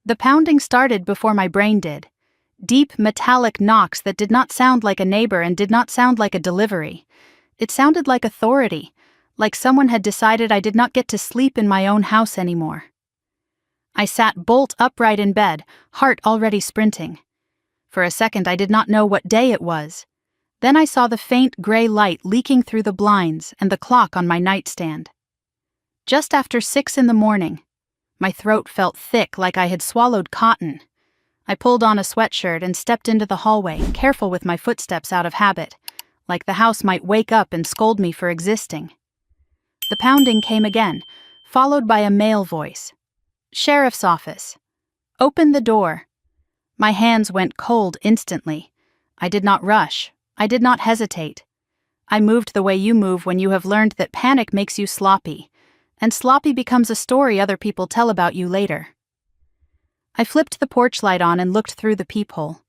The pounding started before my brain did. Deep, metallic knocks that did not sound like a neighbor and did not sound like a delivery. It sounded like authority, like someone had decided I did not get to sleep in my own house anymore. I sat bolt upright in bed, heart already sprinting. For a second I did not know what day it was. Then I saw the faint gray light leaking through the blinds and the clock on my nightstand. Just after 6 a.m. My throat felt thick like I had swallowed cotton. I pulled on a sweatshirt and stepped into the hallway, careful with my footsteps out of habit, like the house might wake up and scold me for existing. The pounding came again, followed by a male voice. "Sheriff's office. Open the door." My hands went cold instantly. I did not rush. I did not hesitate. I moved the way you move when you have learned that panic makes you sloppy, and sloppy becomes a story other people tell about you later. I flipped the porch light on and looked through the peephole.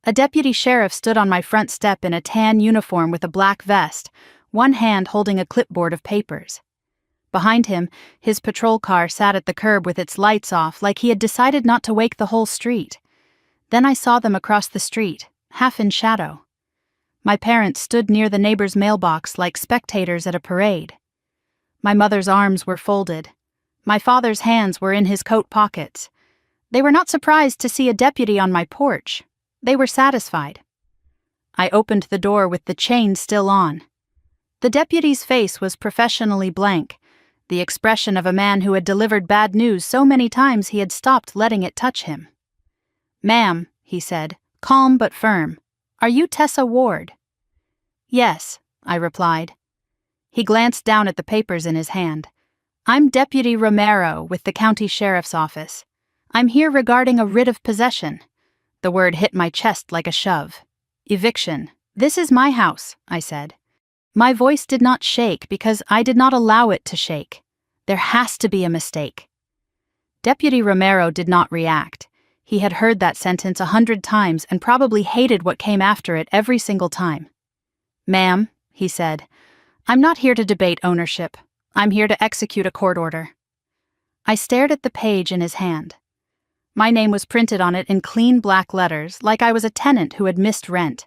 A deputy sheriff stood on my front step in a tan uniform with a black vest, one hand holding a clipboard of papers. Behind him, his patrol car sat at the curb with its lights off like he had decided not to wake the whole street. Then I saw them across the street, half in shadow. My parents stood near the neighbor's mailbox like spectators at a parade. My mother's arms were folded. My father's hands were in his coat pockets. They were not surprised to see a deputy on my porch. They were satisfied. I opened the door with the chain still on. The deputy's face was professionally blank, the expression of a man who had delivered bad news so many times he had stopped letting it touch him. "Ma'am," he said, calm but firm, "are you Tessa Ward?" "Yes," I replied. He glanced down at the papers in his hand. "I'm Deputy Romero with the county sheriff's office. I'm here regarding a writ of possession." The word hit my chest like a shove. "Eviction. This is my house," I said. My voice did not shake because I did not allow it to shake. There has to be a mistake. Deputy Romero did not react. He had heard that sentence 100 times and probably hated what came after it every single time. "Ma'am," he said, "I'm not here to debate ownership. I'm here to execute a court order." I stared at the page in his hand. My name was printed on it in clean black letters, like I was a tenant who had missed rent.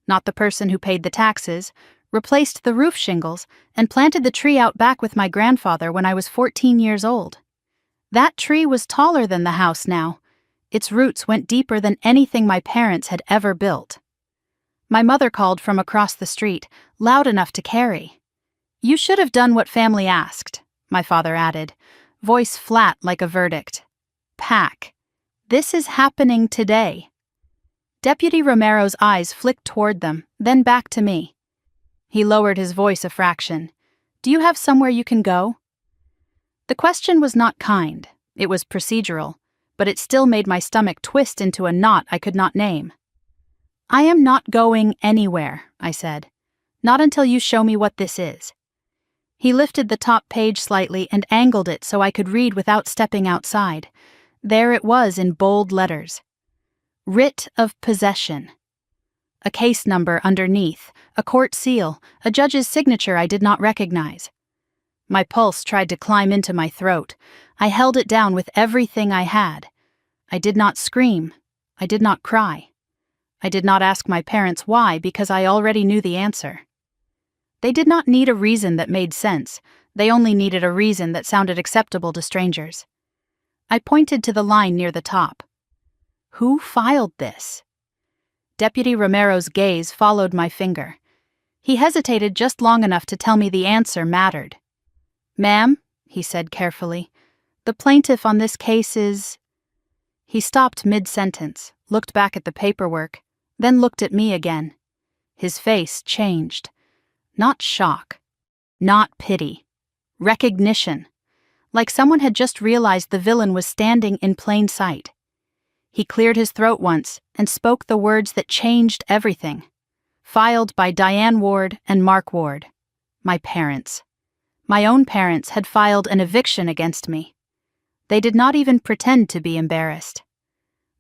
Not the person who paid the taxes, replaced the roof shingles, and planted the tree out back with my grandfather when I was 14 years old. That tree was taller than the house now. Its roots went deeper than anything my parents had ever built. My mother called from across the street, loud enough to carry. "You should have done what family asked," my father added, voice flat like a verdict. "Pack. This is happening today." Deputy Romero's eyes flicked toward them, then back to me. He lowered his voice a fraction. "Do you have somewhere you can go?" The question was not kind. It was procedural, but it still made my stomach twist into a knot I could not name. "I am not going anywhere," I said. "Not until you show me what this is." He lifted the top page slightly and angled it so I could read without stepping outside. There it was in bold letters. Writ of possession. A case number underneath, a court seal, a judge's signature I did not recognize. My pulse tried to climb into my throat. I held it down with everything I had. I did not scream. I did not cry. I did not ask my parents why because I already knew the answer. They did not need a reason that made sense. They only needed a reason that sounded acceptable to strangers. I pointed to the line near the top. Who filed this? Deputy Romero's gaze followed my finger. He hesitated just long enough to tell me the answer mattered. "Ma'am," he said carefully, "the plaintiff on this case is—" He stopped mid-sentence, looked back at the paperwork, then looked at me again. His face changed. Not shock. Not pity. Recognition. Like someone had just realized the villain was standing in plain sight. He cleared his throat once and spoke the words that changed everything. Filed by Diane Ward and Mark Ward. My parents. My own parents had filed an eviction against me. They did not even pretend to be embarrassed.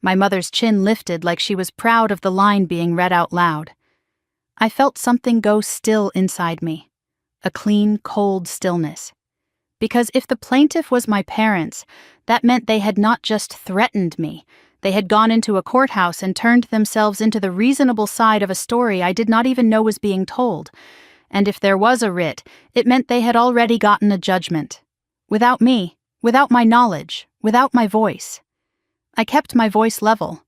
My mother's chin lifted like she was proud of the line being read out loud. I felt something go still inside me. A clean, cold stillness. Because if the plaintiff was my parents, that meant they had not just threatened me, they had gone into a courthouse and turned themselves into the reasonable side of a story I did not even know was being told. And if there was a writ, it meant they had already gotten a judgment. Without me, without my knowledge, without my voice. I kept my voice level.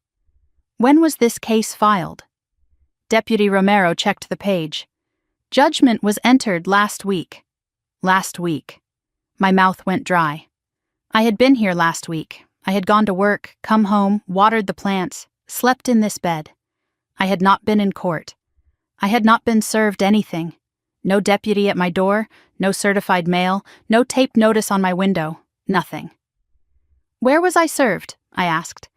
When was this case filed? Deputy Romero checked the page. Judgment was entered last week. Last week. My mouth went dry. I had been here last week. I had gone to work, come home, watered the plants, slept in this bed. I had not been in court. I had not been served anything. No deputy at my door, no certified mail, no taped notice on my window, nothing. Where was I served? I asked.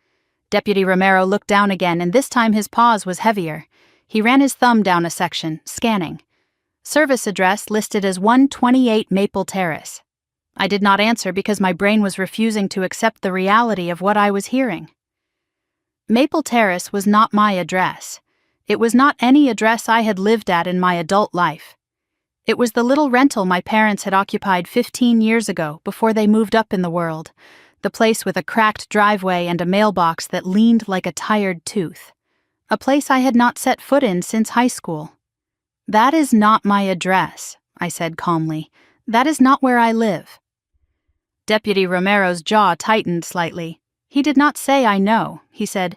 Deputy Romero looked down again, and this time his pause was heavier. He ran his thumb down a section, scanning. Service address listed as 128 Maple Terrace. I did not answer because my brain was refusing to accept the reality of what I was hearing. Maple Terrace was not my address. It was not any address I had lived at in my adult life. It was the little rental my parents had occupied 15 years ago before they moved up in the world, the place with a cracked driveway and a mailbox that leaned like a tired tooth. A place I had not set foot in since high school. That is not my address, I said calmly. That is not where I live. Deputy Romero's jaw tightened slightly. He did not say I know. He said,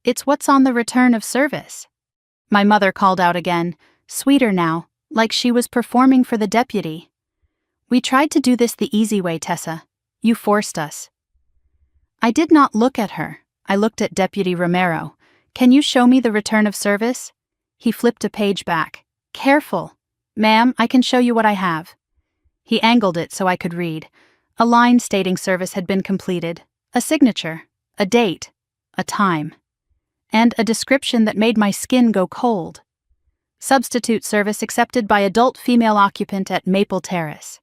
"It's what's on the return of service." My mother called out again, sweeter now, like she was performing for the deputy. "We tried to do this the easy way, Tessa. You forced us." I did not look at her. I looked at Deputy Romero. "Can you show me the return of service?" He flipped a page back. "Careful. Ma'am, I can show you what I have." He angled it so I could read. A line stating service had been completed, a signature, a date, a time, and a description that made my skin go cold. Substitute service accepted by adult female occupant at Maple Terrace.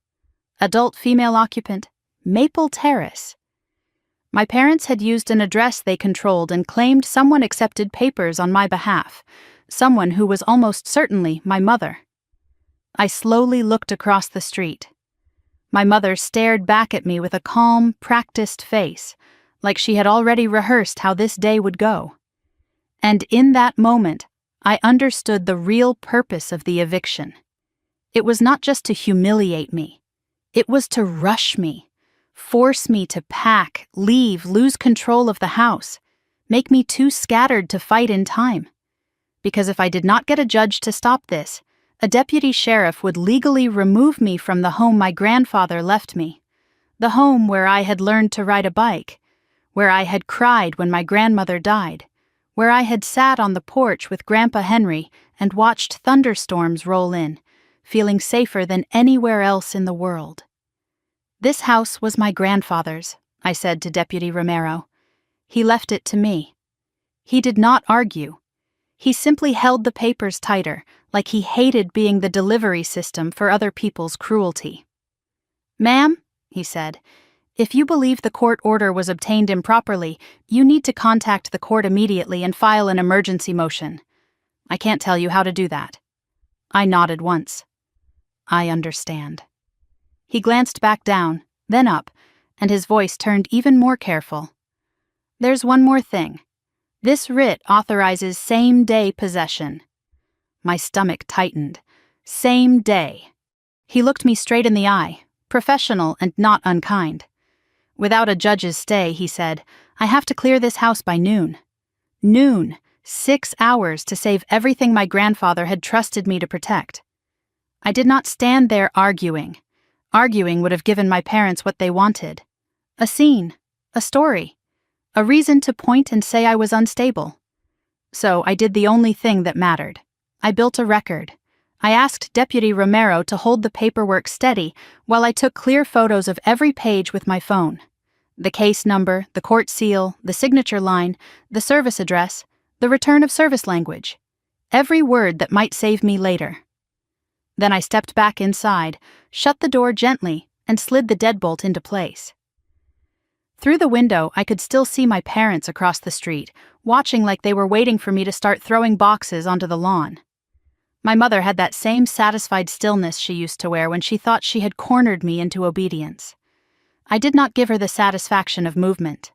Adult female occupant, Maple Terrace. My parents had used an address they controlled and claimed someone accepted papers on my behalf, someone who was almost certainly my mother. I slowly looked across the street. My mother stared back at me with a calm, practiced face, like she had already rehearsed how this day would go. And in that moment, I understood the real purpose of the eviction. It was not just to humiliate me. It was to rush me, force me to pack, leave, lose control of the house, make me too scattered to fight in time. Because if I did not get a judge to stop this, a deputy sheriff would legally remove me from the home my grandfather left me, the home where I had learned to ride a bike, where I had cried when my grandmother died, where I had sat on the porch with Grandpa Henry and watched thunderstorms roll in, feeling safer than anywhere else in the world. "This house was my grandfather's," I said to Deputy Romero. "He left it to me." He did not argue. He simply held the papers tighter, like he hated being the delivery system for other people's cruelty. "Ma'am," he said, "if you believe the court order was obtained improperly, you need to contact the court immediately and file an emergency motion. I can't tell you how to do that." I nodded once. "I understand." He glanced back down, then up, and his voice turned even more careful. "There's one more thing. This writ authorizes same-day possession." My stomach tightened. Same day. He looked me straight in the eye, professional and not unkind. "Without a judge's stay," he said, "I have to clear this house by noon." Noon. 6 hours to save everything my grandfather had trusted me to protect. I did not stand there arguing. Arguing would have given my parents what they wanted. A scene. A story. A reason to point and say I was unstable. So I did the only thing that mattered. I built a record. I asked Deputy Romero to hold the paperwork steady while I took clear photos of every page with my phone. The case number, the court seal, the signature line, the service address, the return of service language. Every word that might save me later. Then I stepped back inside, shut the door gently, and slid the deadbolt into place. Through the window, I could still see my parents across the street, watching like they were waiting for me to start throwing boxes onto the lawn. My mother had that same satisfied stillness she used to wear when she thought she had cornered me into obedience. I did not give her the satisfaction of movement.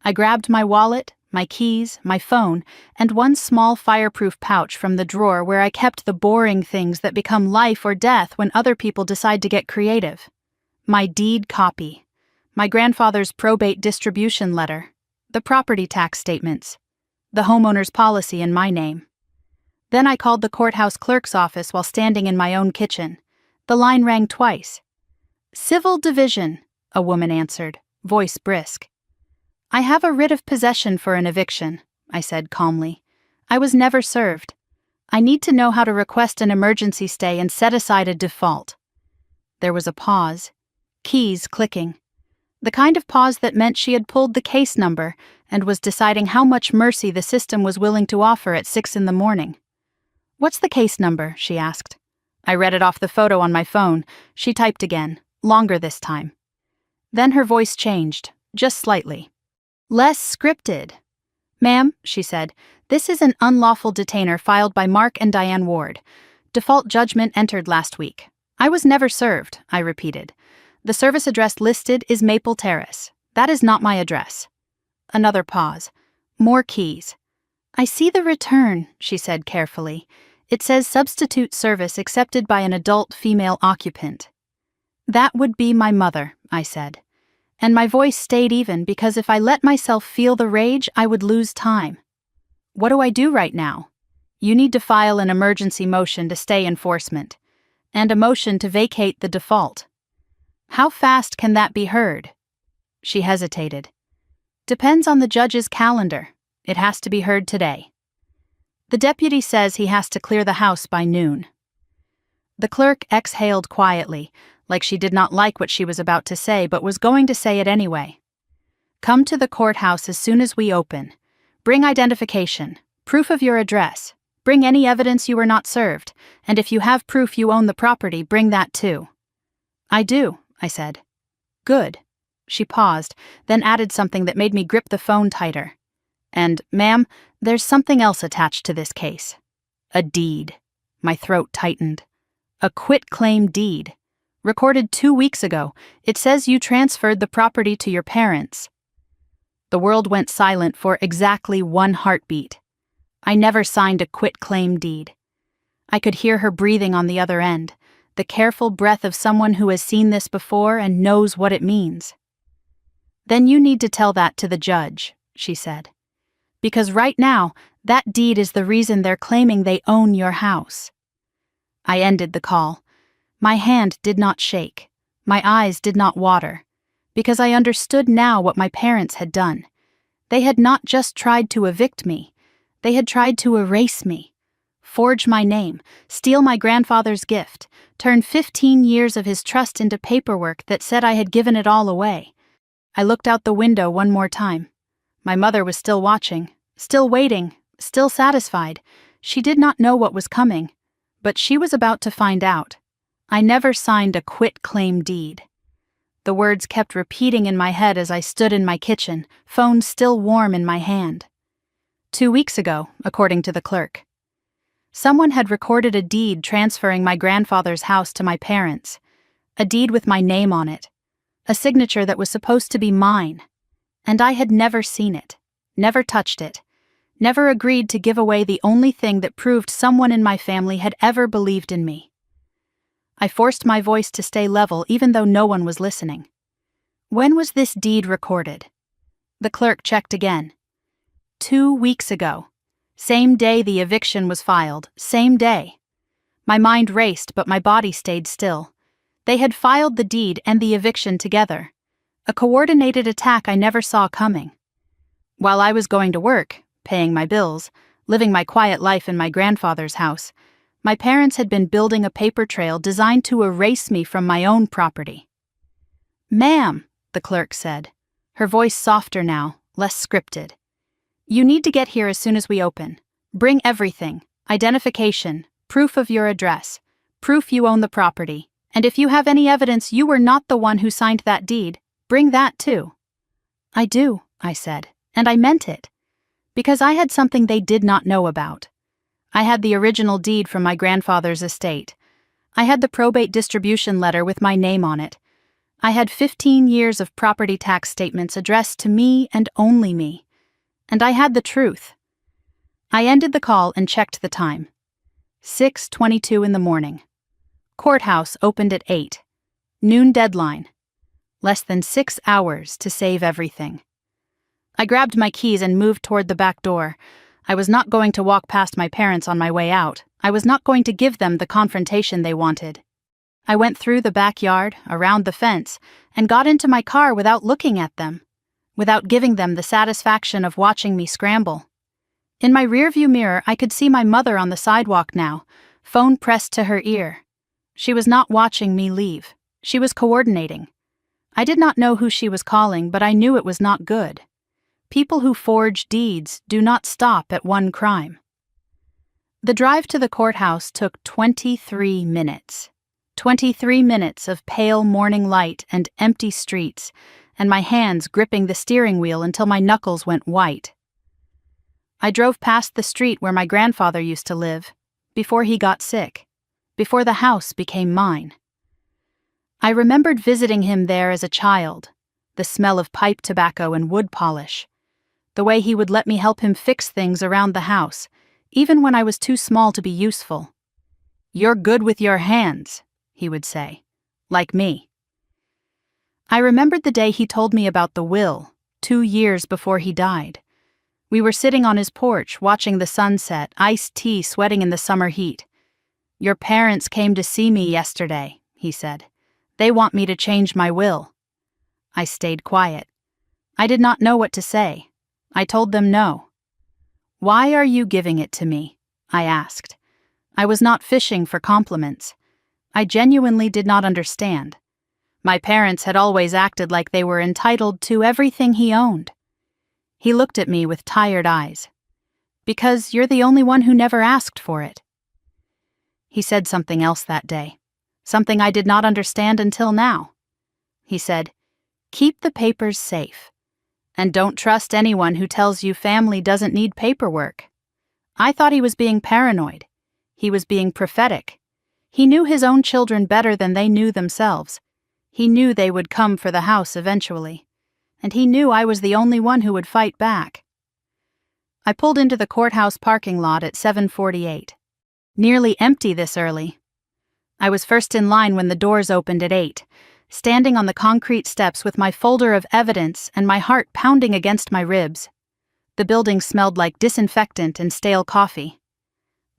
I grabbed my wallet, my keys, my phone, and one small fireproof pouch from the drawer where I kept the boring things that become life or death when other people decide to get creative. My deed copy, my grandfather's probate distribution letter, the property tax statements, the homeowner's policy in my name. Then I called the courthouse clerk's office while standing in my own kitchen. The line rang twice. "Civil Division," a woman answered, voice brisk. "I have a writ of possession for an eviction," I said calmly. "I was never served. I need to know how to request an emergency stay and set aside a default." There was a pause, keys clicking. The kind of pause that meant she had pulled the case number and was deciding how much mercy the system was willing to offer at 6 a.m. "What's the case number?" she asked. I read it off the photo on my phone. She typed again, longer this time. Then her voice changed, just slightly. Less scripted. "Ma'am," she said, "this is an unlawful detainer filed by Mark and Diane Ward. Default judgment entered last week. I was never served," I repeated. "The service address listed is Maple Terrace. That is not my address." Another pause. More keys. "I see the return," she said carefully. "It says substitute service accepted by an adult female occupant." "That would be my mother," I said. And my voice stayed even because if I let myself feel the rage, I would lose time. "What do I do right now?" "You need to file an emergency motion to stay enforcement, and a motion to vacate the default." "How fast can that be heard?" She hesitated. "Depends on the judge's calendar. It has to be heard today." "The deputy says he has to clear the house by noon." The clerk exhaled quietly, like she did not like what she was about to say but was going to say it anyway. "Come to the courthouse as soon as we open. Bring identification, proof of your address, bring any evidence you were not served, and if you have proof you own the property, bring that too." "I do," I said. "Good." She paused, then added something that made me grip the phone tighter. "And, ma'am, there's something else attached to this case. A deed." My throat tightened. "A quitclaim deed. Recorded 2 weeks ago. It says you transferred the property to your parents." The world went silent for exactly 1 heartbeat. I never signed a quitclaim deed. I could hear her breathing on the other end, the careful breath of someone who has seen this before and knows what it means. "Then you need to tell that to the judge," she said. "Because right now, that deed is the reason they're claiming they own your house." I ended the call. My hand did not shake. My eyes did not water. Because I understood now what my parents had done. They had not just tried to evict me. They had tried to erase me. Forge my name, steal my grandfather's gift, turn 15 years of his trust into paperwork that said I had given it all away. I looked out the window one more time. My mother was still watching, still waiting, still satisfied. She did not know what was coming, but she was about to find out. I never signed a quitclaim deed. The words kept repeating in my head as I stood in my kitchen, phone still warm in my hand. 2 weeks ago, according to the clerk. Someone had recorded a deed transferring my grandfather's house to my parents. A deed with my name on it. A signature that was supposed to be mine. And I had never seen it, never touched it, never agreed to give away the only thing that proved someone in my family had ever believed in me. I forced my voice to stay level even though no one was listening. "When was this deed recorded?" The clerk checked again. 2 weeks ago. Same day the eviction was filed, same day. My mind raced, but my body stayed still. They had filed the deed and the eviction together. A coordinated attack I never saw coming. While I was going to work, paying my bills, living my quiet life in my grandfather's house, my parents had been building a paper trail designed to erase me from my own property. "Ma'am," the clerk said, her voice softer now, less scripted. "You need to get here as soon as we open. Bring everything, identification, proof of your address, proof you own the property, and if you have any evidence you were not the one who signed that deed, bring that too." "I do," I said, and I meant it. Because I had something they did not know about. I had the original deed from my grandfather's estate. I had the probate distribution letter with my name on it. I had 15 years of property tax statements addressed to me and only me. And I had the truth. I ended the call and checked the time. 6:22 in the morning. Courthouse opened at 8. Noon deadline. Less than 6 hours to save everything. I grabbed my keys and moved toward the back door. I was not going to walk past my parents on my way out. I was not going to give them the confrontation they wanted. I went through the backyard, around the fence, and got into my car without looking at them, without giving them the satisfaction of watching me scramble. In my rearview mirror, I could see my mother on the sidewalk now, phone pressed to her ear. She was not watching me leave. She was coordinating. I did not know who she was calling, but I knew it was not good. People who forge deeds do not stop at one crime. The drive to the courthouse took 23 minutes. 23 minutes of pale morning light and empty streets, and my hands gripping the steering wheel until my knuckles went white. I drove past the street where my grandfather used to live, before he got sick, before the house became mine. I remembered visiting him there as a child, the smell of pipe tobacco and wood polish, the way he would let me help him fix things around the house, even when I was too small to be useful. "You're good with your hands," he would say, like me. I remembered the day he told me about the will, 2 years before he died. We were sitting on his porch, watching the sunset, iced tea sweating in the summer heat. "Your parents came to see me yesterday," he said. "They want me to change my will." I stayed quiet. I did not know what to say. I told them no. "Why are you giving it to me?" I asked. I was not fishing for compliments. I genuinely did not understand. My parents had always acted like they were entitled to everything he owned. He looked at me with tired eyes. "Because you're the only one who never asked for it." He said something else that day, something I did not understand until now. He said, "Keep the papers safe. And don't trust anyone who tells you family doesn't need paperwork." I thought he was being paranoid. He was being prophetic. He knew his own children better than they knew themselves. He knew they would come for the house eventually. And he knew I was the only one who would fight back. I pulled into the courthouse parking lot at 7:48. Nearly empty this early. I was first in line when the doors opened at 8. Standing on the concrete steps with my folder of evidence and my heart pounding against my ribs. The building smelled like disinfectant and stale coffee.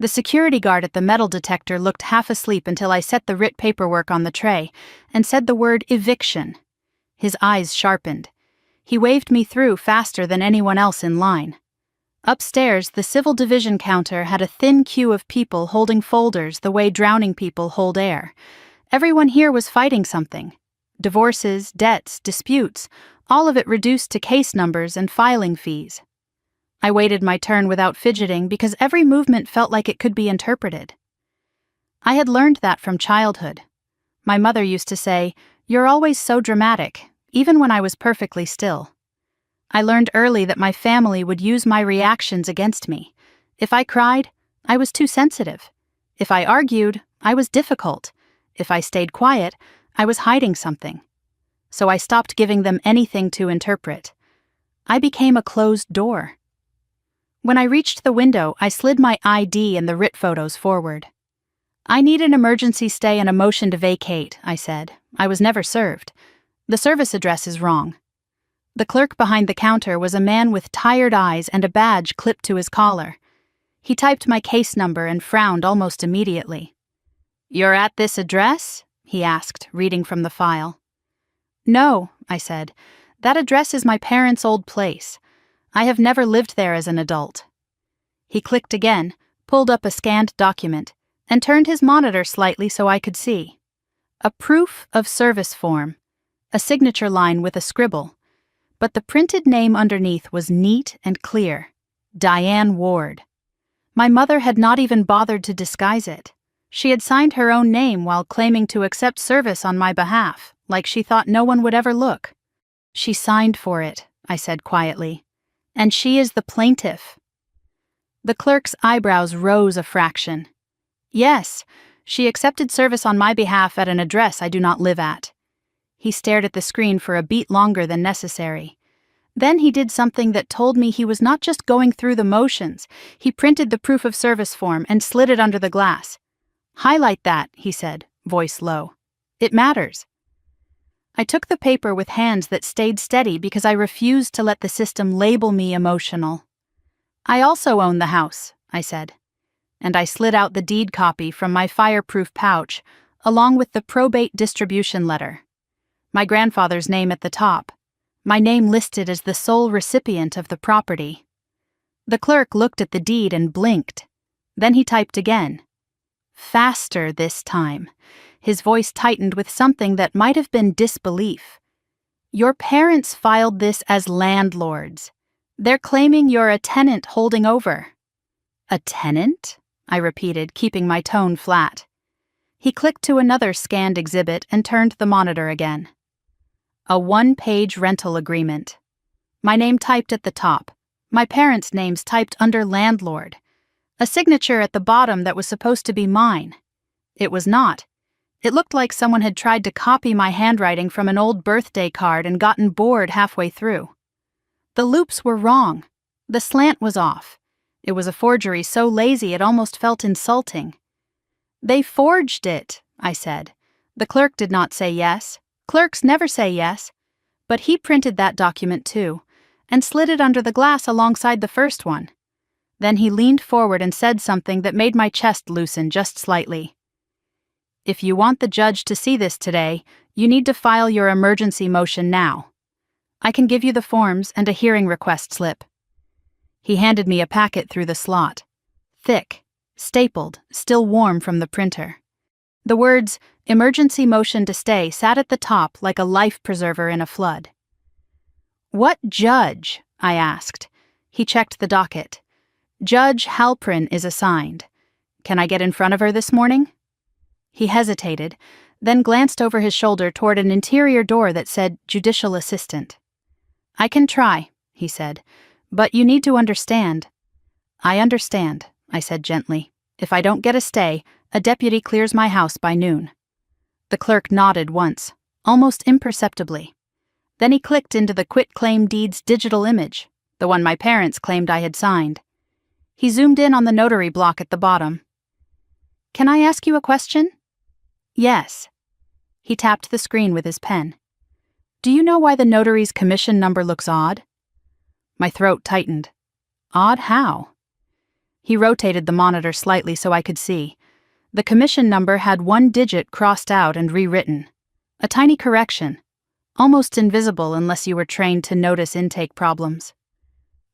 The security guard at the metal detector looked half asleep until I set the writ paperwork on the tray and said the word eviction. His eyes sharpened. He waved me through faster than anyone else in line. Upstairs, the civil division counter had a thin queue of people holding folders the way drowning people hold air. Everyone here was fighting something. Divorces, debts, disputes, all of it reduced to case numbers and filing fees. I waited my turn without fidgeting because every movement felt like it could be interpreted. I had learned that from childhood. My mother used to say, "You're always so dramatic," even when I was perfectly still. I learned early that my family would use my reactions against me. If I cried, I was too sensitive. If I argued, I was difficult. If I stayed quiet, I was hiding something. So I stopped giving them anything to interpret. I became a closed door. When I reached the window, I slid my ID and the writ photos forward. "I need an emergency stay and a motion to vacate," I said. I was never served. "The service address is wrong." The clerk behind the counter was a man with tired eyes and a badge clipped to his collar. He typed my case number and frowned almost immediately. "You're at this address?" he asked, reading from the file. "No," I said. "That address is my parents' old place. I have never lived there as an adult." He clicked again, pulled up a scanned document, and turned his monitor slightly so I could see. A proof of service form, a signature line with a scribble, but the printed name underneath was neat and clear. Diane Ward. My mother had not even bothered to disguise it. She had signed her own name while claiming to accept service on my behalf, like she thought no one would ever look. "She signed for it," I said quietly. "And she is the plaintiff." The clerk's eyebrows rose a fraction. Yes, she accepted service on my behalf at an address I do not live at. He stared at the screen for a beat longer than necessary. Then he did something that told me he was not just going through the motions. He printed the proof of service form and slid it under the glass. "Highlight that," he said, voice low. "It matters." I took the paper with hands that stayed steady because I refused to let the system label me emotional. "I also own the house," I said. And I slid out the deed copy from my fireproof pouch, along with the probate distribution letter. My grandfather's name at the top. My name listed as the sole recipient of the property. The clerk looked at the deed and blinked. Then he typed again. Faster this time. His voice tightened with something that might have been disbelief. "Your parents filed this as landlords. They're claiming you're a tenant holding over." "A tenant?" I repeated, keeping my tone flat. He clicked to another scanned exhibit and turned the monitor again. A one-page rental agreement. My name typed at the top. My parents' names typed under landlord. A signature at the bottom that was supposed to be mine. It was not. It looked like someone had tried to copy my handwriting from an old birthday card and gotten bored halfway through. The loops were wrong. The slant was off. It was a forgery so lazy it almost felt insulting. "They forged it," I said. The clerk did not say yes. Clerks never say yes. But he printed that document too, and slid it under the glass alongside the first one. Then he leaned forward and said something that made my chest loosen just slightly. "If you want the judge to see this today, you need to file your emergency motion now. I can give you the forms and a hearing request slip." He handed me a packet through the slot. Thick, stapled, still warm from the printer. The words, "Emergency motion to stay," sat at the top like a life preserver in a flood. "What judge?" I asked. He checked the docket. "Judge Halprin is assigned. Can I get in front of her this morning?" He hesitated, then glanced over his shoulder toward an interior door that said Judicial Assistant. "I can try," he said, "but you need to understand." "I understand," I said gently. "If I don't get a stay, a deputy clears my house by noon." The clerk nodded once, almost imperceptibly. Then he clicked into the quitclaim deed's digital image, the one my parents claimed I had signed. He zoomed in on the notary block at the bottom. "Can I ask you a question?" "Yes." He tapped the screen with his pen. "Do you know why the notary's commission number looks odd?" My throat tightened. "Odd how?" He rotated the monitor slightly so I could see. The commission number had one digit crossed out and rewritten. A tiny correction, almost invisible unless you were trained to notice intake problems.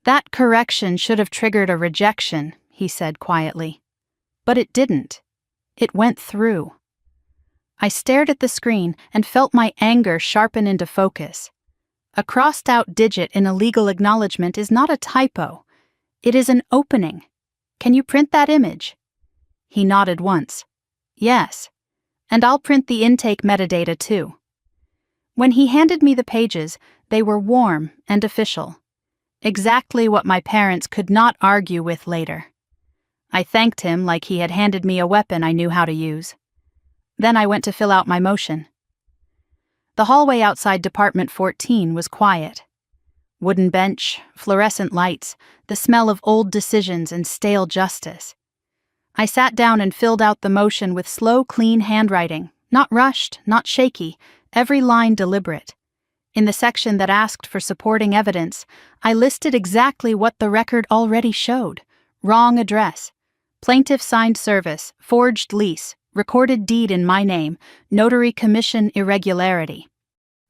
"That correction should have triggered a rejection," he said quietly. But it didn't. It went through. I stared at the screen and felt my anger sharpen into focus. A crossed-out digit in a legal acknowledgement is not a typo. It is an opening. "Can you print that image?" He nodded once. "Yes. And I'll print the intake metadata too." When he handed me the pages, they were warm and official. Exactly what my parents could not argue with later. I thanked him like he had handed me a weapon I knew how to use. Then I went to fill out my motion. The hallway outside Department 14 was quiet. Wooden bench, fluorescent lights, the smell of old decisions and stale justice. I sat down and filled out the motion with slow, clean handwriting, not rushed, not shaky, every line deliberate. In the section that asked for supporting evidence, I listed exactly what the record already showed. Wrong address. Plaintiff signed service, forged lease, recorded deed in my name, notary commission irregularity.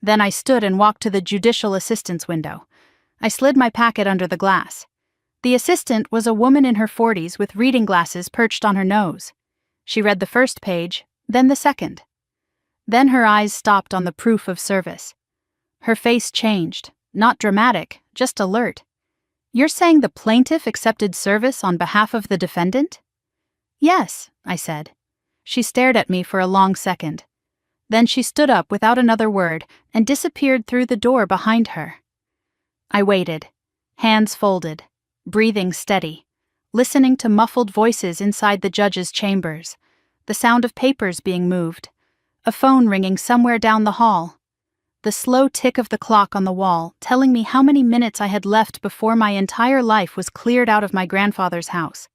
Then I stood and walked to the judicial assistant's window. I slid my packet under the glass. The assistant was a woman in her 40s with reading glasses perched on her nose. She read the first page, then the second. Then her eyes stopped on the proof of service. Her face changed, not dramatic, just alert. "You're saying the plaintiff accepted service on behalf of the defendant?" "Yes," I said. She stared at me for a long second. Then she stood up without another word and disappeared through the door behind her. I waited, hands folded, breathing steady, listening to muffled voices inside the judge's chambers, the sound of papers being moved, a phone ringing somewhere down the hall, the slow tick of the clock on the wall telling me how many minutes I had left before my entire life was cleared out of my grandfather's house.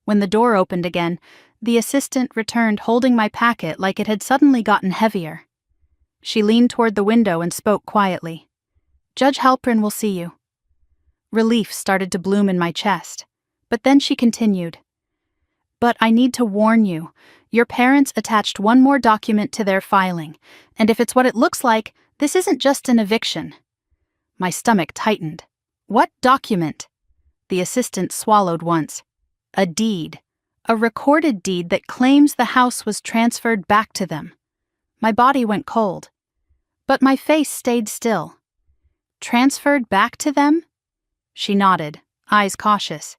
When the door opened again, the assistant returned holding my packet like it had suddenly gotten heavier. She leaned toward the window and spoke quietly. "Judge Halprin will see you." Relief started to bloom in my chest, but then she continued. "But I need to warn you, your parents attached one more document to their filing, and if it's what it looks like, this isn't just an eviction." My stomach tightened. "What document?" The assistant swallowed once. "A deed. A recorded deed that claims the house was transferred back to them." My body went cold. But my face stayed still. "Transferred back to them?" She nodded, eyes cautious.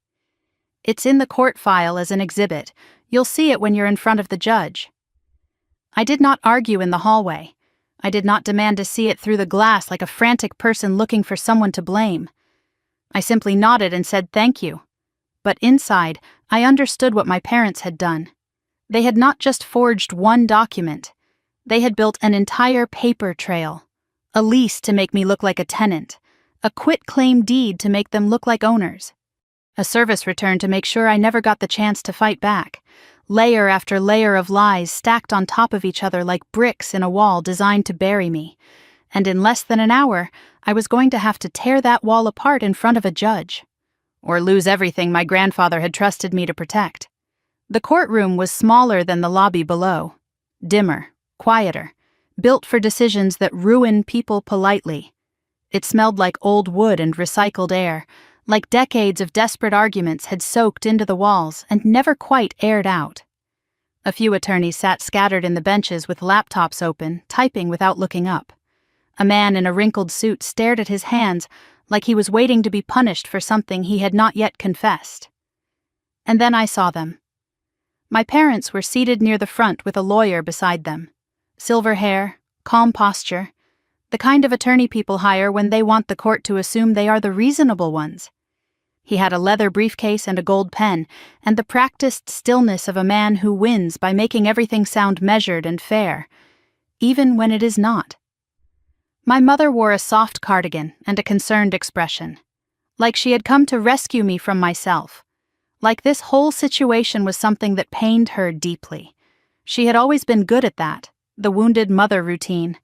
"It's in the court file as an exhibit. You'll see it when you're in front of the judge." I did not argue in the hallway. I did not demand to see it through the glass like a frantic person looking for someone to blame. I simply nodded and said thank you. But inside, I understood what my parents had done. They had not just forged one document. They had built an entire paper trail. A lease to make me look like a tenant. A quit-claim deed to make them look like owners. A service return to make sure I never got the chance to fight back. Layer after layer of lies stacked on top of each other like bricks in a wall designed to bury me. And in less than an hour, I was going to have to tear that wall apart in front of a judge. Or lose everything my grandfather had trusted me to protect. The courtroom was smaller than the lobby below. Dimmer, quieter, built for decisions that ruin people politely. It smelled like old wood and recycled air, like decades of desperate arguments had soaked into the walls and never quite aired out. A few attorneys sat scattered in the benches with laptops open, typing without looking up. A man in a wrinkled suit stared at his hands like he was waiting to be punished for something he had not yet confessed. And then I saw them. My parents were seated near the front with a lawyer beside them. Silver hair, calm posture, the kind of attorney people hire when they want the court to assume they are the reasonable ones. He had a leather briefcase and a gold pen, and the practiced stillness of a man who wins by making everything sound measured and fair, even when it is not. My mother wore a soft cardigan and a concerned expression, like she had come to rescue me from myself, like this whole situation was something that pained her deeply. She had always been good at that, the wounded mother routine,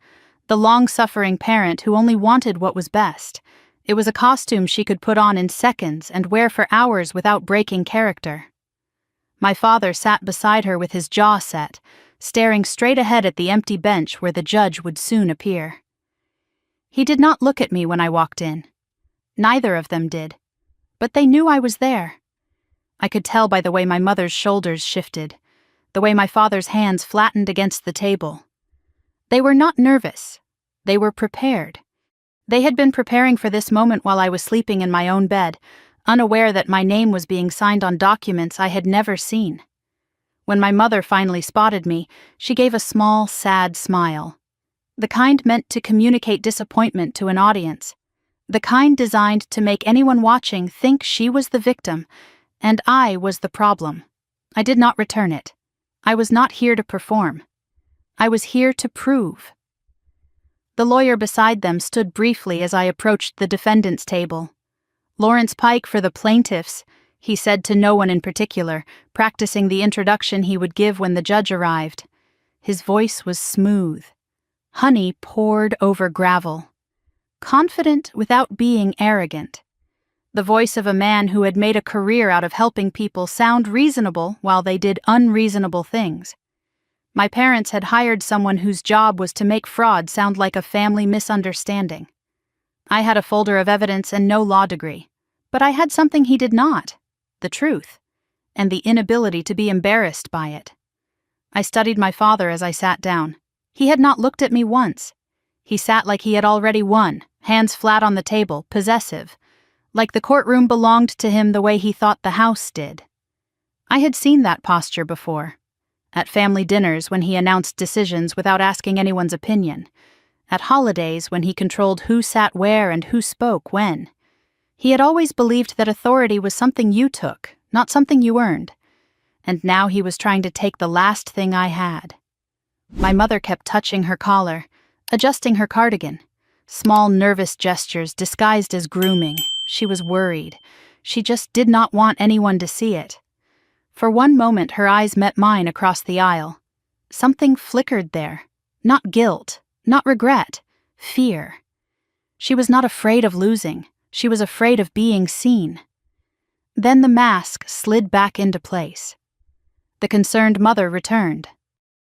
the long-suffering parent who only wanted what was best. It was a costume she could put on in seconds and wear for hours without breaking character. My father sat beside her with his jaw set, staring straight ahead at the empty bench where the judge would soon appear. He did not look at me when I walked in. Neither of them did. But they knew I was there. I could tell by the way my mother's shoulders shifted, the way my father's hands flattened against the table. They were not nervous. They were prepared. They had been preparing for this moment while I was sleeping in my own bed, unaware that my name was being signed on documents I had never seen. When my mother finally spotted me, she gave a small, sad smile. The kind meant to communicate disappointment to an audience. The kind designed to make anyone watching think she was the victim, and I was the problem. I did not return it. I was not here to perform. I was here to prove. The lawyer beside them stood briefly as I approached the defendant's table. "Lawrence Pike for the plaintiffs," he said to no one in particular, practicing the introduction he would give when the judge arrived. His voice was smooth. Honey poured over gravel. Confident without being arrogant. The voice of a man who had made a career out of helping people sound reasonable while they did unreasonable things. My parents had hired someone whose job was to make fraud sound like a family misunderstanding. I had a folder of evidence and no law degree, but I had something he did not, the truth, and the inability to be embarrassed by it. I studied my father as I sat down. He had not looked at me once. He sat like he had already won, hands flat on the table, possessive, like the courtroom belonged to him the way he thought the house did. I had seen that posture before. At family dinners when he announced decisions without asking anyone's opinion. At holidays when he controlled who sat where and who spoke when. He had always believed that authority was something you took, not something you earned. And now he was trying to take the last thing I had. My mother kept touching her collar, adjusting her cardigan. Small nervous gestures disguised as grooming. She was worried. She just did not want anyone to see it. For one moment her eyes met mine across the aisle. Something flickered there. Not guilt, not regret, fear. She was not afraid of losing. She was afraid of being seen. Then the mask slid back into place. The concerned mother returned.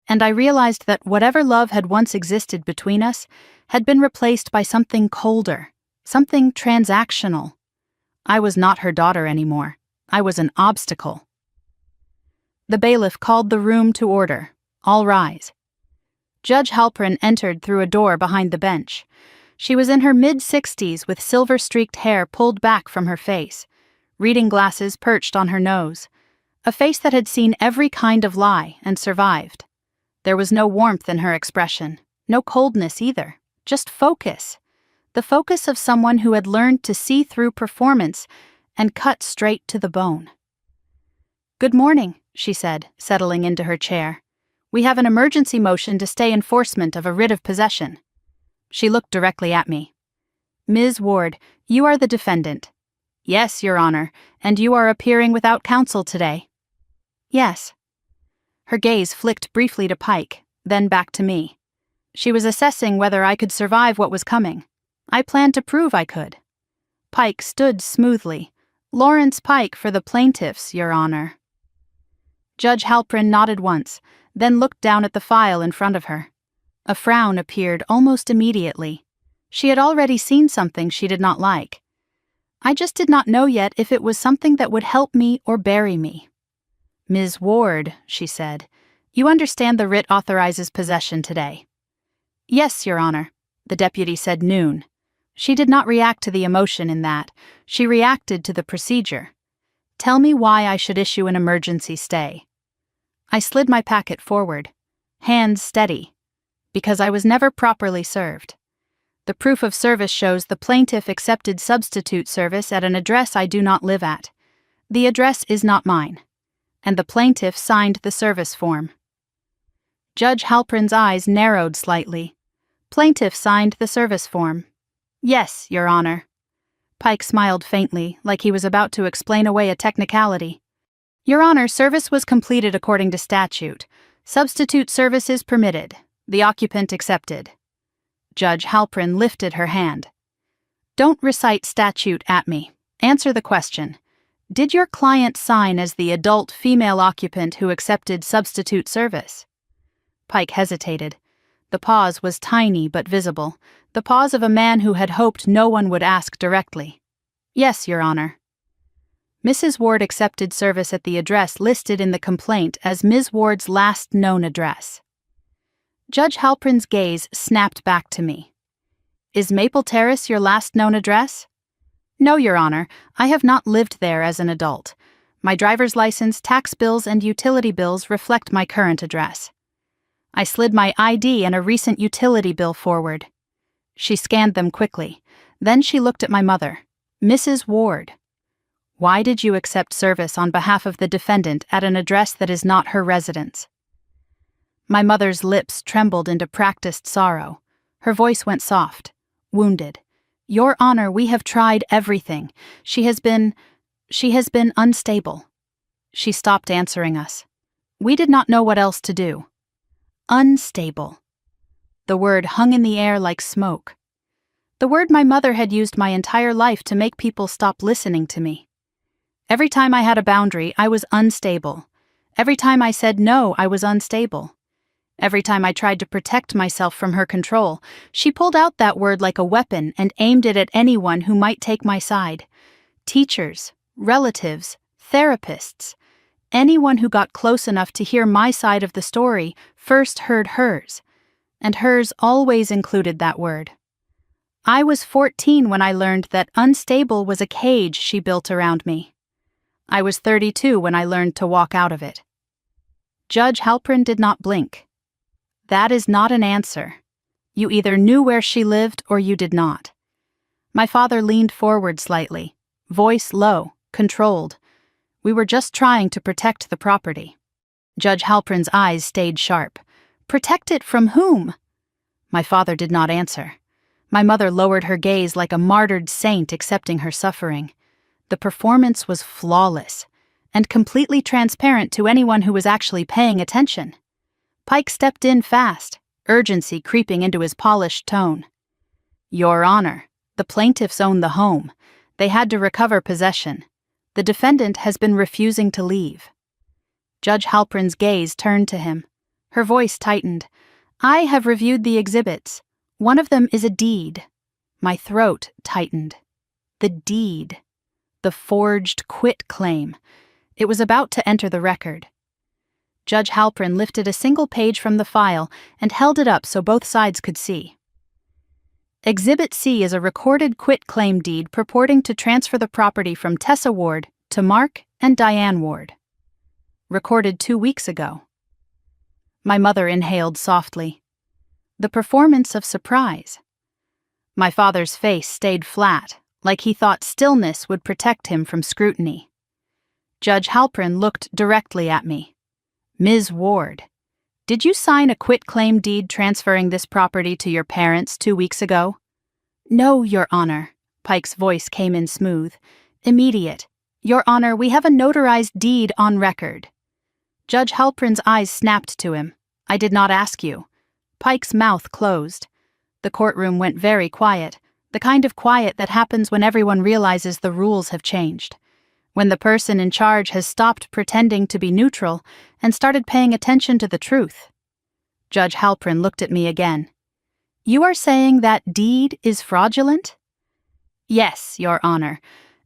And I realized that whatever love had once existed between us had been replaced by something colder, something transactional. I was not her daughter anymore. I was an obstacle. The bailiff called the room to order. All rise. Judge Halpern entered through a door behind the bench. She was in her mid-60s with silver-streaked hair pulled back from her face, reading glasses perched on her nose, a face that had seen every kind of lie and survived. There was no warmth in her expression, no coldness either, just focus. The focus of someone who had learned to see through performance and cut straight to the bone. "Good morning," she said, settling into her chair. "We have an emergency motion to stay enforcement of a writ of possession." She looked directly at me. "Ms. Ward, you are the defendant." "Yes, Your Honor, and you are appearing without counsel today." "Yes." Her gaze flicked briefly to Pike, then back to me. She was assessing whether I could survive what was coming. I planned to prove I could. Pike stood smoothly. "Lawrence Pike for the plaintiffs, Your Honor." Judge Halpern nodded once, then looked down at the file in front of her. A frown appeared almost immediately. She had already seen something she did not like. I just did not know yet if it was something that would help me or bury me. "Ms. Ward," she said, "you understand the writ authorizes possession today." "Yes, Your Honor," the deputy said noon. She did not react to the emotion in that. She reacted to the procedure. "Tell me why I should issue an emergency stay." I slid my packet forward, hands steady, because I was never properly served. The proof of service shows the plaintiff accepted substitute service at an address I do not live at. The address is not mine. And the plaintiff signed the service form. Judge Halpern's eyes narrowed slightly. "Plaintiff signed the service form." "Yes, Your Honor." Pike smiled faintly, like he was about to explain away a technicality. "Your Honor, service was completed according to statute. Substitute service is permitted. The occupant accepted." Judge Halpern lifted her hand. "Don't recite statute at me. Answer the question. Did your client sign as the adult female occupant who accepted substitute service?" Pike hesitated. The pause was tiny but visible, the pause of a man who had hoped no one would ask directly. "Yes, Your Honor." Mrs. Ward accepted service at the address listed in the complaint as Ms. Ward's last known address. Judge Halpern's gaze snapped back to me. "Is Maple Terrace your last known address?" "No, Your Honor, I have not lived there as an adult. My driver's license, tax bills, and utility bills reflect my current address." I slid my ID and a recent utility bill forward. She scanned them quickly. Then she looked at my mother. "Mrs. Ward, why did you accept service on behalf of the defendant at an address that is not her residence?" My mother's lips trembled into practiced sorrow. Her voice went soft, wounded. "Your Honor, we have tried everything. She has been unstable." She stopped answering us. We did not know what else to do. Unstable. The word hung in the air like smoke. The word my mother had used my entire life to make people stop listening to me. Every time I had a boundary, I was unstable. Every time I said no, I was unstable. Every time I tried to protect myself from her control, she pulled out that word like a weapon and aimed it at anyone who might take my side. Teachers, relatives, therapists. Anyone who got close enough to hear my side of the story first heard hers, and hers always included that word. I was 14 when I learned that unstable was a cage she built around me. I was 32 when I learned to walk out of it. Judge Halpern did not blink. That is not an answer. You either knew where she lived or you did not. My father leaned forward slightly, voice low, controlled. We were just trying to protect the property. Judge Halprin's eyes stayed sharp. Protect it from whom? My father did not answer. My mother lowered her gaze like a martyred saint accepting her suffering. The performance was flawless and completely transparent to anyone who was actually paying attention. Pike stepped in fast, urgency creeping into his polished tone. Your Honor, the plaintiffs own the home. They had to recover possession. The defendant has been refusing to leave. Judge Halprin's gaze turned to him. Her voice tightened. I have reviewed the exhibits. One of them is a deed. My throat tightened. The deed. The forged quit claim. It was about to enter the record. Judge Halprin lifted a single page from the file and held it up so both sides could see. Exhibit C is a recorded quit-claim deed purporting to transfer the property from Tessa Ward to Mark and Diane Ward. Recorded 2 weeks ago. My mother inhaled softly. The performance of surprise. My father's face stayed flat, like he thought stillness would protect him from scrutiny. Judge Halprin looked directly at me. Ms. Ward, did you sign a quit-claim deed transferring this property to your parents 2 weeks ago? No, Your Honor. Pike's voice came in smooth. Immediate. Your Honor, we have a notarized deed on record. Judge Halprin's eyes snapped to him. I did not ask you. Pike's mouth closed. The courtroom went very quiet, the kind of quiet that happens when everyone realizes the rules have changed. When the person in charge has stopped pretending to be neutral and started paying attention to the truth. Judge Halprin looked at me again. You are saying that deed is fraudulent? Yes, Your Honor,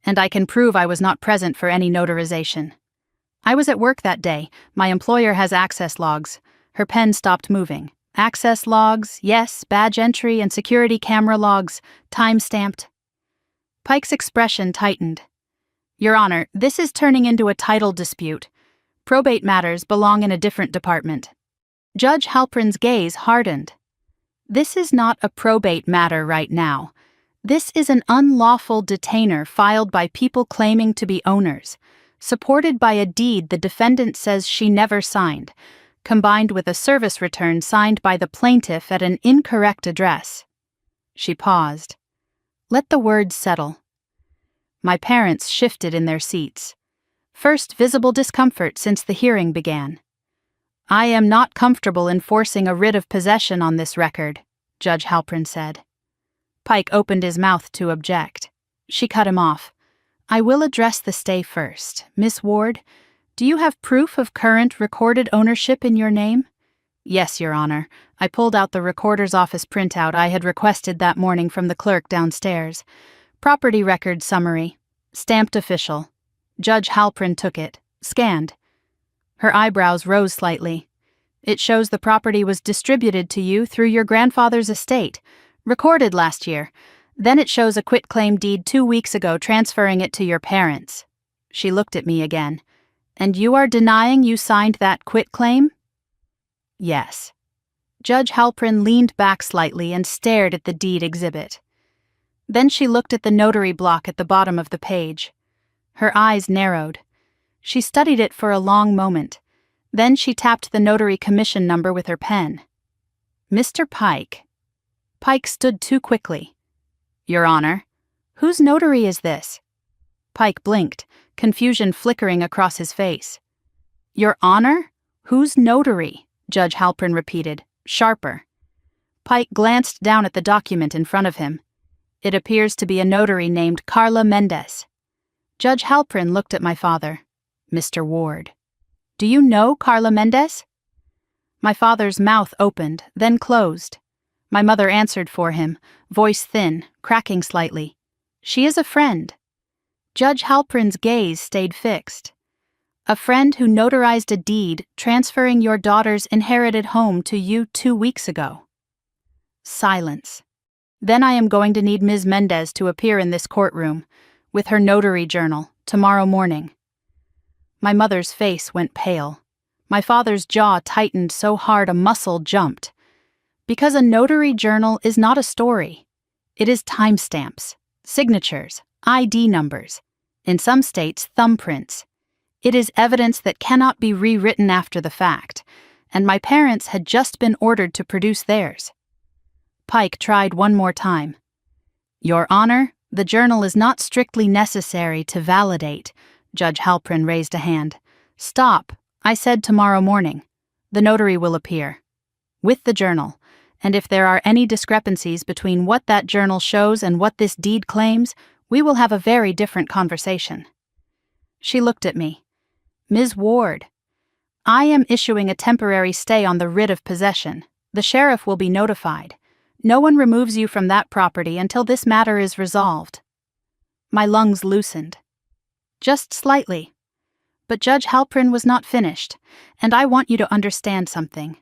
and I can prove I was not present for any notarization. I was at work that day. My employer has access logs. Her pen stopped moving. Access logs, yes, badge entry and security camera logs, time-stamped. Pike's expression tightened. Your Honor, this is turning into a title dispute. Probate matters belong in a different department. Judge Halprin's gaze hardened. This is not a probate matter right now. This is an unlawful detainer filed by people claiming to be owners, supported by a deed the defendant says she never signed, combined with a service return signed by the plaintiff at an incorrect address. She paused. Let the words settle. My parents shifted in their seats. First visible discomfort since the hearing began. I am not comfortable enforcing a writ of possession on this record, Judge Halprin said. Pike opened his mouth to object. She cut him off. I will address the stay first. Miss Ward, do you have proof of current recorded ownership in your name? Yes, Your Honor. I pulled out the recorder's office printout I had requested that morning from the clerk downstairs. Property record summary. Stamped official. Judge Halprin took it. Scanned. Her eyebrows rose slightly. It shows the property was distributed to you through your grandfather's estate, recorded last year. Then it shows a quitclaim deed 2 weeks ago transferring it to your parents. She looked at me again. And you are denying you signed that quitclaim? Yes. Judge Halprin leaned back slightly and stared at the deed exhibit. Then she looked at the notary block at the bottom of the page. Her eyes narrowed. She studied it for a long moment. Then she tapped the notary commission number with her pen. Mr. Pike. Pike stood too quickly. Your Honor, whose notary is this? Pike blinked, confusion flickering across his face. Your Honor? Whose notary? Judge Halprin repeated, sharper. Pike glanced down at the document in front of him. It appears to be a notary named Carla Mendez. Judge Halprin looked at my father. Mr. Ward. Do you know Carla Mendez? My father's mouth opened, then closed. My mother answered for him, voice thin, cracking slightly. She is a friend. Judge Halprin's gaze stayed fixed. A friend who notarized a deed transferring your daughter's inherited home to you 2 weeks ago. Silence. Then I am going to need Ms. Mendez to appear in this courtroom, with her notary journal, tomorrow morning. My mother's face went pale. My father's jaw tightened so hard a muscle jumped. Because a notary journal is not a story. It is timestamps, signatures, ID numbers, in some states thumbprints. It is evidence that cannot be rewritten after the fact, and my parents had just been ordered to produce theirs. Pike tried one more time. Your Honor, the journal is not strictly necessary to validate. Judge Halprin raised a hand. Stop, I said tomorrow morning. The notary will appear. With the journal, and if there are any discrepancies between what that journal shows and what this deed claims, we will have a very different conversation. She looked at me. Ms. Ward, I am issuing a temporary stay on the writ of possession. The sheriff will be notified. No one removes you from that property until this matter is resolved. My lungs loosened. Just slightly. But Judge Halprin was not finished, and I want you to understand something.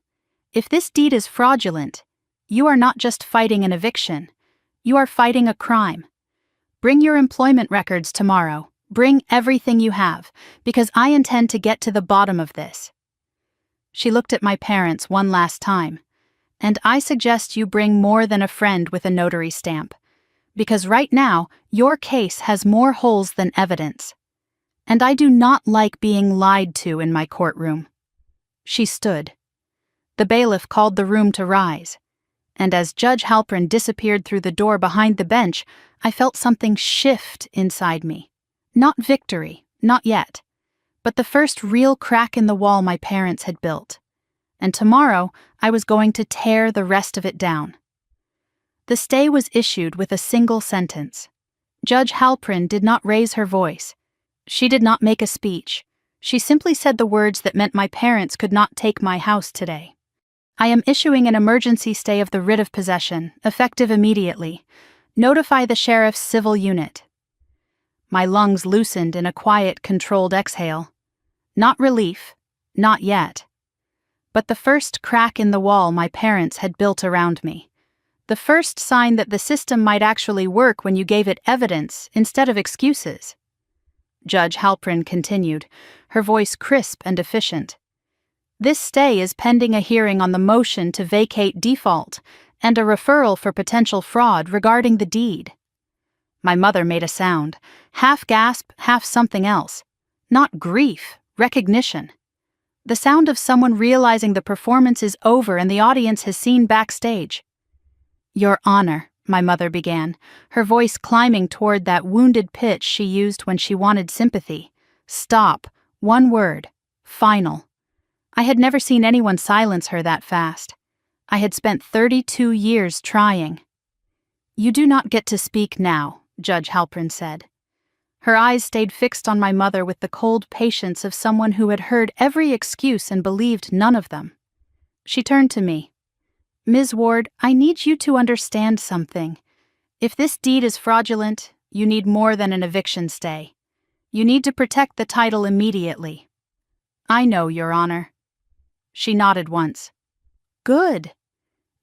If this deed is fraudulent, you are not just fighting an eviction. You are fighting a crime. Bring your employment records tomorrow. Bring everything you have, because I intend to get to the bottom of this. She looked at my parents one last time. And I suggest you bring more than a friend with a notary stamp, because right now, your case has more holes than evidence. And I do not like being lied to in my courtroom. She stood. The bailiff called the room to rise, and as Judge Halprin disappeared through the door behind the bench, I felt something shift inside me. Not victory, not yet, but the first real crack in the wall my parents had built. And tomorrow, I was going to tear the rest of it down. The stay was issued with a single sentence. Judge Halprin did not raise her voice. She did not make a speech. She simply said the words that meant my parents could not take my house today. I am issuing an emergency stay of the writ of possession, effective immediately. Notify the sheriff's civil unit. My lungs loosened in a quiet, controlled exhale. Not relief, not yet. But the first crack in the wall my parents had built around me. The first sign that the system might actually work when you gave it evidence instead of excuses. Judge Halprin continued, her voice crisp and efficient. This stay is pending a hearing on the motion to vacate default and a referral for potential fraud regarding the deed. My mother made a sound, half gasp, half something else. Not grief, recognition. The sound of someone realizing the performance is over and the audience has seen backstage. Your Honor, my mother began, her voice climbing toward that wounded pitch she used when she wanted sympathy. Stop. One word. Final. I had never seen anyone silence her that fast. I had spent 32 years trying. You do not get to speak now, Judge Halprin said. Her eyes stayed fixed on my mother with the cold patience of someone who had heard every excuse and believed none of them. She turned to me. Ms. Ward, I need you to understand something. If this deed is fraudulent, you need more than an eviction stay. You need to protect the title immediately. I know, Your Honor. She nodded once. Good.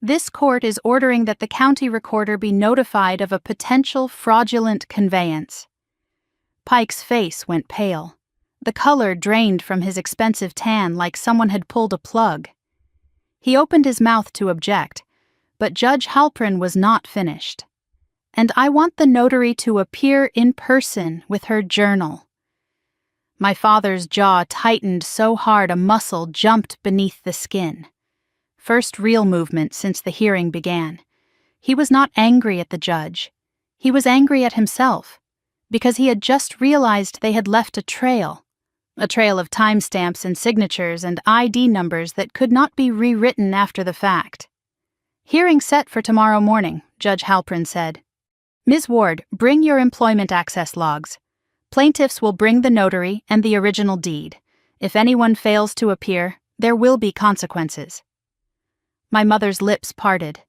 This court is ordering that the county recorder be notified of a potential fraudulent conveyance. Pike's face went pale. The color drained from his expensive tan like someone had pulled a plug. He opened his mouth to object, but Judge Halprin was not finished. And I want the notary to appear in person with her journal. My father's jaw tightened so hard a muscle jumped beneath the skin. First real movement since the hearing began. He was not angry at the judge. He was angry at himself, because he had just realized they had left a trail of timestamps and signatures and ID numbers that could not be rewritten after the fact. Hearing set for tomorrow morning, Judge Halprin said. Ms. Ward, bring your employment access logs. Plaintiffs will bring the notary and the original deed. If anyone fails to appear, there will be consequences. My mother's lips parted.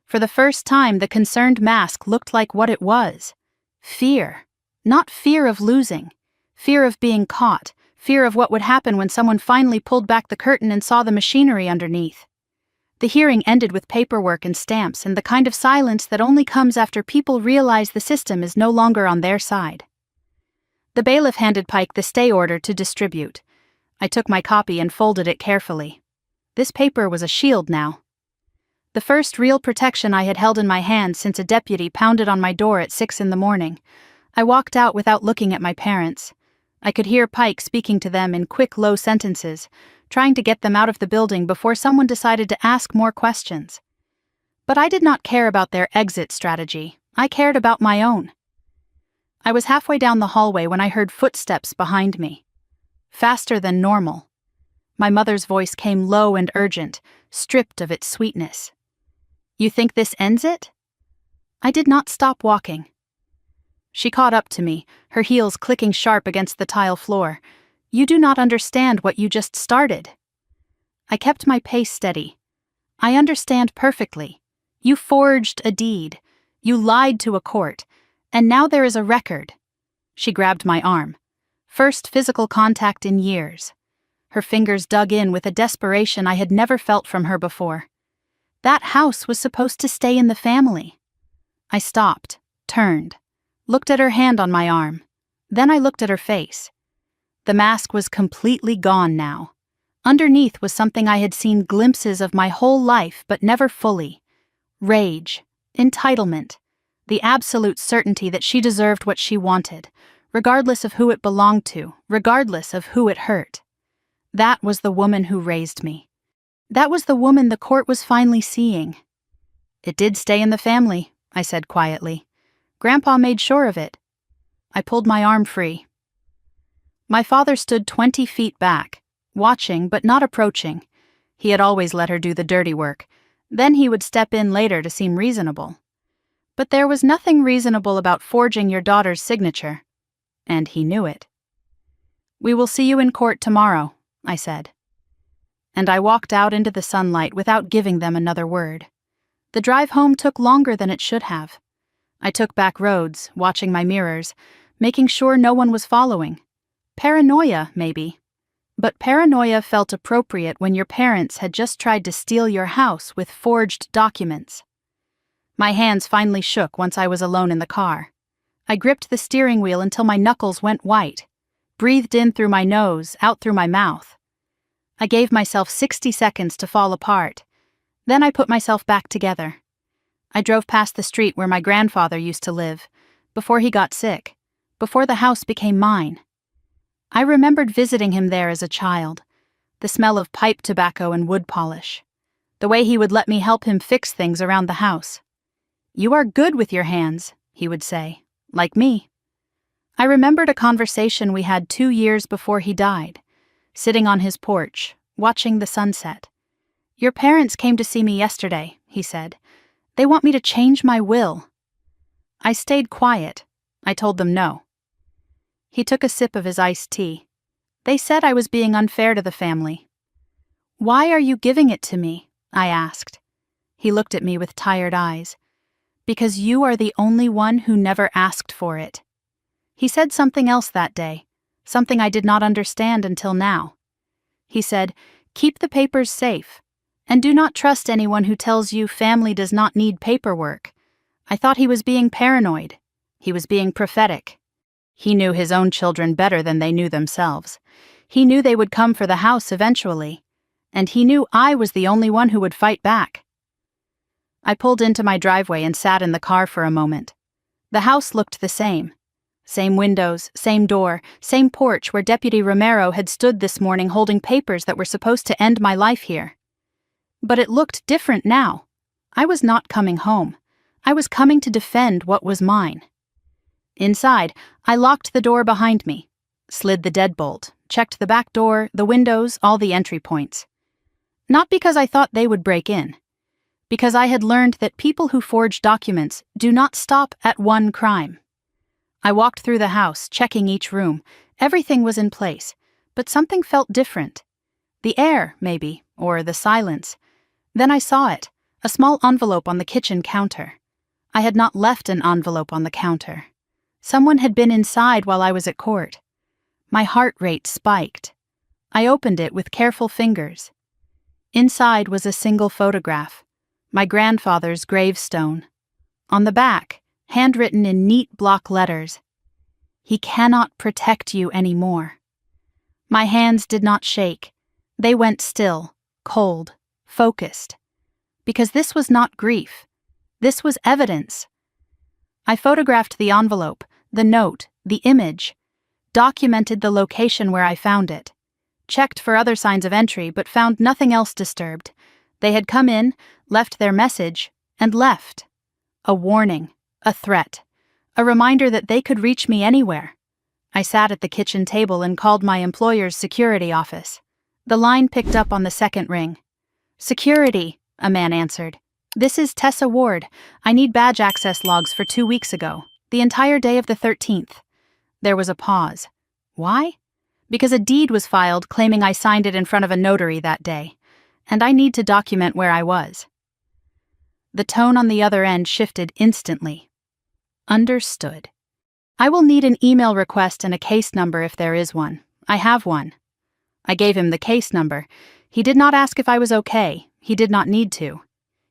For the first time, the concerned mask looked like what it was. Fear. Not fear of losing. Fear of being caught. Fear of what would happen when someone finally pulled back the curtain and saw the machinery underneath. The hearing ended with paperwork and stamps and the kind of silence that only comes after people realize the system is no longer on their side. The bailiff handed Pike the stay order to distribute. I took my copy and folded it carefully. This paper was a shield now. The first real protection I had held in my hand since a deputy pounded on my door at 6 a.m. I walked out without looking at my parents. I could hear Pike speaking to them in quick, low sentences, trying to get them out of the building before someone decided to ask more questions. But I did not care about their exit strategy. I cared about my own. I was halfway down the hallway when I heard footsteps behind me. Faster than normal. My mother's voice came low and urgent, stripped of its sweetness. "You think this ends it?" I did not stop walking. She caught up to me, her heels clicking sharp against the tile floor. "You do not understand what you just started." I kept my pace steady. "I understand perfectly. You forged a deed. You lied to a court. And now there is a record." She grabbed my arm. First physical contact in years. Her fingers dug in with a desperation I had never felt from her before. That house was supposed to stay in the family. I stopped, turned, looked at her hand on my arm. Then I looked at her face. The mask was completely gone now. Underneath was something I had seen glimpses of my whole life but never fully. Rage, entitlement, the absolute certainty that she deserved what she wanted, regardless of who it belonged to, regardless of who it hurt. That was the woman who raised me. That was the woman the court was finally seeing. "It did stay in the family," I said quietly. "Grandpa made sure of it." I pulled my arm free. My father stood 20 feet back, watching but not approaching. He had always let her do the dirty work. Then he would step in later to seem reasonable. But there was nothing reasonable about forging your daughter's signature. And he knew it. "We will see you in court tomorrow," I said. And I walked out into the sunlight without giving them another word. The drive home took longer than it should have. I took back roads, watching my mirrors, making sure no one was following. Paranoia, maybe. But paranoia felt appropriate when your parents had just tried to steal your house with forged documents. My hands finally shook once I was alone in the car. I gripped the steering wheel until my knuckles went white, breathed in through my nose, out through my mouth. I gave myself 60 seconds to fall apart. Then I put myself back together. I drove past the street where my grandfather used to live, before he got sick, before the house became mine. I remembered visiting him there as a child, the smell of pipe tobacco and wood polish, the way he would let me help him fix things around the house. "You are good with your hands," he would say, "like me." I remembered a conversation we had 2 years before he died, sitting on his porch, watching the sunset. "Your parents came to see me yesterday," he said. "They want me to change my will." I stayed quiet. I told them no. He took a sip of his iced tea. "They said I was being unfair to the family." "Why are you giving it to me?" I asked. He looked at me with tired eyes. "Because you are the only one who never asked for it." He said something else that day, something I did not understand until now. He said, "Keep the papers safe, and do not trust anyone who tells you family does not need paperwork." I thought he was being paranoid. He was being prophetic. He knew his own children better than they knew themselves. He knew they would come for the house eventually, and he knew I was the only one who would fight back. I pulled into my driveway and sat in the car for a moment. The house looked the same. Same windows, same door, same porch where Deputy Romero had stood this morning holding papers that were supposed to end my life here. But it looked different now. I was not coming home. I was coming to defend what was mine. Inside, I locked the door behind me, slid the deadbolt, checked the back door, the windows, all the entry points. Not because I thought they would break in. Because I had learned that people who forge documents do not stop at one crime. I walked through the house, checking each room. Everything was in place, but something felt different. The air, maybe, or the silence. Then I saw it, a small envelope on the kitchen counter. I had not left an envelope on the counter. Someone had been inside while I was at court. My heart rate spiked. I opened it with careful fingers. Inside was a single photograph, my grandfather's gravestone. On the back, handwritten in neat block letters, "He cannot protect you anymore." My hands did not shake. They went still, cold, focused. Because this was not grief. This was evidence. I photographed the envelope, the note, the image. documented the location where I found it. Checked for other signs of entry but found nothing else disturbed. They had come in, left their message, and left. A warning, a threat, a reminder that they could reach me anywhere. I sat at the kitchen table and called my employer's security office. The line picked up on the second ring. "Security," a man answered. "This is Tessa Ward. I need badge access logs for 2 weeks ago, the entire day of the 13th. There was a pause. Why? Because a deed was filed claiming I signed it in front of a notary that day, and I need to document where I was. The tone on the other end shifted instantly. Understood. I will need an email request and a case number if there is one. I have one. I gave him the case number. He did not ask if I was okay. He did not need to.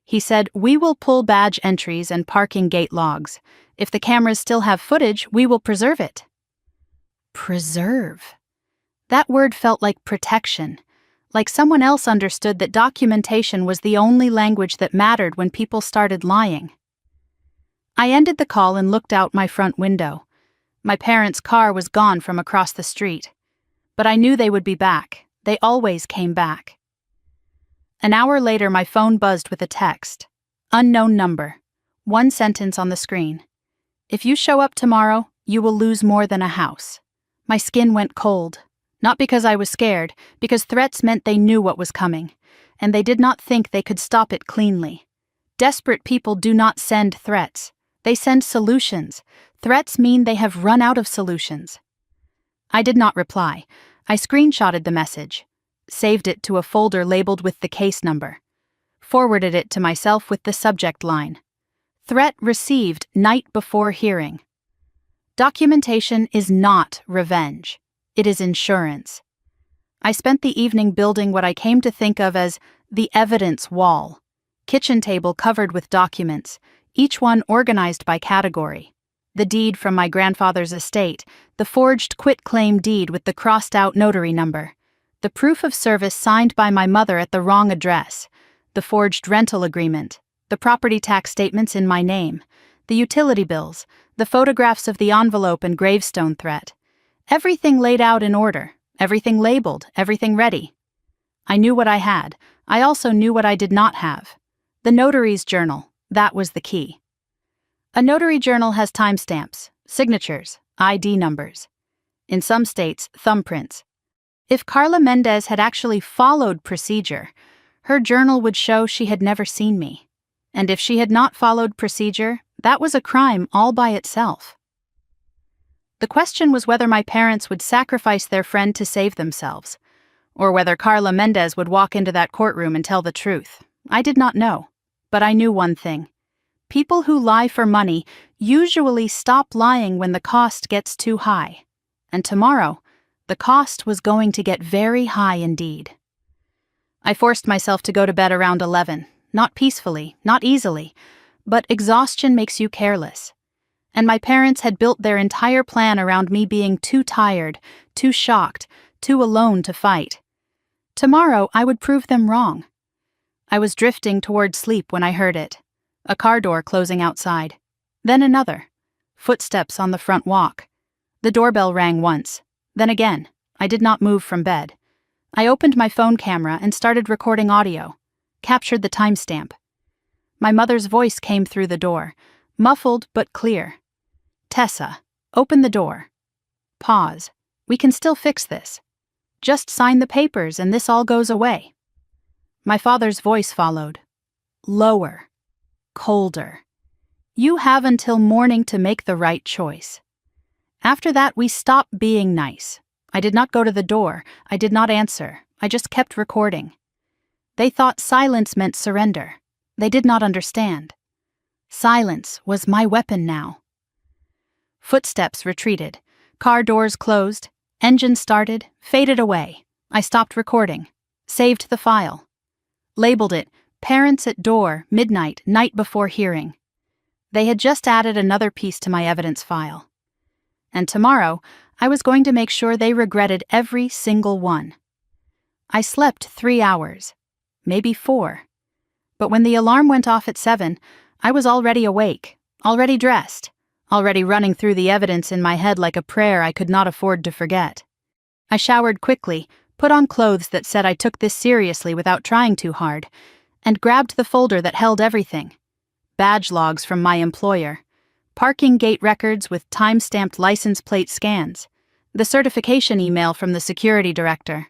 He said, "We will pull badge entries and parking gate logs. If the cameras still have footage, we will preserve it." Preserve. That word felt like protection, like someone else understood that documentation was the only language that mattered when people started lying. I ended the call and looked out my front window. My parents' car was gone from across the street. But I knew they would be back. They always came back. An hour later, my phone buzzed with a text. Unknown number. One sentence on the screen. "If you show up tomorrow, you will lose more than a house." My skin went cold. Not because I was scared, because threats meant they knew what was coming, and they did not think they could stop it cleanly. Desperate people do not send threats. They send solutions. Threats mean they have run out of solutions. I did not reply. I screenshotted the message, saved it to a folder labeled with the case number, forwarded it to myself with the subject line. Threat received night before hearing. Documentation is not revenge. It is insurance. I spent the evening building what I came to think of as the evidence wall. Kitchen table covered with documents, each one organized by category. The deed from my grandfather's estate, the forged quitclaim deed with the crossed-out notary number, the proof of service signed by my mother at the wrong address, the forged rental agreement, the property tax statements in my name, the utility bills, the photographs of the envelope and gravestone threat. Everything laid out in order, everything labeled, everything ready. I knew what I had. I also knew what I did not have. The notary's journal, that was the key. A notary journal has timestamps, signatures, ID numbers. In some states, thumbprints. If Carla Mendez had actually followed procedure, her journal would show she had never seen me. And if she had not followed procedure, that was a crime all by itself. The question was whether my parents would sacrifice their friend to save themselves, or whether Carla Mendez would walk into that courtroom and tell the truth. I did not know, but I knew one thing. People who lie for money usually stop lying when the cost gets too high. And tomorrow, the cost was going to get very high indeed. I forced myself to go to bed around 11, not peacefully, not easily, but exhaustion makes you careless. And my parents had built their entire plan around me being too tired, too shocked, too alone to fight. Tomorrow I would prove them wrong. I was drifting toward sleep when I heard it. A car door closing outside. Then another. Footsteps on the front walk. The doorbell rang once. Then again. I did not move from bed. I opened my phone camera and started recording audio. Captured the timestamp. My mother's voice came through the door. Muffled but clear. "Tessa, open the door. Pause. We can still fix this. Just sign the papers and this all goes away." My father's voice followed. Lower. Colder. "You have until morning to make the right choice." After that, we stopped being nice. I did not go to the door. I did not answer. I just kept recording. They thought silence meant surrender. They did not understand. Silence was my weapon now. Footsteps retreated. Car doors closed. Engine started, faded away. I stopped recording. Saved the file. Labeled it, "Parents at door, midnight, night before hearing." They had just added another piece to my evidence file. And tomorrow, I was going to make sure they regretted every single one. I slept 3 hours. Maybe 4. But when the alarm went off at 7, I was already awake, already dressed, already running through the evidence in my head like a prayer I could not afford to forget. I showered quickly, put on clothes that said I took this seriously without trying too hard, and grabbed the folder that held everything. Badge logs from my employer, parking gate records with time-stamped license plate scans, the certification email from the security director,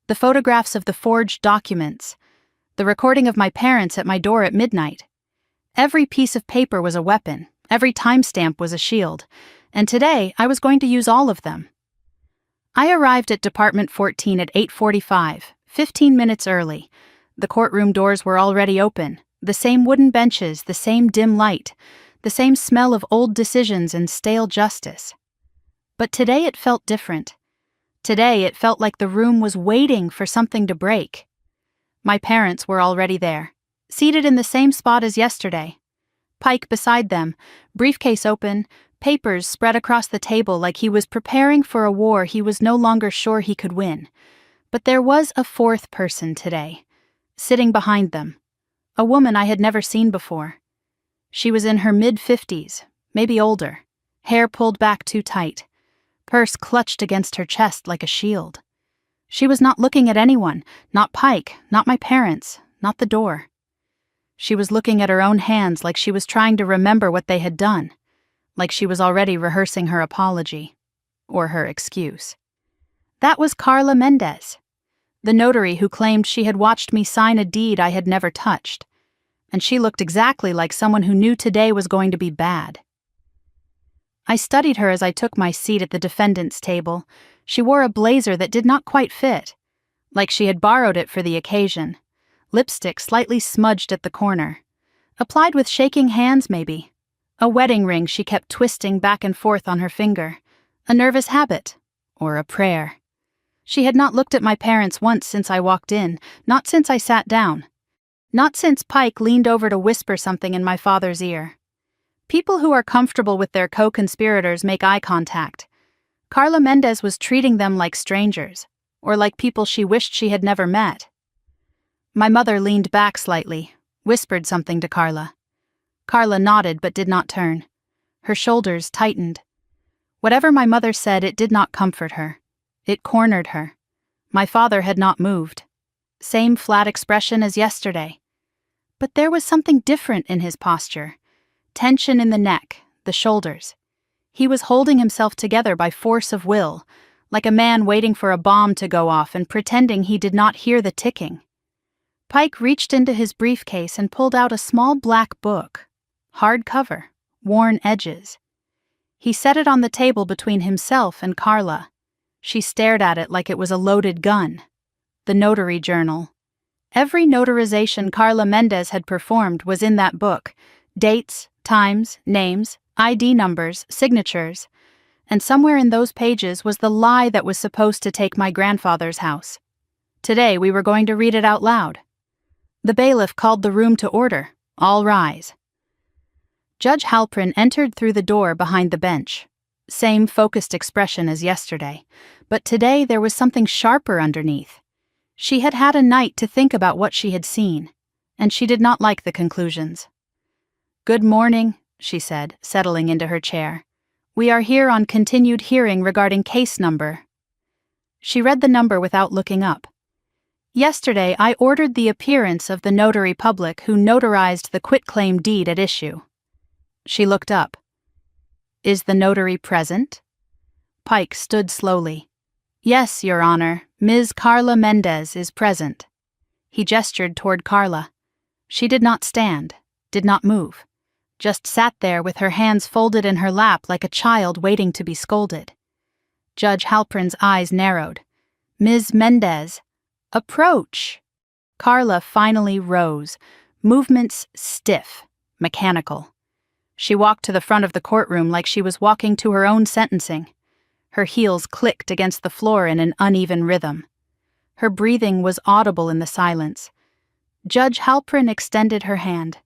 the photographs of the forged documents, the recording of my parents at my door at midnight. Every piece of paper was a weapon, every timestamp was a shield, and today I was going to use all of them. I arrived at Department 14 at 8:45, 15 minutes early. The courtroom doors were already open, the same wooden benches, the same dim light, the same smell of old decisions and stale justice. But today it felt different. Today it felt like the room was waiting for something to break. My parents were already there, seated in the same spot as yesterday. Pike beside them, briefcase open, papers spread across the table like he was preparing for a war he was no longer sure he could win. But there was a fourth person today, sitting behind them, a woman I had never seen before. She was in her mid-50s, maybe older, hair pulled back too tight, purse clutched against her chest like a shield. She was not looking at anyone, not Pike, not my parents, not the door. She was looking at her own hands like she was trying to remember what they had done, like she was already rehearsing her apology, or her excuse. That was Carla Mendez, the notary who claimed she had watched me sign a deed I had never touched, and she looked exactly like someone who knew today was going to be bad. I studied her as I took my seat at the defendant's table. She wore a blazer that did not quite fit, like she had borrowed it for the occasion, lipstick slightly smudged at the corner, applied with shaking hands maybe, a wedding ring she kept twisting back and forth on her finger, a nervous habit, or a prayer. She had not looked at my parents once since I walked in, not since I sat down, not since Pike leaned over to whisper something in my father's ear. People who are comfortable with their co-conspirators make eye contact. Carla Mendez was treating them like strangers, or like people she wished she had never met. My mother leaned back slightly, whispered something to Carla. Carla nodded but did not turn. Her shoulders tightened. Whatever my mother said, it did not comfort her. It cornered her. My father had not moved. Same flat expression as yesterday. But there was something different in his posture. Tension in the neck, the shoulders. He was holding himself together by force of will, like a man waiting for a bomb to go off and pretending he did not hear the ticking. Pike reached into his briefcase and pulled out a small black book, hard cover, worn edges. He set it on the table between himself and Carla. She stared at it like it was a loaded gun. The notary journal. Every notarization Carla Mendez had performed was in that book. Dates, times, names, ID numbers, signatures. And somewhere in those pages was the lie that was supposed to take my grandfather's house. Today we were going to read it out loud. The bailiff called the room to order. All rise. Judge Halprin entered through the door behind the bench. Same focused expression as yesterday, but today there was something sharper underneath. She had had a night to think about what she had seen, and she did not like the conclusions. "Good morning," she said, settling into her chair. "We are here on continued hearing regarding case number." She read the number without looking up. "Yesterday I ordered the appearance of the notary public who notarized the quitclaim deed at issue." She looked up. "Is the notary present?" Pike stood slowly. "Yes, Your Honor, Ms. Carla Mendez is present." He gestured toward Carla. She did not stand, did not move, just sat there with her hands folded in her lap like a child waiting to be scolded. Judge Halprin's eyes narrowed. "Ms. Mendez, approach." Carla finally rose, movements stiff, mechanical. She walked to the front of the courtroom like she was walking to her own sentencing. Her heels clicked against the floor in an uneven rhythm. Her breathing was audible in the silence. Judge Halprin extended her hand.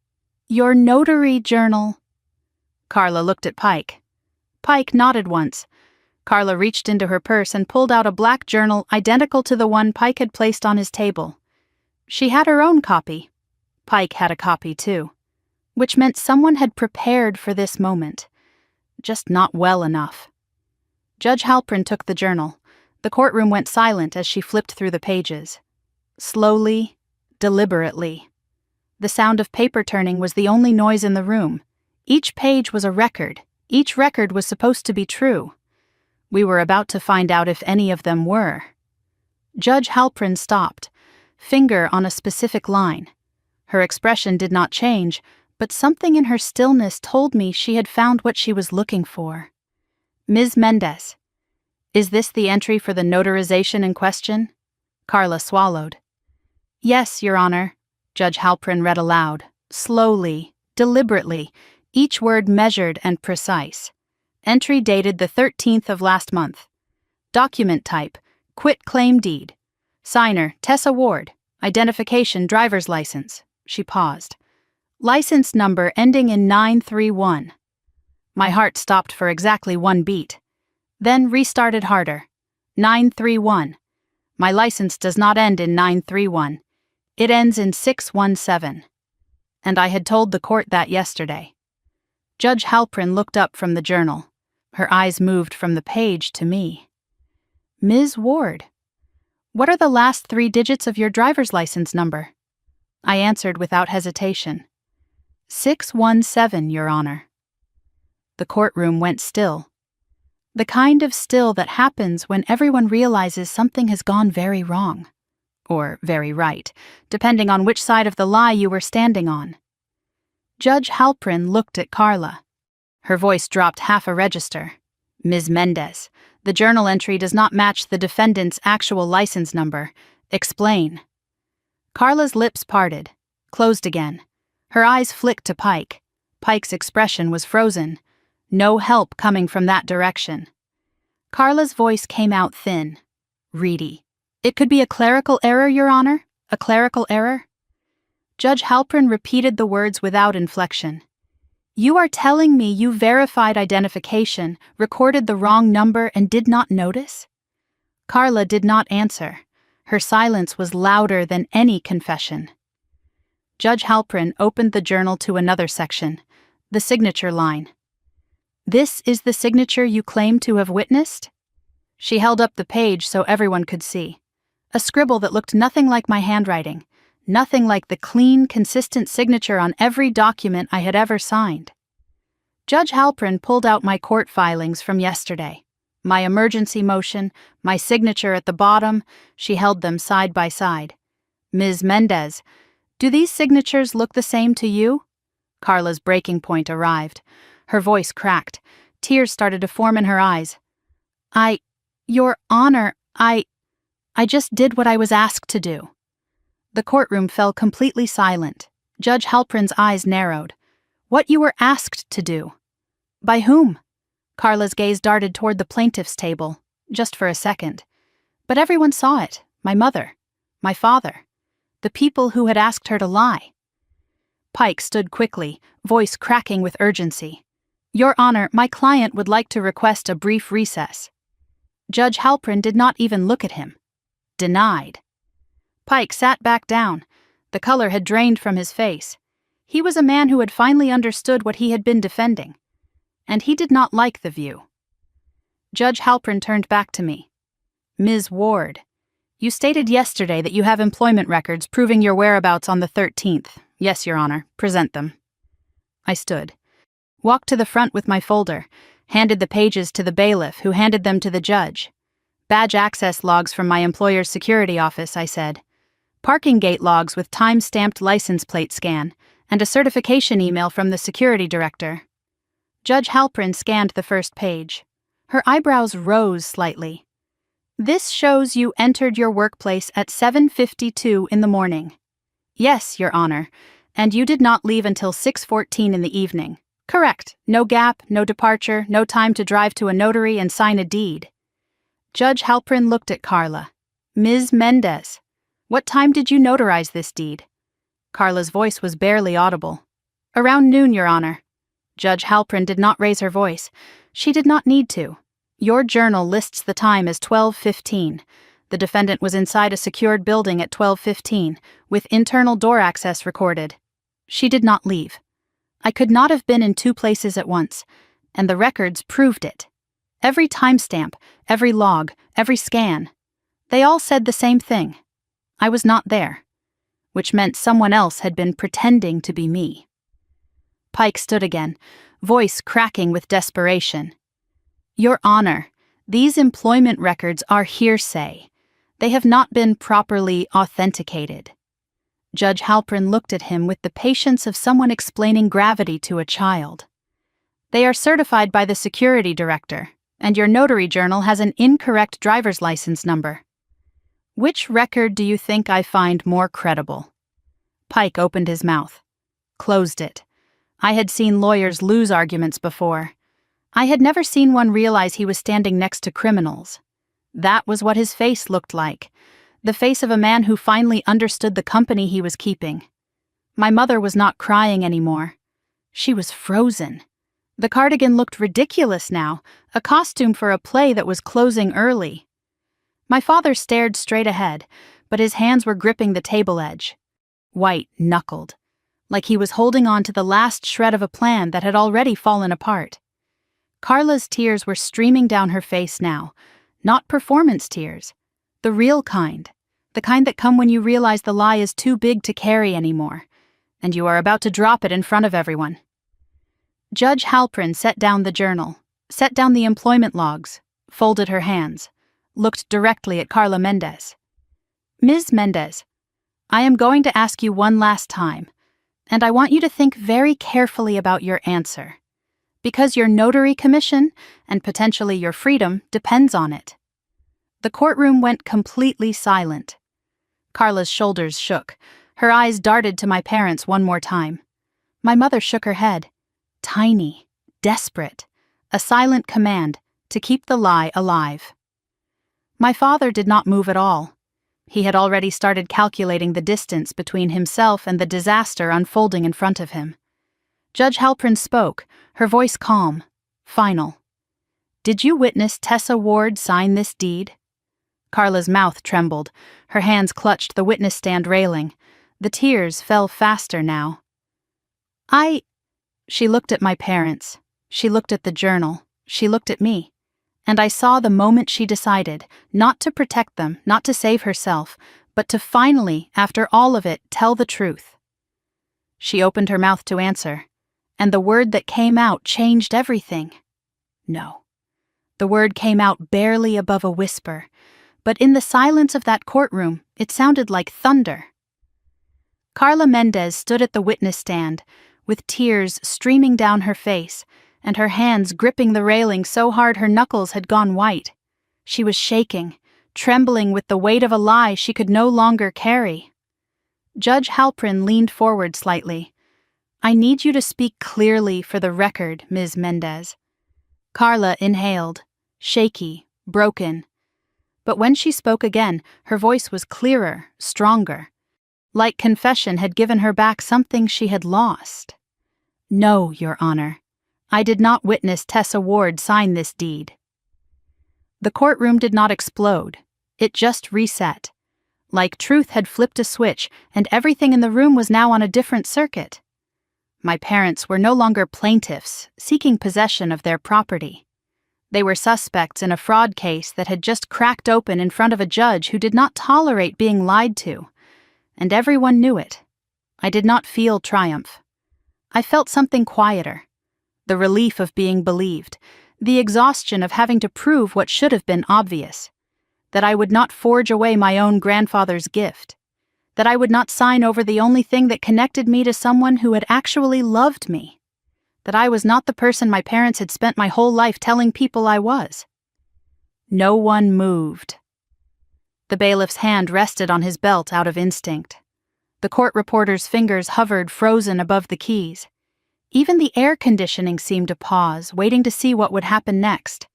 "Your notary journal." Carla looked at Pike. Pike nodded once. Carla reached into her purse and pulled out a black journal identical to the one Pike had placed on his table. She had her own copy. Pike had a copy too, which meant someone had prepared for this moment. just not well enough. Judge Halprin took the journal. The courtroom went silent as she flipped through the pages. Slowly, deliberately. The sound of paper turning was the only noise in the room. Each page was a record. Each record was supposed to be true. We were about to find out if any of them were. Judge Halprin stopped, finger on a specific line. Her expression did not change, but something in her stillness told me she had found what she was looking for. Ms. Mendez, is this the entry for the notarization in question? Carla swallowed. Yes, Your Honor, Judge Halprin read aloud, slowly, deliberately, each word measured and precise. Entry dated the 13th of last month. Document type, quitclaim deed. Signer, Tessa Ward. Identification, driver's license. She paused. License number ending in 931. My heart stopped for exactly 1 beat. Then restarted harder. 931. My license does not end in 931. It ends in 617. And I had told the court that yesterday. Judge Halprin looked up from the journal. Her eyes moved from the page to me. Ms. Ward, what are the last 3 digits of your driver's license number? I answered without hesitation. 617, Your Honor. The courtroom went still. The kind of still that happens when everyone realizes something has gone very wrong. Or very right, depending on which side of the lie you were standing on. Judge Halprin looked at Carla. Her voice dropped half a register. Ms. Mendez, the journal entry does not match the defendant's actual license number. Explain. Carla's lips parted, closed again. Her eyes flicked to Pike. Pike's expression was frozen. No help coming from that direction. Carla's voice came out thin, reedy. It could be a clerical error, Your Honor? A clerical error? Judge Halprin repeated the words without inflection. You are telling me you verified identification, recorded the wrong number, and did not notice? Carla did not answer. Her silence was louder than any confession. Judge Halprin opened the journal to another section, the signature line. This is the signature you claim to have witnessed? She held up the page so everyone could see. A scribble that looked nothing like my handwriting, nothing like the clean, consistent signature on every document I had ever signed. Judge Halprin pulled out my court filings from yesterday. My emergency motion, my signature at the bottom, she held them side by side. Ms. Mendez, do these signatures look the same to you? Carla's breaking point arrived. Her voice cracked. Tears started to form in her eyes. Your Honor, I just did what I was asked to do. The courtroom fell completely silent. Judge Halprin's eyes narrowed. What you were asked to do? By whom? Carla's gaze darted toward the plaintiff's table, just for a second. But everyone saw it. My mother. My father. The people who had asked her to lie. Pike stood quickly, voice cracking with urgency. Your Honor, my client would like to request a brief recess. Judge Halprin did not even look at him. Denied. Pike sat back down. The color had drained from his face. He was a man who had finally understood what he had been defending. And he did not like the view. Judge Halprin turned back to me. Ms. Ward, you stated yesterday that you have employment records proving your whereabouts on the 13th. Yes, Your Honor. Present them. I stood. Walked to the front with my folder, handed the pages to the bailiff, who handed them to the judge. Badge access logs from my employer's security office, I said. Parking gate logs with time-stamped license plate scan, and a certification email from the security director. Judge Halprin scanned the first page. Her eyebrows rose slightly. This shows you entered your workplace at 7:52 in the morning. Yes, Your Honor, and you did not leave until 6:14 in the evening. Correct. No gap, no departure, no time to drive to a notary and sign a deed. Judge Halprin looked at Carla. Ms. Mendez, what time did you notarize this deed? Carla's voice was barely audible. Around noon, Your Honor. Judge Halprin did not raise her voice. She did not need to. Your journal lists the time as 12:15. The defendant was inside a secured building at 12:15, with internal door access recorded. She did not leave. I could not have been in 2 places at once. and the records proved it. Every timestamp, every log, every scan. They all said the same thing. I was not there, which meant someone else had been pretending to be me. Pike stood again, voice cracking with desperation. Your Honor, these employment records are hearsay. They have not been properly authenticated. Judge Halpern looked at him with the patience of someone explaining gravity to a child. They are certified by the security director, and your notary journal has an incorrect driver's license number. Which record do you think I find more credible? Pike opened his mouth, closed it. I had seen lawyers lose arguments before. I had never seen one realize he was standing next to criminals. That was what his face looked like, the face of a man who finally understood the company he was keeping. My mother was not crying anymore. She was frozen. The cardigan looked ridiculous now, a costume for a play that was closing early. My father stared straight ahead, but his hands were gripping the table edge, white-knuckled, like he was holding on to the last shred of a plan that had already fallen apart. Carla's tears were streaming down her face now, not performance tears, the real kind, the kind that come when you realize the lie is too big to carry anymore, and you are about to drop it in front of everyone. Judge Halpern set down the journal, set down the employment logs, folded her hands, looked directly at Carla Mendez. Ms. Mendez, I am going to ask you one last time, and I want you to think very carefully about your answer, because your notary commission, and potentially your freedom, depends on it. The courtroom went completely silent. Carla's shoulders shook. Her eyes darted to my parents one more time. My mother shook her head. Tiny, desperate, a silent command to keep the lie alive. My father did not move at all. He had already started calculating the distance between himself and the disaster unfolding in front of him. Judge Halpern spoke, her voice calm, final. Did you witness Tessa Ward sign this deed? Carla's mouth trembled. Her hands clutched the witness stand railing. The tears fell faster now. She looked at my parents. She looked at the journal. She looked at me. And I saw the moment she decided, not to protect them, not to save herself, but to finally, after all of it, tell the truth. She opened her mouth to answer, and the word that came out changed everything. No. The word came out barely above a whisper, but in the silence of that courtroom, it sounded like thunder. Carla Mendez stood at the witness stand, with tears streaming down her face, and her hands gripping the railing so hard her knuckles had gone white. She was shaking, trembling with the weight of a lie she could no longer carry. Judge Halpern leaned forward slightly. I need you to speak clearly for the record, Ms. Mendez. Carla inhaled, shaky, broken. But when she spoke again, her voice was clearer, stronger. Like confession had given her back something she had lost. No, Your Honor. I did not witness Tessa Ward sign this deed. The courtroom did not explode. It just reset. Like truth had flipped a switch, and everything in the room was now on a different circuit. My parents were no longer plaintiffs, seeking possession of their property. They were suspects in a fraud case that had just cracked open in front of a judge who did not tolerate being lied to. And everyone knew it. I did not feel triumph. I felt something quieter. The relief of being believed, the exhaustion of having to prove what should have been obvious, that I would not forge away my own grandfather's gift, that I would not sign over the only thing that connected me to someone who had actually loved me, that I was not the person my parents had spent my whole life telling people I was. No one moved. The bailiff's hand rested on his belt out of instinct. The court reporter's fingers hovered frozen above the keys. Even the air conditioning seemed to pause, waiting to see what would happen next.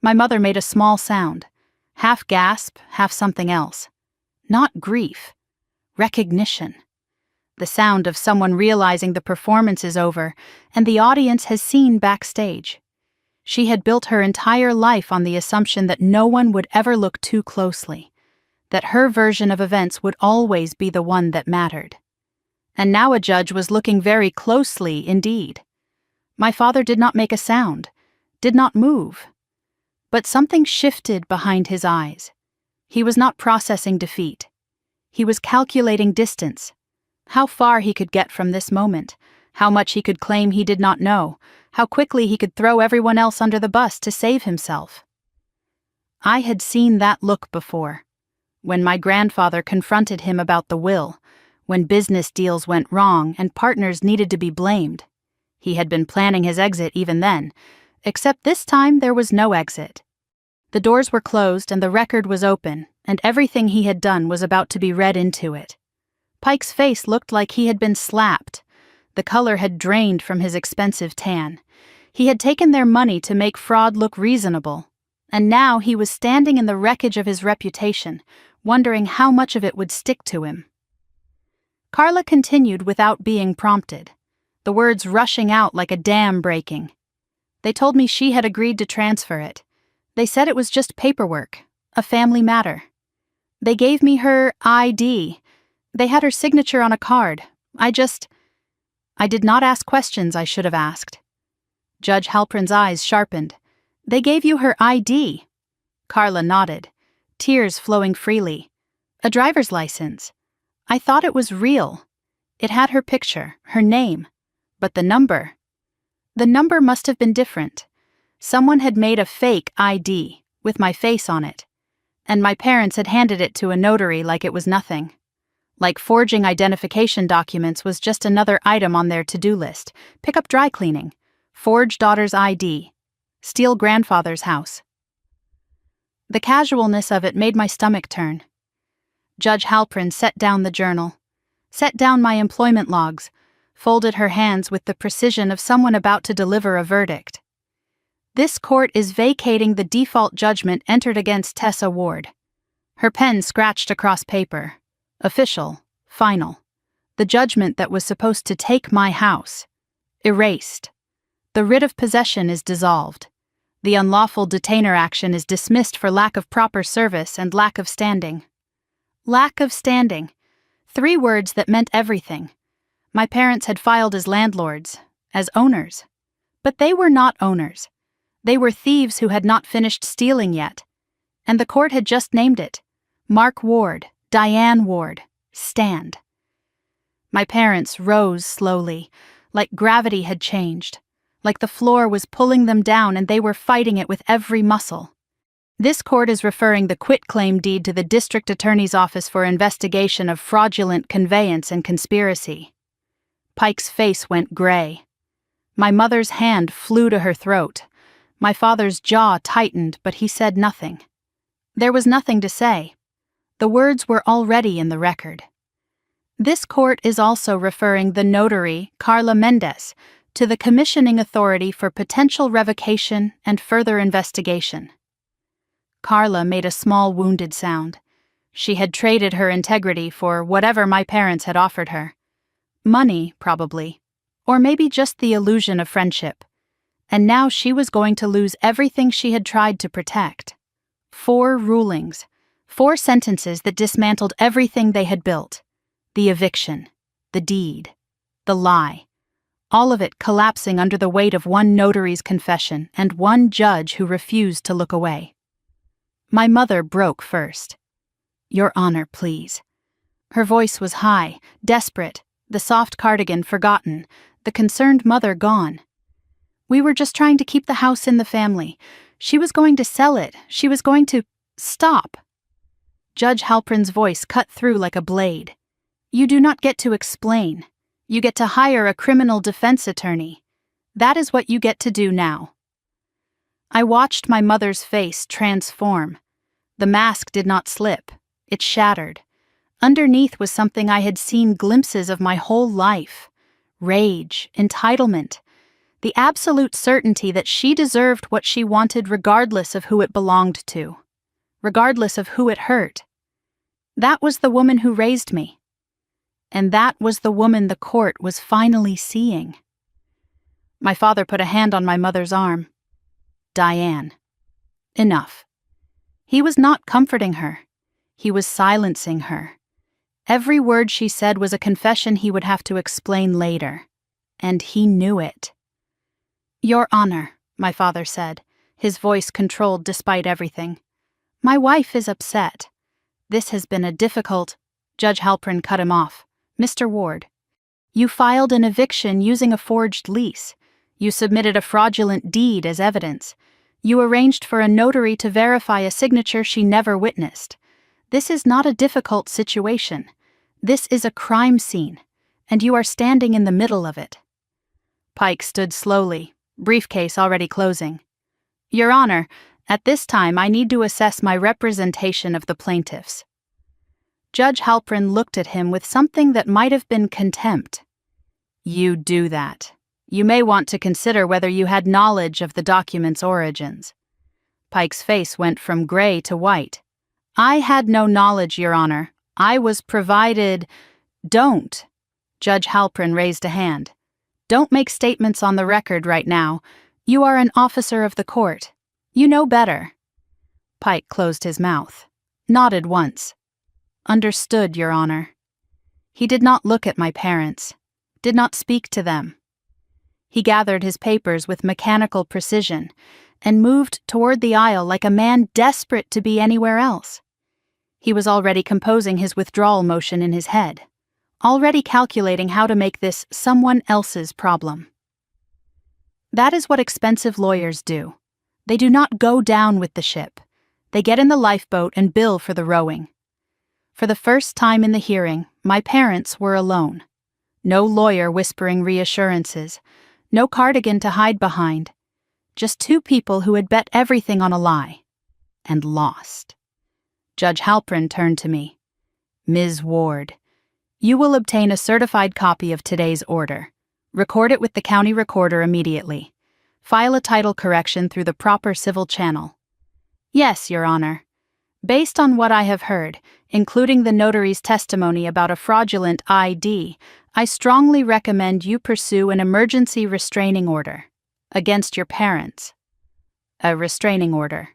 My mother made a small sound, half gasp, half something else. Not grief. Recognition. The sound of someone realizing the performance is over, and the audience has seen backstage. She had built her entire life on the assumption that no one would ever look too closely, that her version of events would always be the one that mattered. And now a judge was looking very closely indeed. My father did not make a sound, did not move. But something shifted behind his eyes. He was not processing defeat. He was calculating distance. How far he could get from this moment, how much he could claim he did not know, how quickly he could throw everyone else under the bus to save himself. I had seen that look before. When my grandfather confronted him about the will, when business deals went wrong and partners needed to be blamed. He had been planning his exit even then, except this time there was no exit. The doors were closed and the record was open, and everything he had done was about to be read into it. Pike's face looked like he had been slapped. The color had drained from his expensive tan. He had taken their money to make fraud look reasonable, and now he was standing in the wreckage of his reputation, wondering how much of it would stick to him. Carla continued without being prompted, the words rushing out like a dam breaking. They told me she had agreed to transfer it. They said it was just paperwork, a family matter. They gave me her ID. They had her signature on a card. I did not ask questions I should have asked. Judge Halprin's eyes sharpened. They gave you her ID. Carla nodded, tears flowing freely. A driver's license. I thought it was real. It had her picture, her name. But the number must have been different. Someone had made a fake ID, with my face on it. And my parents had handed it to a notary like it was nothing. Like forging identification documents was just another item on their to-do list. Pick up dry cleaning. Forge daughter's ID. Steal grandfather's house. The casualness of it made my stomach turn. Judge Halprin set down the journal, set down my employment logs, folded her hands with the precision of someone about to deliver a verdict. This court is vacating the default judgment entered against Tessa Ward. Her pen scratched across paper. Official, final. The judgment that was supposed to take my house. Erased. The writ of possession is dissolved. The unlawful detainer action is dismissed for lack of proper service and lack of standing. Lack of standing. 3 words that meant everything. My parents had filed as landlords, as owners. But they were not owners. They were thieves who had not finished stealing yet. And the court had just named it. Mark Ward, Diane Ward, stand. My parents rose slowly, like gravity had changed, like the floor was pulling them down and they were fighting it with every muscle. This court is referring the quitclaim deed to the district attorney's office for investigation of fraudulent conveyance and conspiracy. Pike's face went gray. My mother's hand flew to her throat. My father's jaw tightened, but he said nothing. There was nothing to say. The words were already in the record. This court is also referring the notary, Carla Mendez, to the commissioning authority for potential revocation and further investigation. Carla made a small wounded sound. She had traded her integrity for whatever my parents had offered her. Money, probably, or maybe just the illusion of friendship. And now she was going to lose everything she had tried to protect. 4 rulings, 4 sentences that dismantled everything they had built. The eviction, the deed, the lie. All of it collapsing under the weight of one notary's confession and one judge who refused to look away. My mother broke first. Your Honor, please. Her voice was high, desperate, the soft cardigan forgotten, the concerned mother gone. We were just trying to keep the house in the family. She was going to sell it. She was going to... Stop! Judge Halprin's voice cut through like a blade. You do not get to explain. You get to hire a criminal defense attorney. That is what you get to do now. I watched my mother's face transform. The mask did not slip. It shattered. Underneath was something I had seen glimpses of my whole life. Rage, entitlement, the absolute certainty that she deserved what she wanted regardless of who it belonged to, regardless of who it hurt. That was the woman who raised me. And that was the woman the court was finally seeing. My father put a hand on my mother's arm. Diane. Enough. He was not comforting her. He was silencing her. Every word she said was a confession he would have to explain later. And he knew it. Your Honor, my father said, his voice controlled despite everything. My wife is upset. This has been a difficult— Judge Halpern cut him off. Mr. Ward, you filed an eviction using a forged lease. You submitted a fraudulent deed as evidence. You arranged for a notary to verify a signature she never witnessed. This is not a difficult situation. This is a crime scene, and you are standing in the middle of it. Pike stood slowly, briefcase already closing. Your Honor, at this time I need to assess my representation of the plaintiffs. Judge Halpern looked at him with something that might have been contempt. You do that. You may want to consider whether you had knowledge of the document's origins. Pike's face went from gray to white. I had no knowledge, Your Honor. I was provided— Don't. Judge Halpern raised a hand. Don't make statements on the record right now. You are an officer of the court. You know better. Pike closed his mouth, nodded once. Understood, Your Honor. He did not look at my parents, did not speak to them. He gathered his papers with mechanical precision and moved toward the aisle like a man desperate to be anywhere else. He was already composing his withdrawal motion in his head, already calculating how to make this someone else's problem. That is what expensive lawyers do. They do not go down with the ship. They get in the lifeboat and bill for the rowing. For the first time in the hearing, my parents were alone. No lawyer whispering reassurances, no cardigan to hide behind. Just two people who had bet everything on a lie. And lost. Judge Halpern turned to me. Ms. Ward, you will obtain a certified copy of today's order. Record it with the county recorder immediately. File a title correction through the proper civil channel. Yes, Your Honor. Based on what I have heard, including the notary's testimony about a fraudulent ID, I strongly recommend you pursue an emergency restraining order against your parents. A restraining order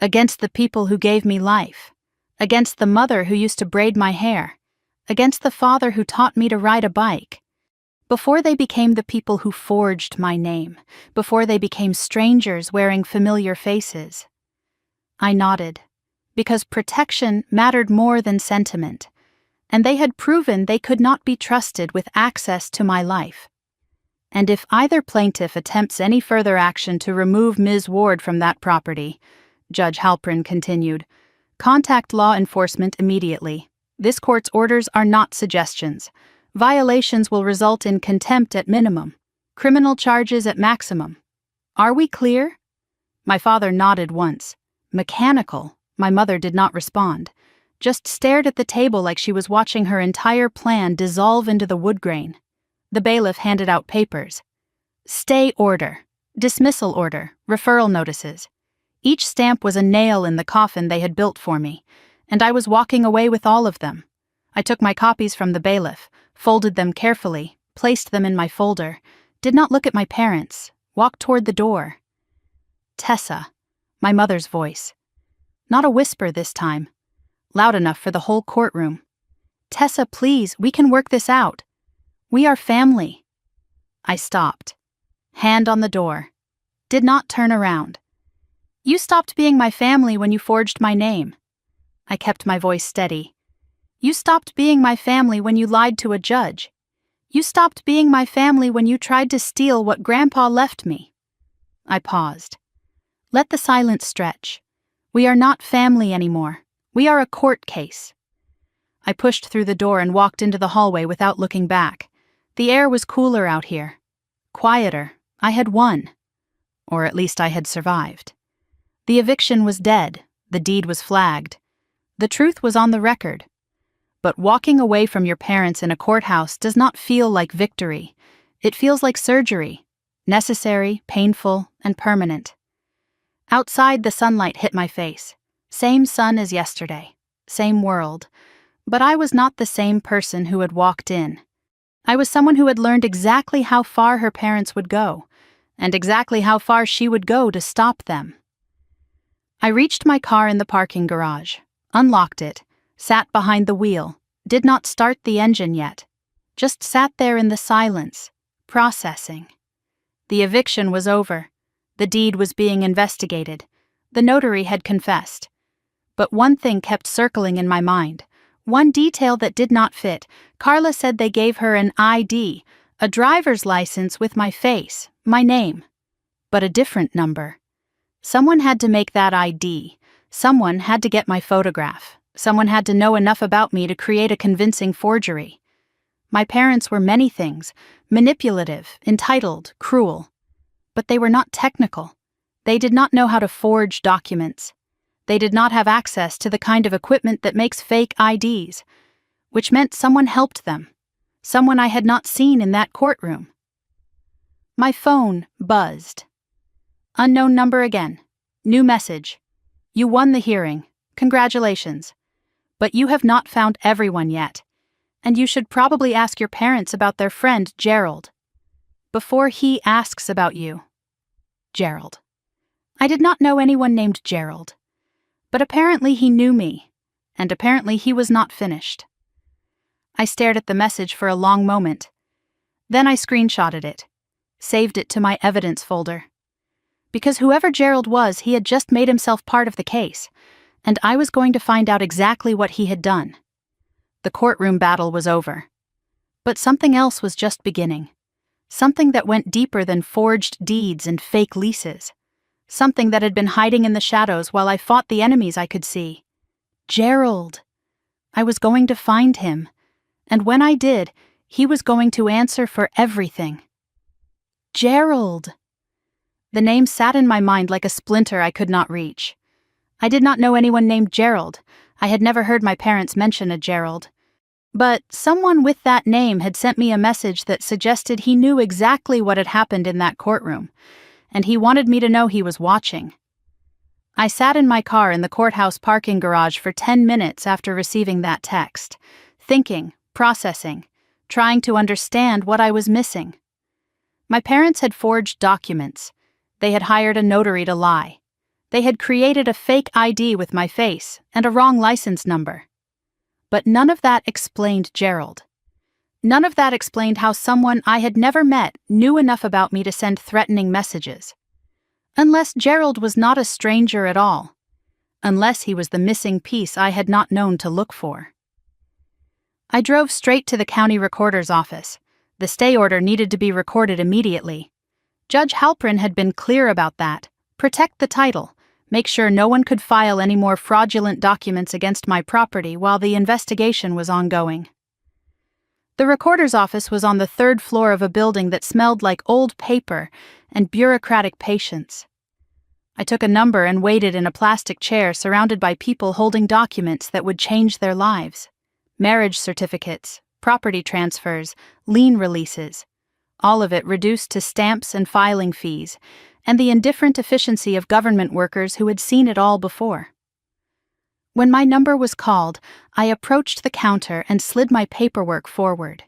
against the people who gave me life, against the mother who used to braid my hair, against the father who taught me to ride a bike. Before they became the people who forged my name, before they became strangers wearing familiar faces. I nodded, because protection mattered more than sentiment, and they had proven they could not be trusted with access to my life. And if either plaintiff attempts any further action to remove Ms. Ward from that property, Judge Halpern continued, contact law enforcement immediately. This court's orders are not suggestions. Violations will result in contempt at minimum, criminal charges at maximum. Are we clear? My father nodded once. Mechanical. My mother did not respond, just stared at the table like she was watching her entire plan dissolve into the wood grain. The bailiff handed out papers. Stay order, dismissal order, referral notices. Each stamp was a nail in the coffin they had built for me, and I was walking away with all of them. I took my copies from the bailiff, folded them carefully, placed them in my folder, did not look at my parents, walked toward the door. Tessa, my mother's voice. Not a whisper this time, loud enough for the whole courtroom. Tessa, please, we can work this out. We are family. I stopped. Hand on the door. Did not turn around. You stopped being my family when you forged my name. I kept my voice steady. You stopped being my family when you lied to a judge. You stopped being my family when you tried to steal what Grandpa left me. I paused. Let the silence stretch. We are not family anymore. We are a court case. I pushed through the door and walked into the hallway without looking back. The air was cooler out here. Quieter. I had won. Or at least I had survived. The eviction was dead. The deed was flagged. The truth was on the record. But walking away from your parents in a courthouse does not feel like victory. It feels like surgery. Necessary, painful, and permanent. Outside, the sunlight hit my face. Same sun as yesterday. Same world. But I was not the same person who had walked in. I was someone who had learned exactly how far her parents would go, and exactly how far she would go to stop them. I reached my car in the parking garage, unlocked it, sat behind the wheel, did not start the engine yet, just sat there in the silence, processing. The eviction was over. The deed was being investigated. The notary had confessed. But one thing kept circling in my mind. One detail that did not fit. Carla said they gave her an ID, a driver's license with my face, my name. But a different number. Someone had to make that ID. Someone had to get my photograph. Someone had to know enough about me to create a convincing forgery. My parents were many things, manipulative, entitled, cruel. But they were not technical. They did not know how to forge documents. They did not have access to the kind of equipment that makes fake IDs, which meant someone helped them. Someone I had not seen in that courtroom. My phone buzzed. Unknown number again. New message. You won the hearing. Congratulations. But you have not found everyone yet. And you should probably ask your parents about their friend, Gerald. Before he asks about you. Gerald. I did not know anyone named Gerald. But apparently he knew me. And apparently he was not finished. I stared at the message for a long moment. Then I screenshotted it. Saved it to my evidence folder. Because whoever Gerald was, he had just made himself part of the case, and I was going to find out exactly what he had done. The courtroom battle was over. But something else was just beginning. Something that went deeper than forged deeds and fake leases. Something that had been hiding in the shadows while I fought the enemies I could see. Gerald. I was going to find him, and when I did, he was going to answer for everything. Gerald. The name sat in my mind like a splinter I could not reach. I did not know anyone named Gerald. I had never heard my parents mention a Gerald. But someone with that name had sent me a message that suggested he knew exactly what had happened in that courtroom, and he wanted me to know he was watching. I sat in my car in the courthouse parking garage for 10 minutes after receiving that text, thinking, processing, trying to understand what I was missing. My parents had forged documents. They had hired a notary to lie. They had created a fake ID with my face and a wrong license number. But none of that explained Gerald. None of that explained how someone I had never met knew enough about me to send threatening messages. Unless Gerald was not a stranger at all. Unless he was the missing piece I had not known to look for. I drove straight to the county recorder's office. The stay order needed to be recorded immediately. Judge Halprin had been clear about that. Protect the title. Make sure no one could file any more fraudulent documents against my property while the investigation was ongoing. The recorder's office was on the 3rd floor of a building that smelled like old paper and bureaucratic patience. I took a number and waited in a plastic chair surrounded by people holding documents that would change their lives. Marriage certificates, property transfers, lien releases. All of it reduced to stamps and filing fees, and the indifferent efficiency of government workers who had seen it all before. When my number was called, I approached the counter and slid my paperwork forward.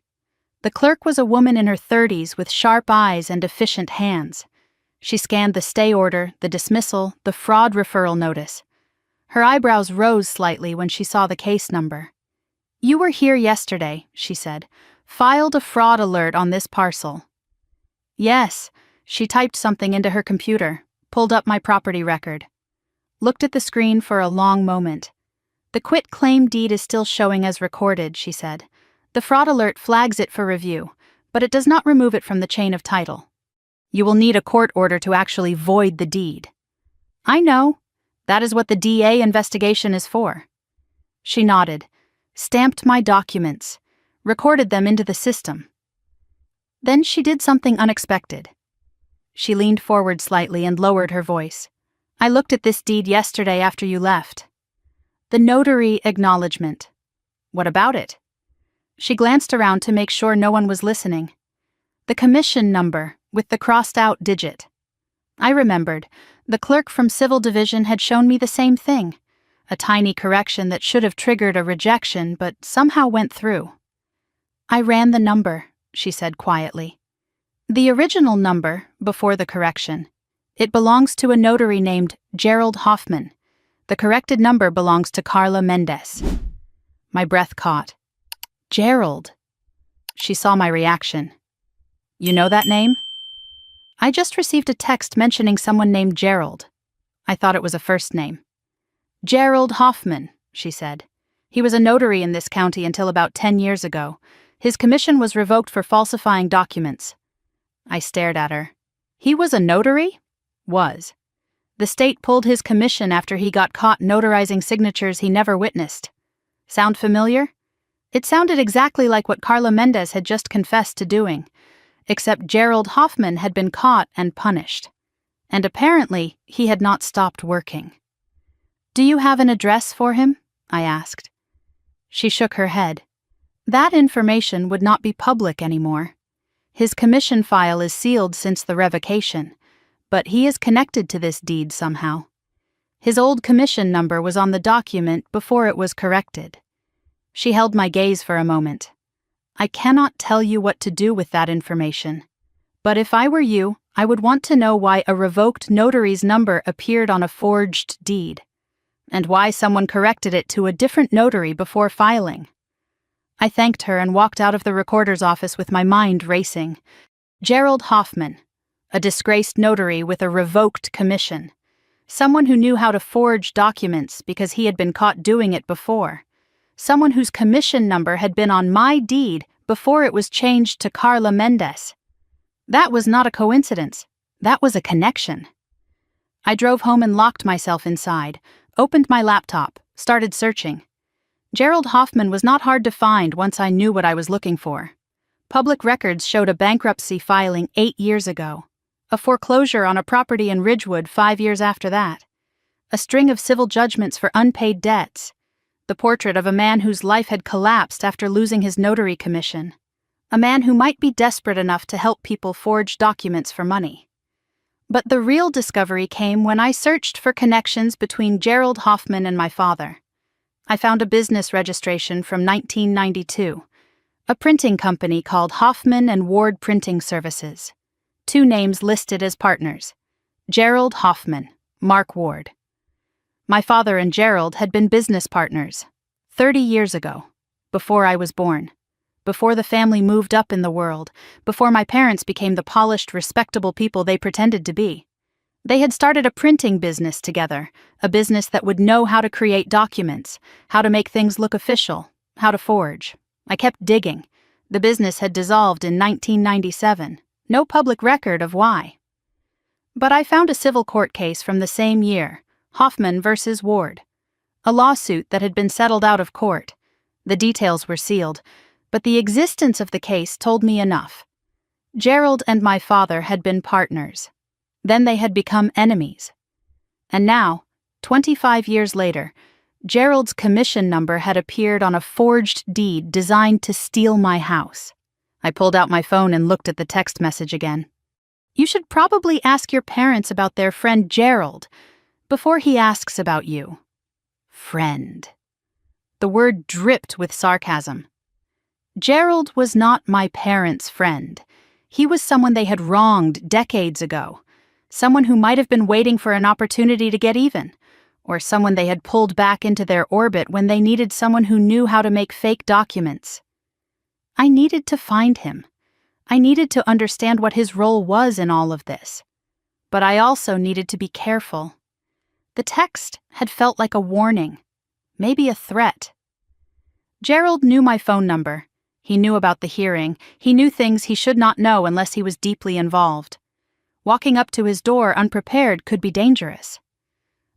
The clerk was a woman in her 30s with sharp eyes and efficient hands. She scanned the stay order, the dismissal, the fraud referral notice. Her eyebrows rose slightly when she saw the case number. "You were here yesterday," she said. "Filed a fraud alert on this parcel." "Yes." She typed something into her computer, pulled up my property record. Looked at the screen for a long moment. "The quit-claim deed is still showing as recorded," she said. "The fraud alert flags it for review, but it does not remove it from the chain of title. You will need a court order to actually void the deed." "I know. That is what the DA investigation is for." She nodded, stamped my documents, recorded them into the system. Then she did something unexpected. She leaned forward slightly and lowered her voice. "I looked at this deed yesterday after you left. The notary acknowledgement. What about it?" She glanced around to make sure no one was listening. "The commission number, with the crossed-out digit." I remembered. The clerk from Civil Division had shown me the same thing. A tiny correction that should have triggered a rejection, but somehow went through. "I ran the number," she said quietly. "The original number, before the correction. It belongs to a notary named Gerald Hoffman. The corrected number belongs to Carla Mendez." My breath caught. "Gerald." She saw my reaction. "You know that name?" I just received a text mentioning someone named Gerald. I thought it was a first name. Gerald Hoffman, she said. He was a notary in this county until about 10 years ago. His commission was revoked for falsifying documents. I stared at her. He was a notary? Was. The state pulled his commission after he got caught notarizing signatures he never witnessed. Sound familiar? It sounded exactly like what Carla Mendez had just confessed to doing, except Gerald Hoffman had been caught and punished. And apparently, he had not stopped working. Do you have an address for him? I asked. She shook her head. That information would not be public anymore. His commission file is sealed since the revocation, but he is connected to this deed somehow. His old commission number was on the document before it was corrected. She held my gaze for a moment. I cannot tell you what to do with that information, but if I were you, I would want to know why a revoked notary's number appeared on a forged deed, and why someone corrected it to a different notary before filing. I thanked her and walked out of the recorder's office with my mind racing. Gerald Hoffman, a disgraced notary with a revoked commission. Someone who knew how to forge documents because he had been caught doing it before. Someone whose commission number had been on my deed before it was changed to Carla Mendez. That was not a coincidence. That was a connection. I drove home and locked myself inside, opened my laptop, started searching. Gerald Hoffman was not hard to find once I knew what I was looking for. Public records showed a bankruptcy filing 8 years ago, a foreclosure on a property in Ridgewood 5 years after that, a string of civil judgments for unpaid debts, the portrait of a man whose life had collapsed after losing his notary commission, a man who might be desperate enough to help people forge documents for money. But the real discovery came when I searched for connections between Gerald Hoffman and my father. I found a business registration from 1992, a printing company called Hoffman and Ward Printing Services. 2 names listed as partners: Gerald Hoffman, Mark Ward. My father and Gerald had been business partners 30 years ago, before I was born, before the family moved up in the world, before my parents became the polished, respectable people they pretended to be. They had started a printing business together, a business that would know how to create documents, how to make things look official, how to forge. I kept digging. The business had dissolved in 1997. No public record of why. But I found a civil court case from the same year, Hoffman versus Ward, a lawsuit that had been settled out of court. The details were sealed, but the existence of the case told me enough. Gerald and my father had been partners. Then they had become enemies. And now, 25 years later, Gerald's commission number had appeared on a forged deed designed to steal my house. I pulled out my phone and looked at the text message again. You should probably ask your parents about their friend Gerald before he asks about you. Friend. The word dripped with sarcasm. Gerald was not my parents' friend. He was someone they had wronged decades ago. Someone who might have been waiting for an opportunity to get even, or someone they had pulled back into their orbit when they needed someone who knew how to make fake documents. I needed to find him. I needed to understand what his role was in all of this. But I also needed to be careful. The text had felt like a warning, maybe a threat. Gerald knew my phone number. He knew about the hearing. He knew things he should not know unless he was deeply involved. Walking up to his door unprepared could be dangerous.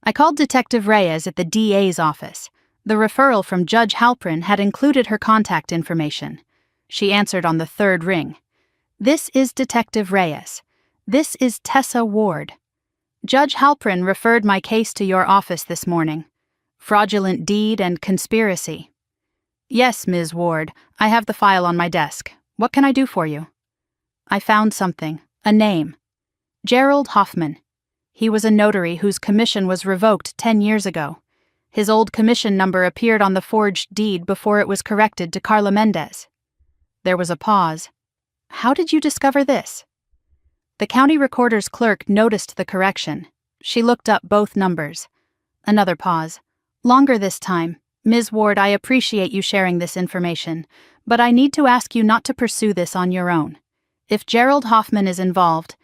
I called Detective Reyes at the DA's office. The referral from Judge Halprin had included her contact information. She answered on the 3rd ring. This is Detective Reyes. This is Tessa Ward. Judge Halprin referred my case to your office this morning. Fraudulent deed and conspiracy. Yes, Ms. Ward, I have the file on my desk. What can I do for you? I found something, a name. Gerald Hoffman. He was a notary whose commission was revoked 10 years ago. His old commission number appeared on the forged deed before it was corrected to Carla Mendez. There was a pause. How did you discover this? The county recorder's clerk noticed the correction. She looked up both numbers. Another pause. Longer this time. Ms. Ward, I appreciate you sharing this information, but I need to ask you not to pursue this on your own. If Gerald Hoffman is involved,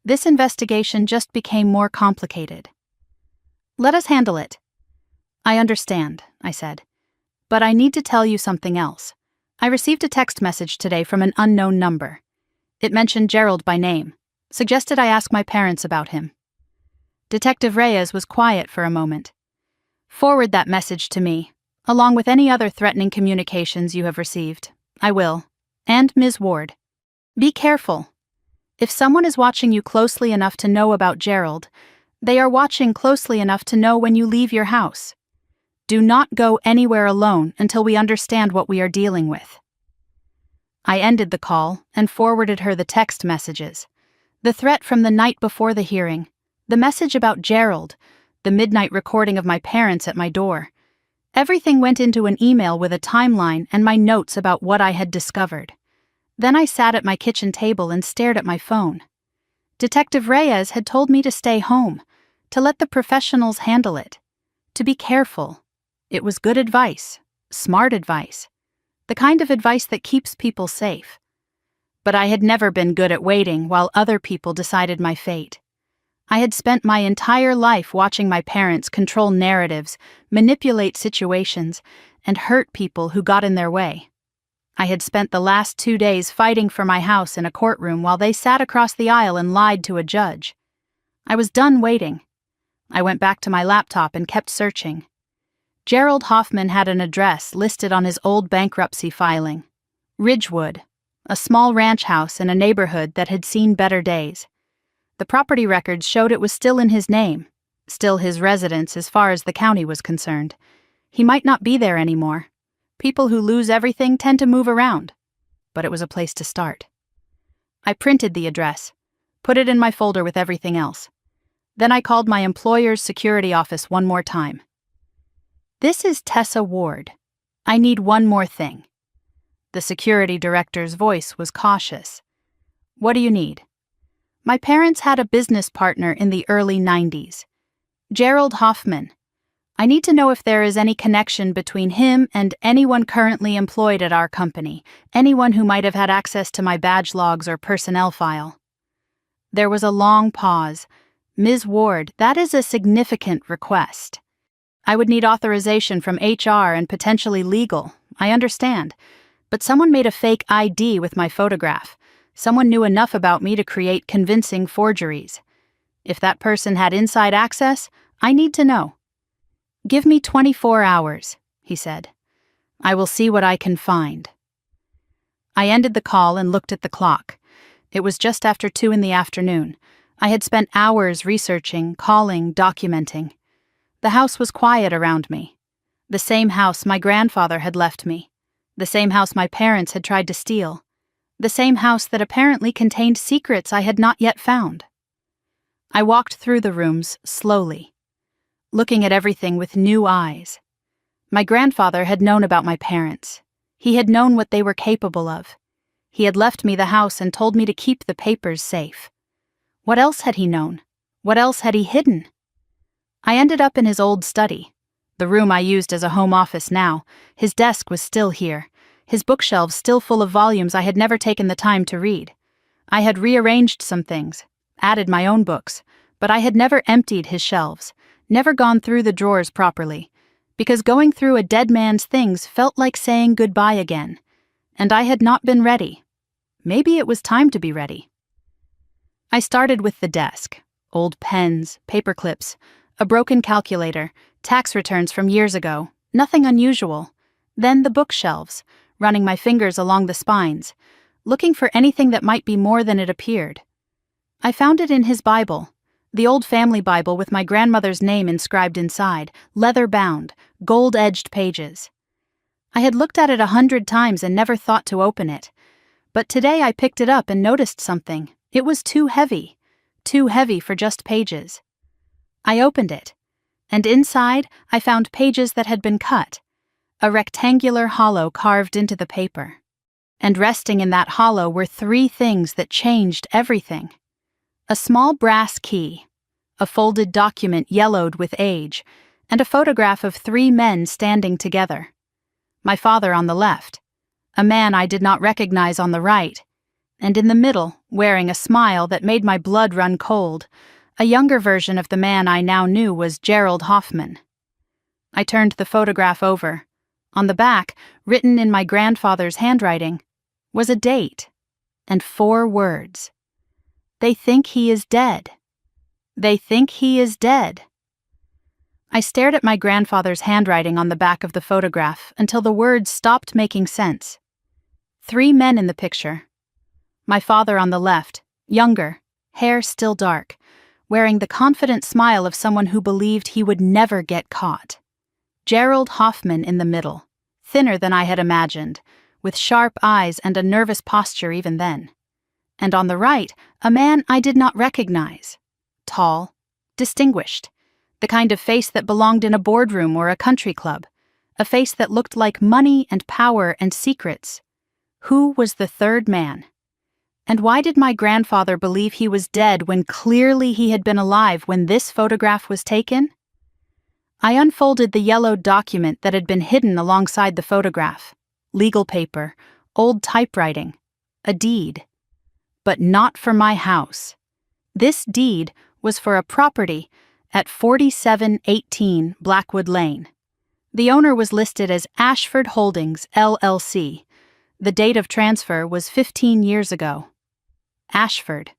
This investigation just became more complicated. Let us handle it. I understand, I said. But I need to tell you something else. I received a text message today from an unknown number. It mentioned Gerald by name, suggested I ask my parents about him. Detective Reyes was quiet for a moment. Forward that message to me, along with any other threatening communications you have received. I will. And Ms. Ward. Be careful. If someone is watching you closely enough to know about Gerald, they are watching closely enough to know when you leave your house. Do not go anywhere alone until we understand what we are dealing with. I ended the call and forwarded her the text messages. The threat from the night before the hearing, the message about Gerald, the midnight recording of my parents at my door. Everything went into an email with a timeline and my notes about what I had discovered. Then I sat at my kitchen table and stared at my phone. Detective Reyes had told me to stay home, to let the professionals handle it, to be careful. It was good advice, smart advice, the kind of advice that keeps people safe. But I had never been good at waiting while other people decided my fate. I had spent my entire life watching my parents control narratives, manipulate situations, and hurt people who got in their way. I had spent the last 2 days fighting for my house in a courtroom while they sat across the aisle and lied to a judge. I was done waiting. I went back to my laptop and kept searching. Gerald Hoffman had an address listed on his old bankruptcy filing. Ridgewood, a small ranch house in a neighborhood that had seen better days. The property records showed it was still in his name, still his residence as far as the county was concerned. He might not be there anymore. People who lose everything tend to move around. But it was a place to start. I printed the address, put it in my folder with everything else. Then I called my employer's security office one more time. This is Tessa Ward. I need one more thing. The security director's voice was cautious. What do you need? My parents had a business partner in the early 90s. Gerald Hoffman. I need to know if there is any connection between him and anyone currently employed at our company, anyone who might have had access to my badge logs or personnel file. There was a long pause. Ms. Ward, that is a significant request. I would need authorization from HR and potentially legal, I understand. But someone made a fake ID with my photograph. Someone knew enough about me to create convincing forgeries. If that person had inside access, I need to know. Give me 24 hours, he said. I will see what I can find. I ended the call and looked at the clock. It was just after 2 in the afternoon. I had spent hours researching, calling, documenting. The house was quiet around me. The same house my grandfather had left me. The same house my parents had tried to steal. The same house that apparently contained secrets I had not yet found. I walked through the rooms slowly, looking at everything with new eyes. My grandfather had known about my parents. He had known what they were capable of. He had left me the house and told me to keep the papers safe. What else had he known? What else had he hidden? I ended up in his old study, the room I used as a home office now. His desk was still here, his bookshelves still full of volumes I had never taken the time to read. I had rearranged some things, added my own books, but I had never emptied his shelves, never gone through the drawers properly, because going through a dead man's things felt like saying goodbye again, and I had not been ready. Maybe it was time to be ready. I started with the desk, old pens, paper clips, a broken calculator, tax returns from years ago, nothing unusual. Then the bookshelves, running my fingers along the spines, looking for anything that might be more than it appeared. I found it in his Bible, the old family Bible with my grandmother's name inscribed inside, leather-bound, gold-edged pages. I had looked at it 100 times and never thought to open it. But today I picked it up and noticed something. It was too heavy for just pages. I opened it, and inside I found pages that had been cut, a rectangular hollow carved into the paper. And resting in that hollow were 3 things that changed everything. A small brass key, a folded document yellowed with age, and a photograph of 3 men standing together. My father on the left, a man I did not recognize on the right, And in the middle, wearing a smile that made my blood run cold, a younger version of the man I now knew was Gerald Hoffman. I turned the photograph over. On the back, written in my grandfather's handwriting, was a date and 4 words. They think he is dead. They think he is dead. I stared at my grandfather's handwriting on the back of the photograph until the words stopped making sense. 3 men in the picture. My father on the left, younger, hair still dark, wearing the confident smile of someone who believed he would never get caught. Gerald Hoffman in the middle, thinner than I had imagined, with sharp eyes and a nervous posture even then. And on the right, a man I did not recognize. Tall, distinguished, the kind of face that belonged in a boardroom or a country club, a face that looked like money and power and secrets. Who was the third man? And why did my grandfather believe he was dead when clearly he had been alive when this photograph was taken? I unfolded the yellowed document that had been hidden alongside the photograph. Legal paper, old typewriting, a deed. But not for my house. This deed was for a property at 4718 Blackwood Lane. The owner was listed as Ashford Holdings, LLC. The date of transfer was 15 years ago. Ashford.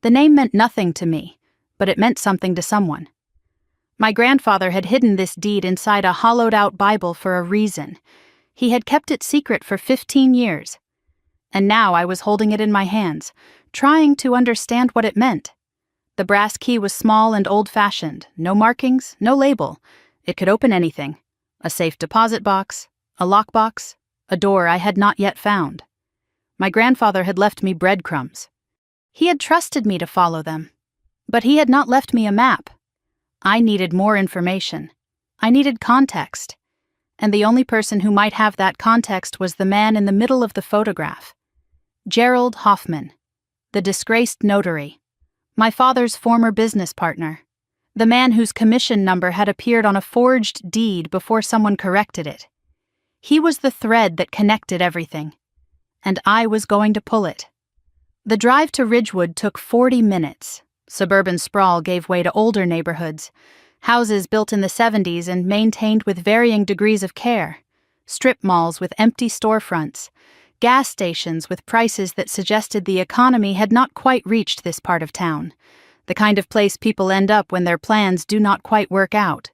The name meant nothing to me, but it meant something to someone. My grandfather had hidden this deed inside a hollowed-out Bible for a reason. He had kept it secret for 15 years. And now I was holding it in my hands, trying to understand what it meant. The brass key was small and old-fashioned, no markings, no label. It could open anything. A safe deposit box, a lockbox, a door I had not yet found. My grandfather had left me breadcrumbs. He had trusted me to follow them. But he had not left me a map. I needed more information. I needed context. And the only person who might have that context was the man in the middle of the photograph. Gerald Hoffman, the disgraced notary, my father's former business partner, the man whose commission number had appeared on a forged deed before someone corrected it. He was the thread that connected everything, and I was going to pull it. The drive to Ridgewood took 40 minutes. Suburban sprawl gave way to older neighborhoods, houses built in the 70s and maintained with varying degrees of care, strip malls with empty storefronts, gas stations with prices that suggested the economy had not quite reached this part of town, the kind of place people end up when their plans do not quite work out,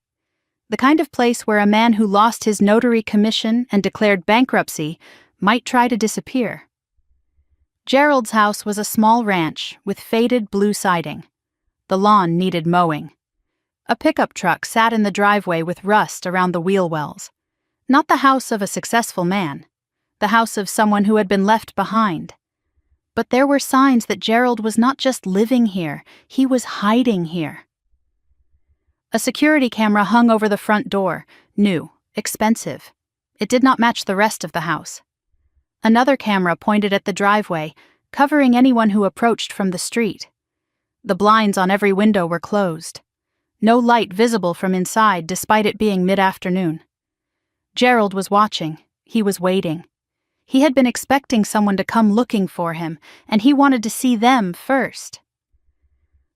the kind of place where a man who lost his notary commission and declared bankruptcy might try to disappear. Gerald's house was a small ranch with faded blue siding. The lawn needed mowing. A pickup truck sat in the driveway with rust around the wheel wells. Not the house of a successful man. The house of someone who had been left behind. But there were signs that Gerald was not just living here, he was hiding here. A security camera hung over the front door, new, expensive. It did not match the rest of the house. Another camera pointed at the driveway, covering anyone who approached from the street. The blinds on every window were closed. No light visible from inside despite it being mid-afternoon. Gerald was watching. He was waiting. He had been expecting someone to come looking for him, and he wanted to see them first.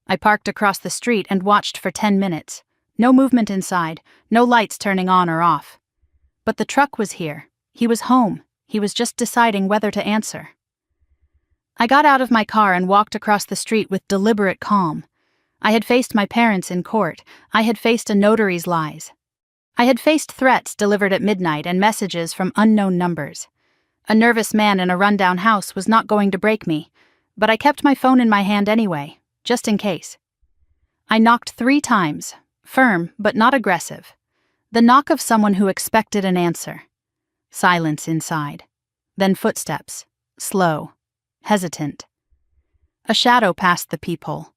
I parked across the street and watched for 10 minutes. No movement inside, no lights turning on or off. But the truck was here. He was home. He was just deciding whether to answer. I got out of my car and walked across the street with deliberate calm. I had faced my parents in court. I had faced a notary's lies. I had faced threats delivered at midnight and messages from unknown numbers. A nervous man in a rundown house was not going to break me, but I kept my phone in my hand anyway, just in case. I knocked 3 times, firm but not aggressive. The knock of someone who expected an answer. Silence inside. Then footsteps, slow, hesitant. A shadow passed the peephole.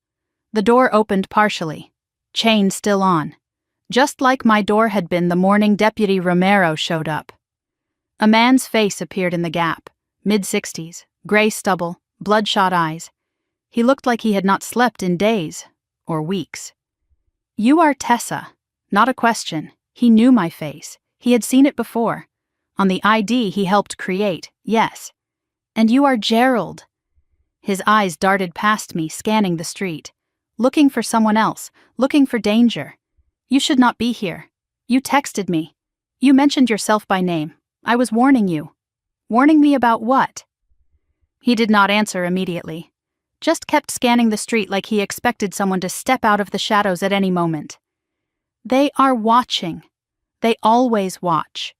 The door opened partially, chain still on, just like my door had been the morning Deputy Romero showed up. A man's face appeared in the gap, mid-60s, gray stubble, bloodshot eyes. He looked like he had not slept in days, or weeks. "You are Tessa." Not a question. He knew my face. He had seen it before. On the ID he helped create, yes. "And you are Gerald." His eyes darted past me, scanning the street. Looking for someone else, looking for danger. You should not be here. You texted me. You mentioned yourself by name. I was warning you. Warning me about what? He did not answer immediately. Just kept scanning the street like he expected someone to step out of the shadows at any moment. They are watching. They always watch.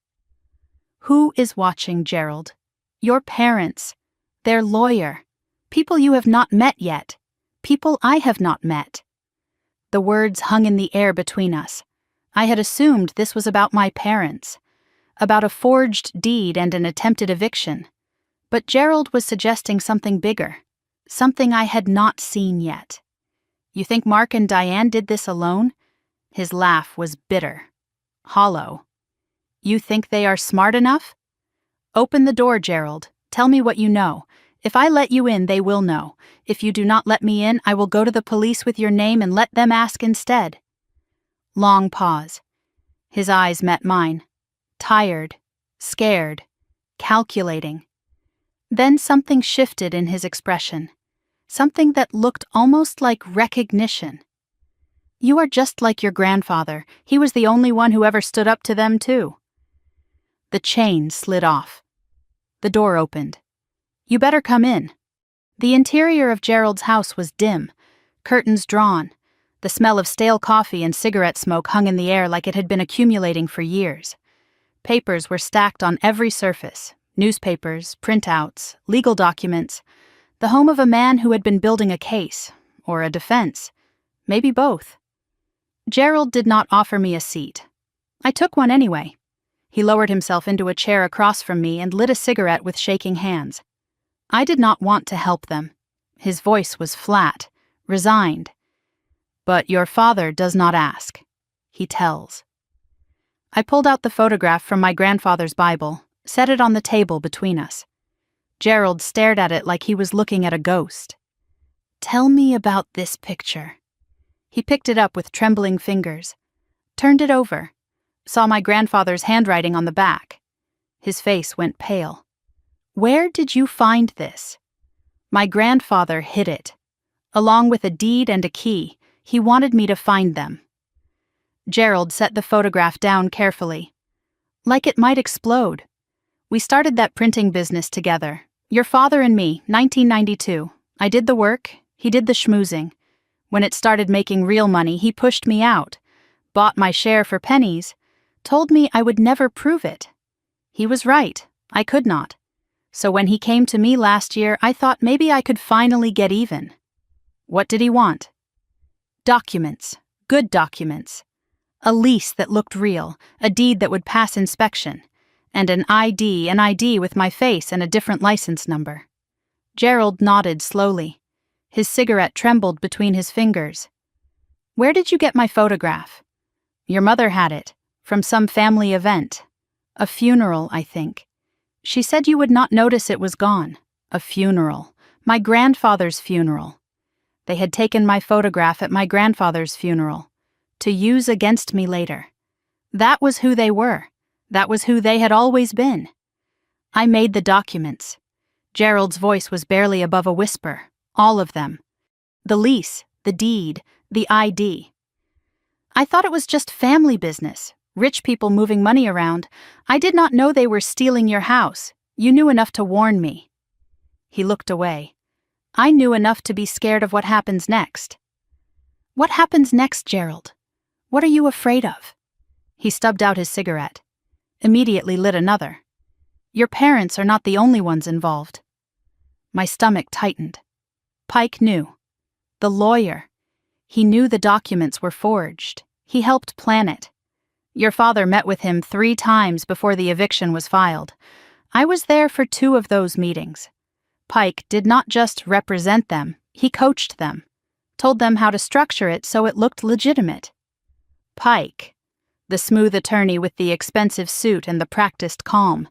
Who is watching, Gerald? Your parents. Their lawyer. People you have not met yet. People I have not met. The words hung in the air between us. I had assumed this was about my parents. About a forged deed and an attempted eviction. But Gerald was suggesting something bigger. Something I had not seen yet. You think Mark and Diane did this alone? His laugh was bitter. Hollow. You think they are smart enough? Open the door, Gerald. Tell me what you know. If I let you in, they will know. If you do not let me in, I will go to the police with your name and let them ask instead. Long pause. His eyes met mine. Tired, scared, calculating. Then something shifted in his expression. Something that looked almost like recognition. You are just like your grandfather. He was the only one who ever stood up to them, too. The chain slid off. The door opened. You better come in. The interior of Gerald's house was dim, curtains drawn. The smell of stale coffee and cigarette smoke hung in the air like it had been accumulating for years. Papers were stacked on every surface. Newspapers, printouts, legal documents. The home of a man who had been building a case, or a defense. Maybe both. Gerald did not offer me a seat. I took one anyway. He lowered himself into a chair across from me and lit a cigarette with shaking hands. I did not want to help them. His voice was flat, resigned. But your father does not ask. He tells. I pulled out the photograph from my grandfather's Bible, set it on the table between us. Gerald stared at it like he was looking at a ghost. Tell me about this picture. He picked it up with trembling fingers, turned it over, saw my grandfather's handwriting on the back. His face went pale. Where did you find this? My grandfather hid it. Along with a deed and a key, he wanted me to find them. Gerald set the photograph down carefully. Like it might explode. We started that printing business together. Your father and me, 1992. I did the work, he did the schmoozing. When it started making real money, he pushed me out, bought my share for pennies, told me I would never prove it. He was right, I could not. So when he came to me last year, I thought maybe I could finally get even. What did he want? Documents, good documents. A lease that looked real, a deed that would pass inspection, and an ID with my face and a different license number. Gerald nodded slowly. His cigarette trembled between his fingers. Where did you get my photograph? Your mother had it, from some family event. A funeral, I think. She said you would not notice it was gone. A funeral. My grandfather's funeral. They had taken my photograph at my grandfather's funeral, to use against me later. That was who they were. That was who they had always been. I made the documents. Gerald's voice was barely above a whisper. All of them. The lease, the deed, the ID. I thought it was just family business, rich people moving money around. I did not know they were stealing your house. You knew enough to warn me. He looked away. I knew enough to be scared of what happens next. What happens next, Gerald? What are you afraid of? He stubbed out his cigarette. Immediately lit another. Your parents are not the only ones involved. My stomach tightened. Pike knew. The lawyer. He knew the documents were forged. He helped plan it. Your father met with him 3 times before the eviction was filed. I was there for 2 of those meetings. Pike did not just represent them, he coached them, told them how to structure it so it looked legitimate. Pike, the smooth attorney with the expensive suit and the practiced calm,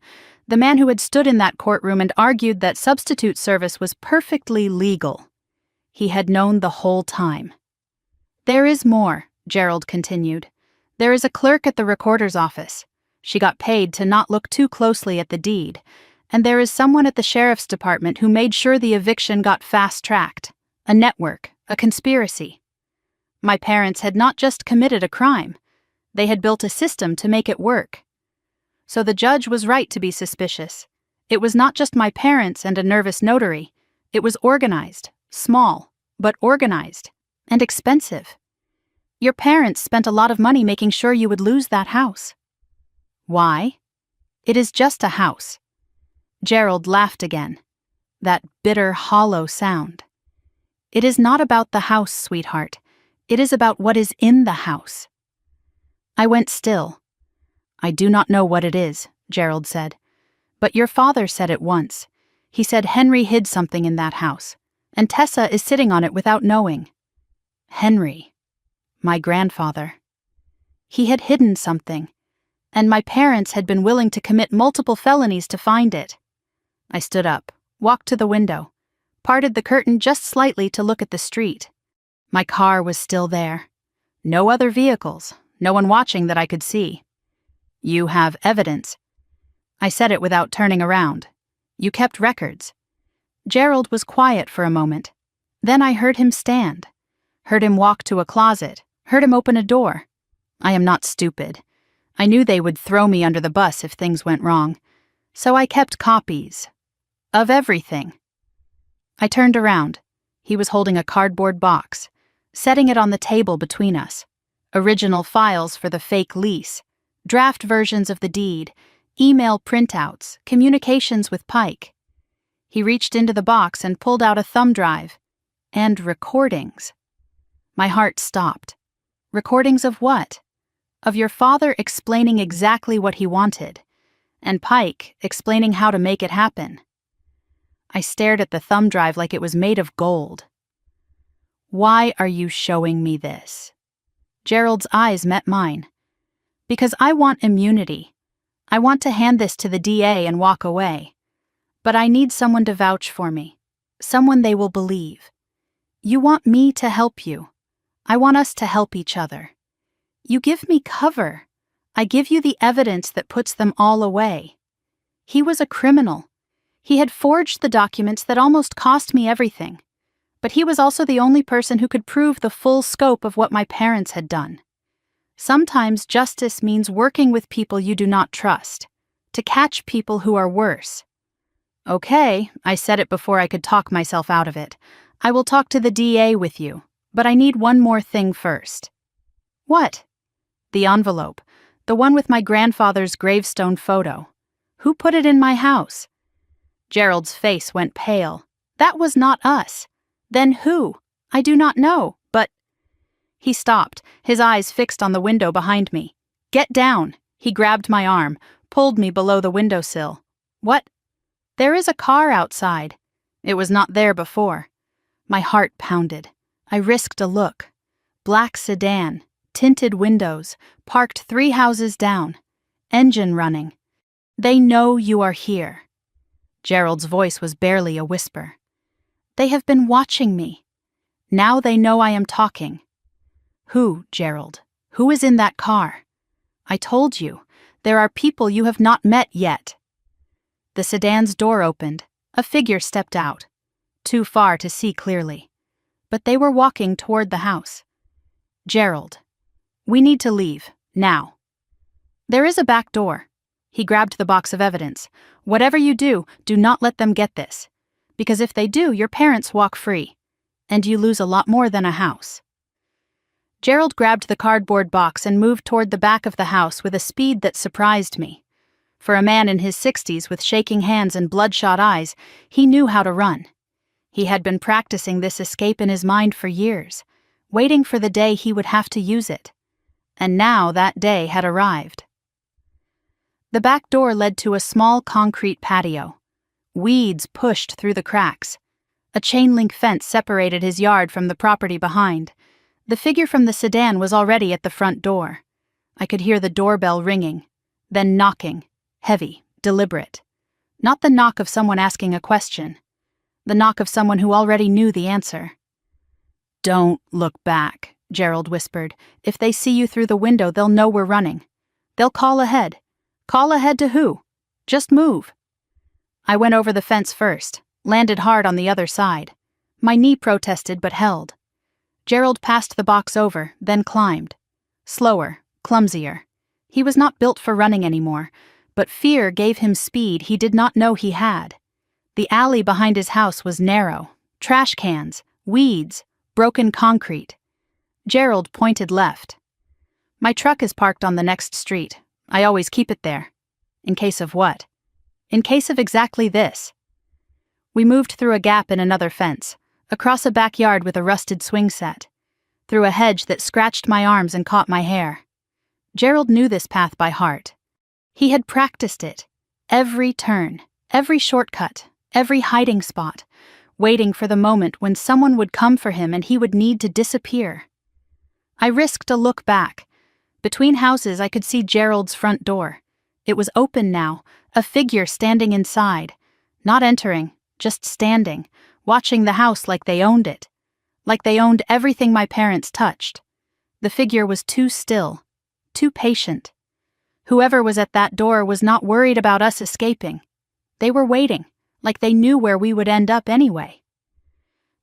the man who had stood in that courtroom and argued that substitute service was perfectly legal. He had known the whole time. There is more, Gerald continued. There is a clerk at the recorder's office. She got paid to not look too closely at the deed. And there is someone at the sheriff's department who made sure the eviction got fast-tracked. A network, a conspiracy. My parents had not just committed a crime. They had built a system to make it work. So the judge was right to be suspicious. It was not just my parents and a nervous notary. It was organized, small, but organized, and expensive. Your parents spent a lot of money making sure you would lose that house. Why? It is just a house. Gerald laughed again. That bitter, hollow sound. It is not about the house, sweetheart. It is about what is in the house. I went still. I do not know what it is, Gerald said. But your father said it once. He said Henry hid something in that house, and Tessa is sitting on it without knowing. Henry. My grandfather. He had hidden something, and my parents had been willing to commit multiple felonies to find it. I stood up, walked to the window, parted the curtain just slightly to look at the street. My car was still there. No other vehicles, no one watching that I could see. You have evidence. I said it without turning around. You kept records. Gerald was quiet for a moment. Then I heard him stand. Heard him walk to a closet. Heard him open a door. I am not stupid. I knew they would throw me under the bus if things went wrong. So I kept copies. Of everything. I turned around. He was holding a cardboard box, setting it on the table between us. Original files for the fake lease, draft versions of the deed, email printouts, communications with Pike. He reached into the box and pulled out a thumb drive. And recordings. My heart stopped. Recordings of what? Of your father explaining exactly what he wanted, and Pike explaining how to make it happen. I stared at the thumb drive like it was made of gold. Why are you showing me this? Gerald's eyes met mine. Because I want immunity. I want to hand this to the DA and walk away. But I need someone to vouch for me. Someone they will believe. You want me to help you. I want us to help each other. You give me cover. I give you the evidence that puts them all away. He was a criminal. He had forged the documents that almost cost me everything. But he was also the only person who could prove the full scope of what my parents had done. Sometimes justice means working with people you do not trust, to catch people who are worse. Okay, I said it before I could talk myself out of it. I will talk to the DA with you, but I need one more thing first. What? The envelope, the one with my grandfather's gravestone photo. Who put it in my house? Gerald's face went pale. That was not us. Then who? I do not know, but... He stopped, his eyes fixed on the window behind me. Get down! He grabbed my arm, pulled me below the windowsill. What? There is a car outside. It was not there before. My heart pounded. I risked a look. Black sedan, tinted windows, parked 3 houses down. Engine running. They know you are here. Gerald's voice was barely a whisper. They have been watching me. Now they know I am talking. Who, Gerald? Who is in that car? I told you, there are people you have not met yet. The sedan's door opened. A figure stepped out. Too far to see clearly. But they were walking toward the house. Gerald. We need to leave, now. There is a back door. He grabbed the box of evidence. Whatever you do, do not let them get this. Because if they do, your parents walk free. And you lose a lot more than a house. Gerald grabbed the cardboard box and moved toward the back of the house with a speed that surprised me. For a man in his 60s with shaking hands and bloodshot eyes, he knew how to run. He had been practicing this escape in his mind for years, waiting for the day he would have to use it. And now that day had arrived. The back door led to a small concrete patio. Weeds pushed through the cracks. A chain-link fence separated his yard from the property behind. The figure from the sedan was already at the front door. I could hear the doorbell ringing, then knocking, heavy, deliberate. Not the knock of someone asking a question. The knock of someone who already knew the answer. Don't look back, Gerald whispered. If they see you through the window, they'll know we're running. They'll call ahead. Call ahead to who? Just move. I went over the fence first, landed hard on the other side. My knee protested but held. Gerald passed the box over, then climbed. Slower, clumsier. He was not built for running anymore, but fear gave him speed he did not know he had. The alley behind his house was narrow. Trash cans, weeds, broken concrete. Gerald pointed left. My truck is parked on the next street. I always keep it there. In case of what? In case of exactly this. We moved through a gap in another fence, across a backyard with a rusted swing set, through a hedge that scratched my arms and caught my hair. Gerald knew this path by heart. He had practiced it. Every turn, every shortcut, every hiding spot, waiting for the moment when someone would come for him and he would need to disappear. I risked a look back. Between houses I could see Gerald's front door. It was open now, a figure standing inside, not entering, just standing, watching the house like they owned it, like they owned everything my parents touched. The figure was too still, too patient. Whoever was at that door was not worried about us escaping. They were waiting, like they knew where we would end up anyway.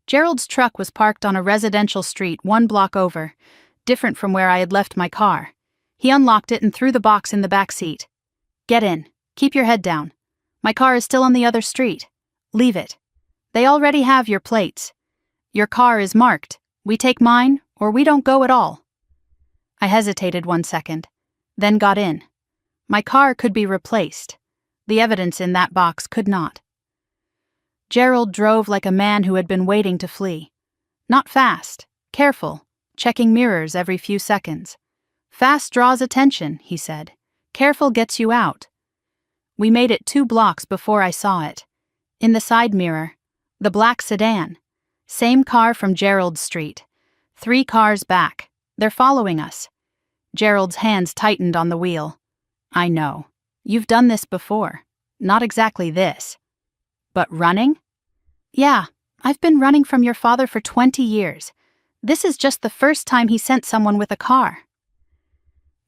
Gerald's truck was parked on a residential street 1 block over, different from where I had left my car. He unlocked it and threw the box in the back seat. Get in. Keep your head down. My car is still on the other street. Leave it. They already have your plates. Your car is marked. We take mine, or we don't go at all. I hesitated 1 second, then got in. My car could be replaced. The evidence in that box could not. Gerald drove like a man who had been waiting to flee. Not fast, careful, checking mirrors every few seconds. Fast draws attention, he said. Careful gets you out. We made it 2 blocks before I saw it. In the side mirror, the black sedan. Same car from Gerald's street. 3 cars back. They're following us. Gerald's hands tightened on the wheel. I know. You've done this before. Not exactly this. But running? Yeah, I've been running from your father for 20 years. This is just the first time he sent someone with a car.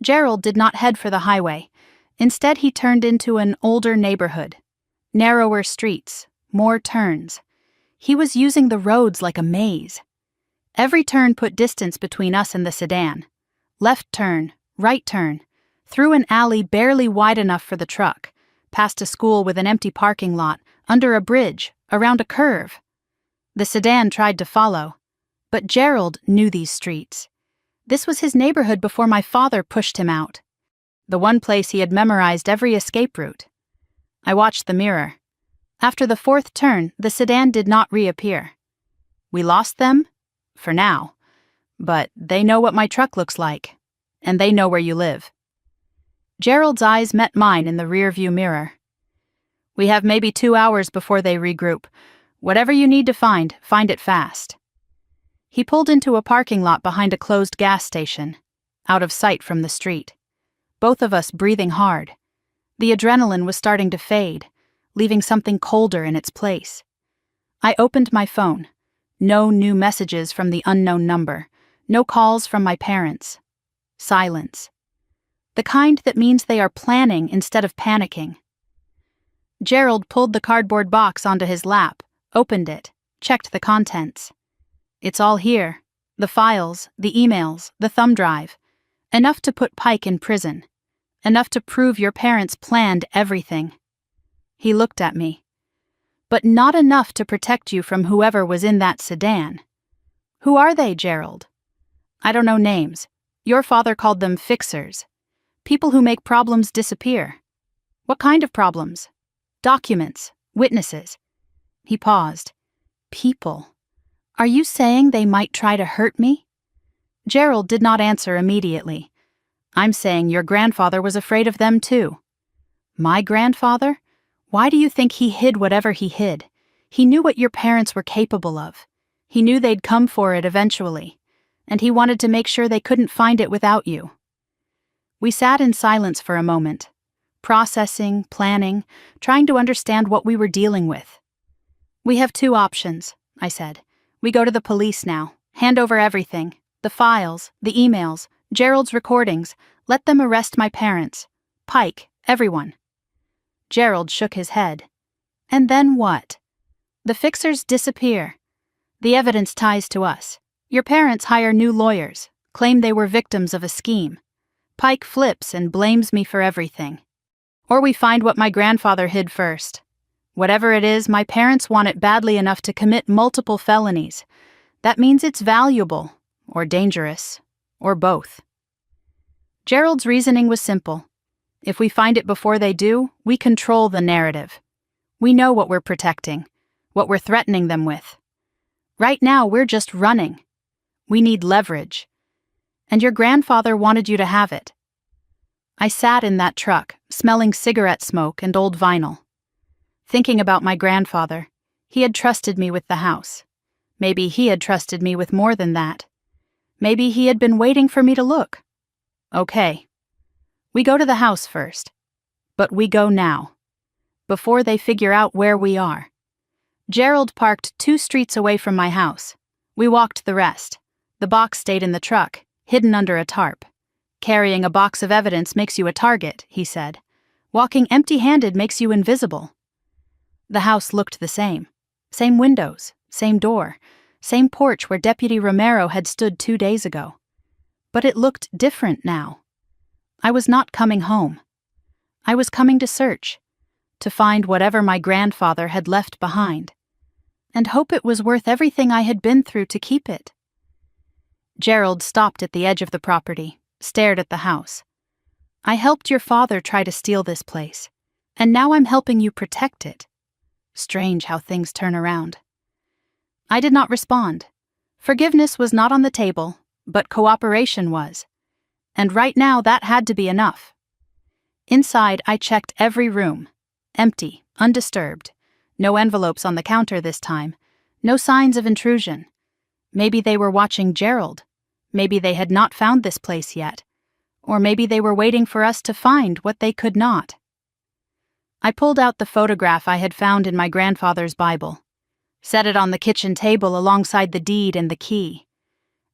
Gerald did not head for the highway. Instead, he turned into an older neighborhood. Narrower streets, more turns. He was using the roads like a maze. Every turn put distance between us and the sedan. Left turn, right turn, through an alley barely wide enough for the truck, past a school with an empty parking lot, under a bridge, around a curve. The sedan tried to follow, but Gerald knew these streets. This was his neighborhood before my father pushed him out. The one place he had memorized every escape route. I watched the mirror. After the 4th turn, the sedan did not reappear. We lost them? For now. But they know what my truck looks like. And they know where you live. Gerald's eyes met mine in the rearview mirror. We have maybe 2 hours before they regroup. Whatever you need to find it fast. He pulled into a parking lot behind a closed gas station, out of sight from the street. Both of us breathing hard. The adrenaline was starting to fade, leaving something colder in its place. I opened my phone. No new messages from the unknown number. No calls from my parents. Silence. The kind that means they are planning instead of panicking. Gerald pulled the cardboard box onto his lap, opened it, checked the contents. It's all here. The files, the emails, the thumb drive. Enough to put Pike in prison. Enough to prove your parents planned everything. He looked at me. But not enough to protect you from whoever was in that sedan. Who are they, Gerald? I don't know names. Your father called them fixers. People who make problems disappear. What kind of problems? Documents, witnesses. He paused. People. Are you saying they might try to hurt me? Gerald did not answer immediately. I'm saying your grandfather was afraid of them too. My grandfather? Why do you think he hid whatever he hid? He knew what your parents were capable of. He knew they'd come for it eventually, and he wanted to make sure they couldn't find it without you. We sat in silence for a moment, processing, planning, trying to understand what we were dealing with. We have 2 options, I said. We go to the police now, hand over everything, the files, the emails, Gerald's recordings, let them arrest my parents, Pike, everyone. Gerald shook his head. And then what? The fixers disappear. The evidence ties to us. Your parents hire new lawyers, claim they were victims of a scheme. Pike flips and blames me for everything. Or we find what my grandfather hid first. Whatever it is, my parents want it badly enough to commit multiple felonies. That means it's valuable, or dangerous, or both. Gerald's reasoning was simple. If we find it before they do, we control the narrative. We know what we're protecting, what we're threatening them with. Right now, we're just running. We need leverage. And your grandfather wanted you to have it. I sat in that truck, smelling cigarette smoke and old vinyl. Thinking about my grandfather, he had trusted me with the house. Maybe he had trusted me with more than that. Maybe he had been waiting for me to look. Okay. We go to the house first. But we go now. Before they figure out where we are. Gerald parked 2 streets away from my house. We walked the rest. The box stayed in the truck, hidden under a tarp. Carrying a box of evidence makes you a target, he said. Walking empty-handed makes you invisible. The house looked the same. Same windows, same door, same porch where Deputy Romero had stood 2 days ago. But it looked different now. I was not coming home. I was coming to search, to find whatever my grandfather had left behind, and hope it was worth everything I had been through to keep it. Gerald stopped at the edge of the property, stared at the house. I helped your father try to steal this place, and now I'm helping you protect it. Strange how things turn around. I did not respond. Forgiveness was not on the table, but cooperation was. And right now that had to be enough. Inside, I checked every room. Empty, undisturbed. No envelopes on the counter this time. No signs of intrusion. Maybe they were watching Gerald. Maybe they had not found this place yet. Or maybe they were waiting for us to find what they could not. I pulled out the photograph I had found in my grandfather's Bible. Set it on the kitchen table alongside the deed and the key.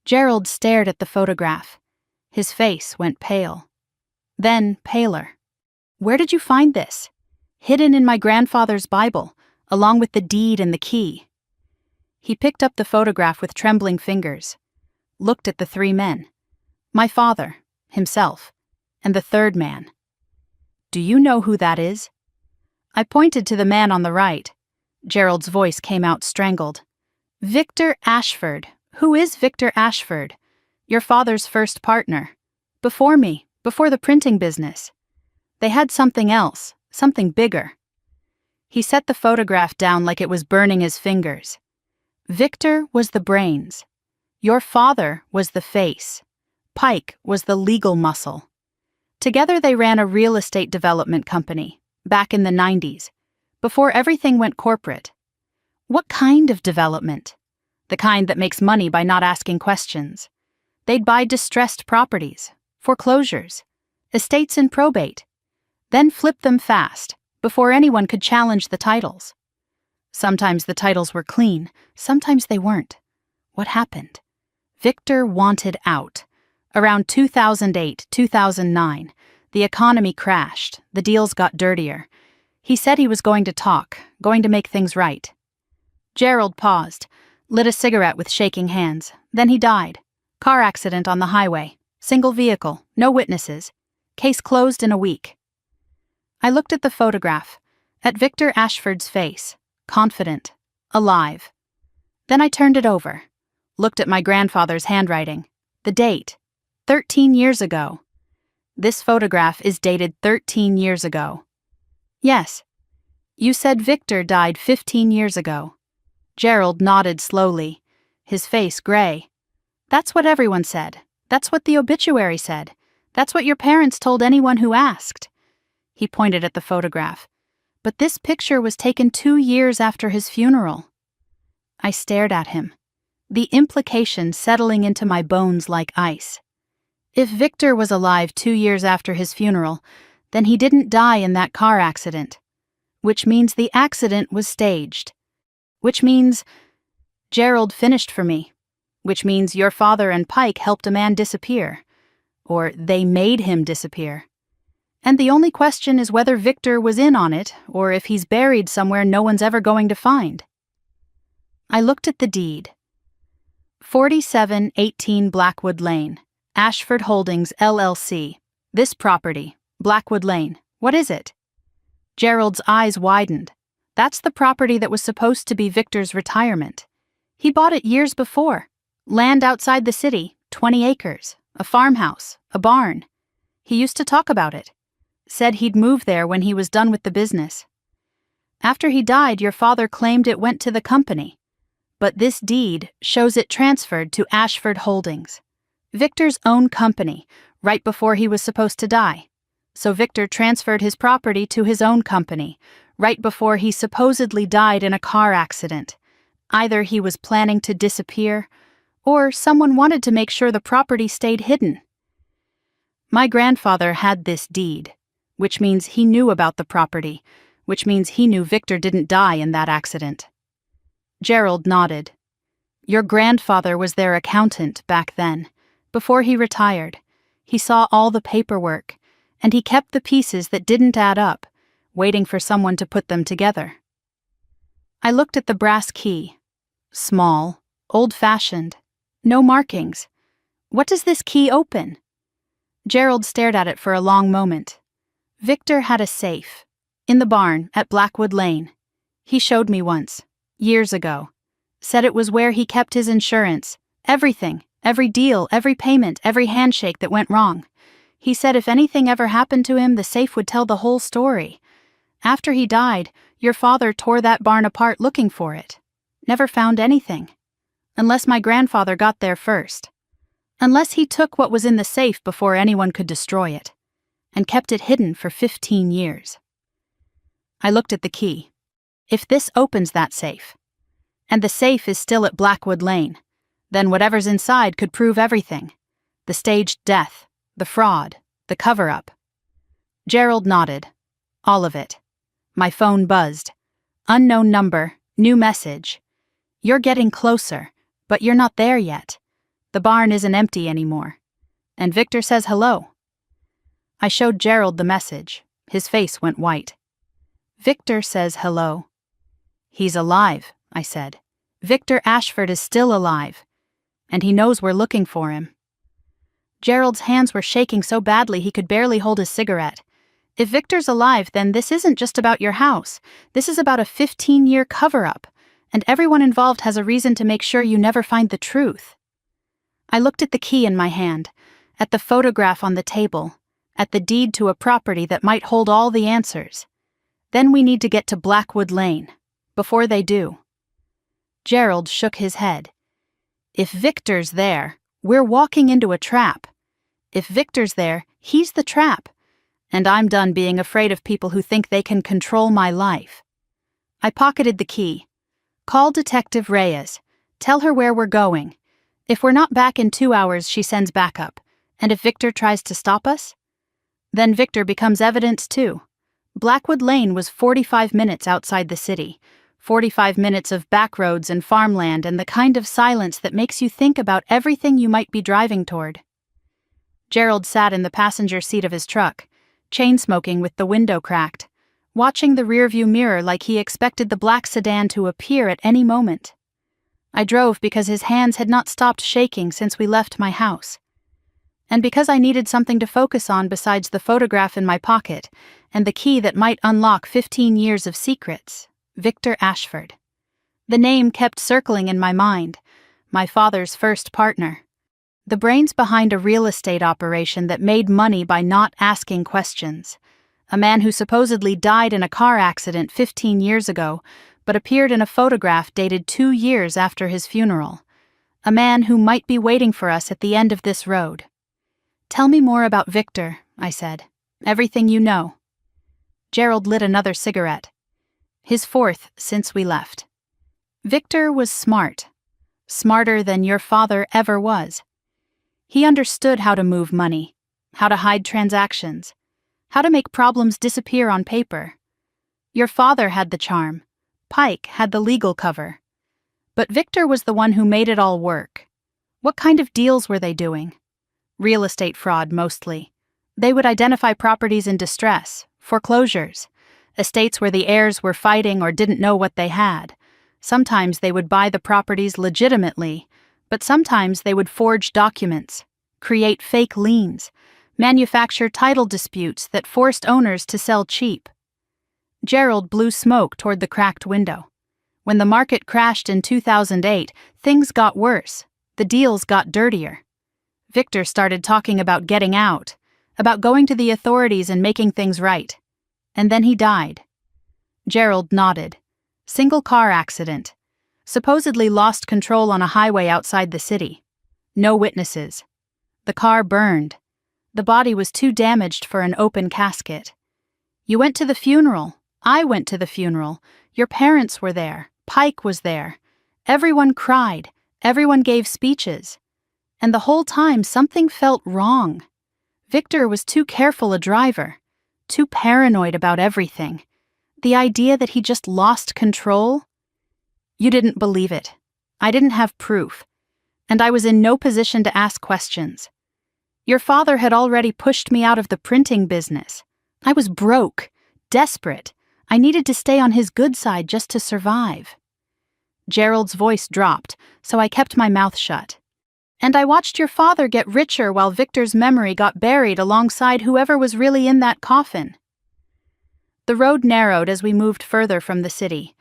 Gerald stared at the photograph. His face went pale. Then paler. Where did you find this? Hidden in my grandfather's Bible, along with the deed and the key. He picked up the photograph with trembling fingers. Looked at the 3 men. My father, himself, and the 3rd man. Do you know who that is? I pointed to the man on the right. Gerald's voice came out strangled. Victor Ashford. Who is Victor Ashford? Your father's first partner. Before me, before the printing business. They had something else, something bigger. He set the photograph down like it was burning his fingers. Victor was the brains. Your father was the face. Pike was the legal muscle. Together they ran a real estate development company, back in the 90s, before everything went corporate. What kind of development? The kind that makes money by not asking questions. They'd buy distressed properties, foreclosures, estates in probate, then flip them fast, before anyone could challenge the titles. Sometimes the titles were clean, sometimes they weren't. What happened? Victor wanted out. Around 2008, 2009, the economy crashed, the deals got dirtier. He said he was going to talk, going to make things right. Gerald paused, lit a cigarette with shaking hands, then he died. Car accident on the highway, single vehicle, no witnesses. Case closed in a week. I looked at the photograph, at Victor Ashford's face, confident, alive. Then I turned it over, looked at my grandfather's handwriting, the date, 13 years ago. This photograph is dated 13 years ago. Yes. You said Victor died 15 years ago. Gerald nodded slowly, his face gray. That's what everyone said. That's what the obituary said. That's what your parents told anyone who asked. He pointed at the photograph. But this picture was taken 2 years after his funeral. I stared at him, the implication settling into my bones like ice. If Victor was alive 2 years after his funeral, then he didn't die in that car accident. Which means the accident was staged. Which means Gerald finished for me. Which means your father and Pike helped a man disappear. Or they made him disappear. And the only question is whether Victor was in on it or if he's buried somewhere no one's ever going to find. I looked at the deed. 4718 Blackwood Lane, Ashford Holdings LLC. This property, Blackwood Lane, what is it? Gerald's eyes widened. That's the property that was supposed to be Victor's retirement. He bought it years before. Land outside the city, 20 acres, a farmhouse, a barn. He used to talk about it. Said he'd move there when he was done with the business. After he died, your father claimed it went to the company. But this deed shows it transferred to Ashford Holdings, Victor's own company, right before he was supposed to die. So Victor transferred his property to his own company, right before he supposedly died in a car accident. Either he was planning to disappear, or someone wanted to make sure the property stayed hidden. My grandfather had this deed, which means he knew about the property, which means he knew Victor didn't die in that accident. Gerald nodded. Your grandfather was their accountant back then, before he retired. He saw all the paperwork, and he kept the pieces that didn't add up, waiting for someone to put them together. I looked at the brass key. Small, old-fashioned, no markings. What does this key open? Gerald stared at it for a long moment. Victor had a safe, in the barn at Blackwood Lane. He showed me once, years ago. Said it was where he kept his insurance, everything, every deal, every payment, every handshake that went wrong. He said if anything ever happened to him, the safe would tell the whole story. After he died, your father tore that barn apart looking for it. Never found anything. Unless my grandfather got there first. Unless he took what was in the safe before anyone could destroy it, and kept it hidden for 15 years. I looked at the key. If this opens that safe, and the safe is still at Blackwood Lane, then whatever's inside could prove everything. The staged death, the fraud, the cover-up. Gerald nodded. All of it. My phone buzzed. Unknown number, new message. You're getting closer, but you're not there yet. The barn isn't empty anymore. And Victor says hello. I showed Gerald the message. His face went white. Victor says hello. He's alive, I said. Victor Ashford is still alive. And he knows we're looking for him. Gerald's hands were shaking so badly he could barely hold his cigarette. If Victor's alive, then this isn't just about your house. This is about a 15-year cover-up, and everyone involved has a reason to make sure you never find the truth. I looked at the key in my hand, at the photograph on the table, at the deed to a property that might hold all the answers. Then we need to get to Blackwood Lane, before they do. Gerald shook his head. If Victor's there, we're walking into a trap. If Victor's there, he's the trap. And I'm done being afraid of people who think they can control my life. I pocketed the key. Call Detective Reyes. Tell her where we're going. If we're not back in 2 hours, she sends backup. And if Victor tries to stop us? Then Victor becomes evidence too. Blackwood Lane was 45 minutes outside the city. 45 minutes of back roads and farmland and the kind of silence that makes you think about everything you might be driving toward. Gerald sat in the passenger seat of his truck, chain-smoking with the window cracked, watching the rearview mirror like he expected the black sedan to appear at any moment. I drove because his hands had not stopped shaking since we left my house. And because I needed something to focus on besides the photograph in my pocket and the key that might unlock 15 years of secrets, Victor Ashford. The name kept circling in my mind, my father's first partner. The brains behind a real estate operation that made money by not asking questions. A man who supposedly died in a car accident 15 years ago, but appeared in a photograph dated 2 years after his funeral. A man who might be waiting for us at the end of this road. Tell me more about Victor, I said. Everything you know. Gerald lit another cigarette. His fourth since we left. Victor was smart. Smarter than your father ever was. He understood how to move money, how to hide transactions, how to make problems disappear on paper. Your father had the charm. Pike had the legal cover. But Victor was the one who made it all work. What kind of deals were they doing? Real estate fraud, mostly. They would identify properties in distress, foreclosures, estates where the heirs were fighting or didn't know what they had. Sometimes they would buy the properties legitimately, but sometimes they would forge documents, create fake liens, manufacture title disputes that forced owners to sell cheap. Gerald blew smoke toward the cracked window. When the market crashed in 2008, things got worse. The deals got dirtier. Victor started talking about getting out, about going to the authorities and making things right. And then he died. Gerald nodded. Single car accident. Supposedly lost control on a highway outside the city. No witnesses. The car burned. The body was too damaged for an open casket. You went to the funeral. I went to the funeral. Your parents were there. Pike was there. Everyone cried. Everyone gave speeches. And the whole time something felt wrong. Victor was too careful a driver. Too paranoid about everything. The idea that he just lost control? You didn't believe it. I didn't have proof. And I was in no position to ask questions. Your father had already pushed me out of the printing business. I was broke, desperate. I needed to stay on his good side just to survive. Gerald's voice dropped, so I kept my mouth shut. And I watched your father get richer while Victor's memory got buried alongside whoever was really in that coffin. The road narrowed as we moved further from the city.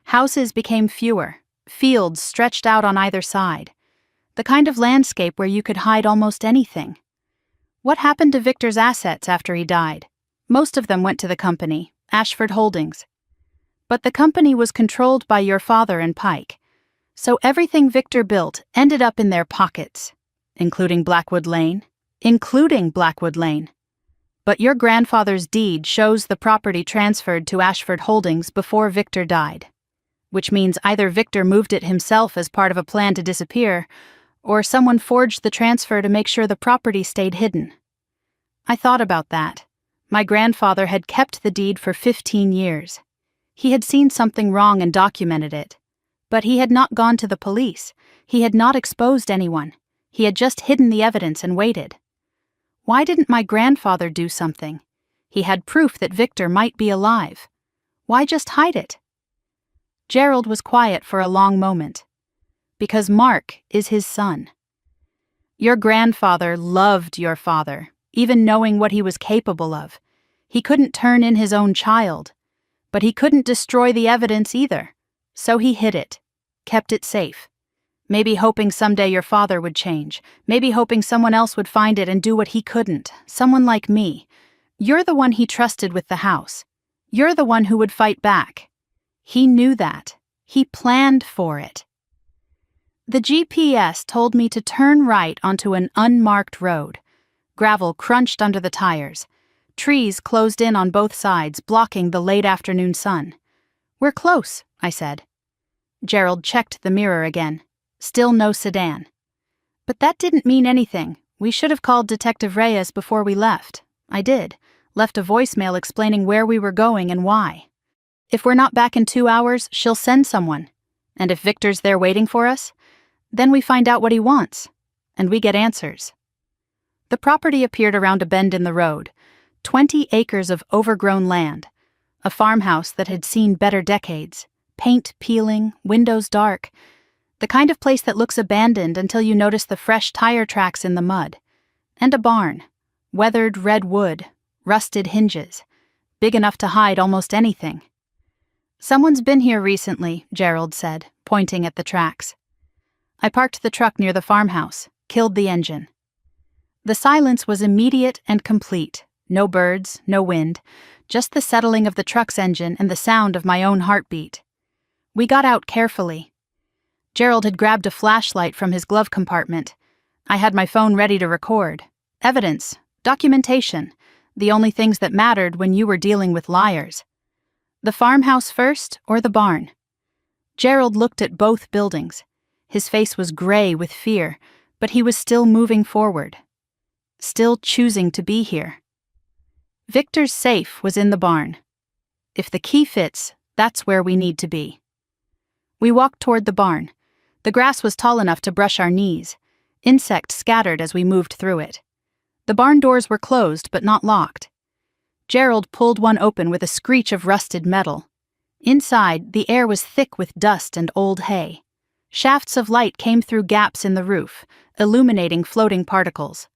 Houses became fewer, fields stretched out on either side. The kind of landscape where you could hide almost anything. What happened to Victor's assets after he died? Most of them went to the company, Ashford Holdings. But the company was controlled by your father and Pike. So everything Victor built ended up in their pockets, including Blackwood Lane. But your grandfather's deed shows the property transferred to Ashford Holdings before Victor died, which means either Victor moved it himself as part of a plan to disappear, or someone forged the transfer to make sure the property stayed hidden. I thought about that. My grandfather had kept the deed for 15 years. He had seen something wrong and documented it. But he had not gone to the police. He had not exposed anyone. He had just hidden the evidence and waited. Why didn't my grandfather do something? He had proof that Victor might be alive. Why just hide it? Gerald was quiet for a long moment. Because Mark is his son. Your grandfather loved your father, even knowing what he was capable of. He couldn't turn in his own child. But he couldn't destroy the evidence either. So he hid it, kept it safe. Maybe hoping someday your father would change. Maybe hoping someone else would find it and do what he couldn't. Someone like me. You're the one he trusted with the house. You're the one who would fight back. He knew that. He planned for it. The GPS told me to turn right onto an unmarked road. Gravel crunched under the tires. Trees closed in on both sides, blocking the late afternoon sun. We're close, I said. Gerald checked the mirror again. Still no sedan. But that didn't mean anything. We should have called Detective Reyes before we left. I did. Left a voicemail explaining where we were going and why. If we're not back in 2 hours, she'll send someone. And if Victor's there waiting for us, then we find out what he wants. And we get answers. The property appeared around a bend in the road. 20 acres of overgrown land. A farmhouse that had seen better decades. Paint peeling, windows dark. The kind of place that looks abandoned until you notice the fresh tire tracks in the mud. And a barn. Weathered red wood. Rusted hinges. Big enough to hide almost anything. Someone's been here recently, Gerald said, pointing at the tracks. I parked the truck near the farmhouse, killed the engine. The silence was immediate and complete. No birds, no wind, just the settling of the truck's engine and the sound of my own heartbeat. We got out carefully. Gerald had grabbed a flashlight from his glove compartment. I had my phone ready to record. Evidence, documentation, the only things that mattered when you were dealing with liars. The farmhouse first or the barn? Gerald looked at both buildings. His face was gray with fear, but he was still moving forward. Still choosing to be here. Victor's safe was in the barn. If the key fits, that's where we need to be. We walked toward the barn. The grass was tall enough to brush our knees. Insects scattered as we moved through it. The barn doors were closed but not locked. Gerald pulled one open with a screech of rusted metal. Inside, the air was thick with dust and old hay. Shafts of light came through gaps in the roof, illuminating floating particles.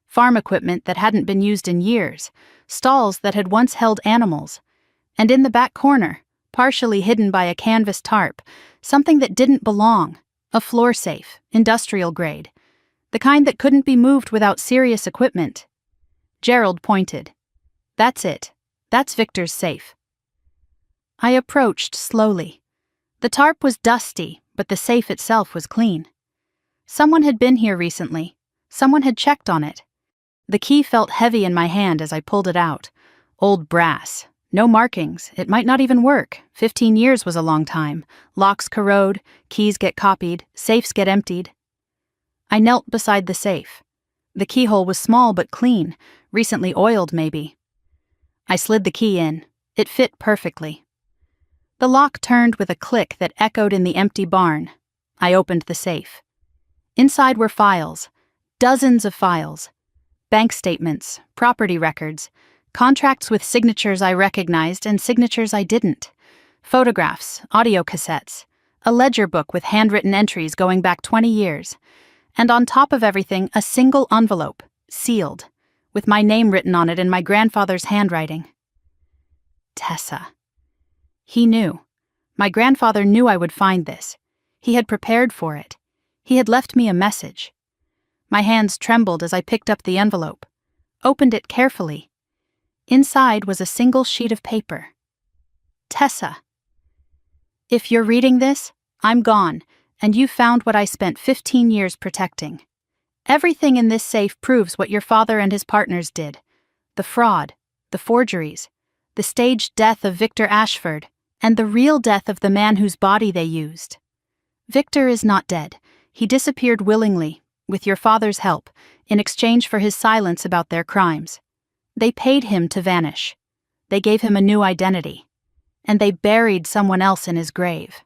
Farm equipment that hadn't been used in years, stalls that had once held animals. And in the back corner, partially hidden by a canvas tarp, something that didn't belong, a floor safe, industrial grade. The kind that couldn't be moved without serious equipment. Gerald pointed. That's it. That's Victor's safe. I approached slowly. The tarp was dusty, but the safe itself was clean. Someone had been here recently. Someone had checked on it. The key felt heavy in my hand as I pulled it out. Old brass. No markings. It might not even work. 15 years was a long time. Locks corrode, keys get copied, safes get emptied. I knelt beside the safe. The keyhole was small but clean, recently oiled maybe. I slid the key in. It fit perfectly. The lock turned with a click that echoed in the empty barn. I opened the safe. Inside were files. Dozens of files. Bank statements, property records, contracts with signatures I recognized and signatures I didn't. Photographs, audio cassettes, a ledger book with handwritten entries going back 20 years. And on top of everything, a single envelope, sealed, with my name written on it in my grandfather's handwriting. Tessa. He knew. My grandfather knew I would find this. He had prepared for it. He had left me a message. My hands trembled as I picked up the envelope, opened it carefully. Inside was a single sheet of paper. Tessa. If you're reading this, I'm gone, and you found what I spent 15 years protecting. Everything in this safe proves what your father and his partners did. The fraud, the forgeries, the staged death of Victor Ashford, and the real death of the man whose body they used. Victor is not dead. He disappeared willingly, with your father's help, in exchange for his silence about their crimes. They paid him to vanish. They gave him a new identity. And they buried someone else in his grave.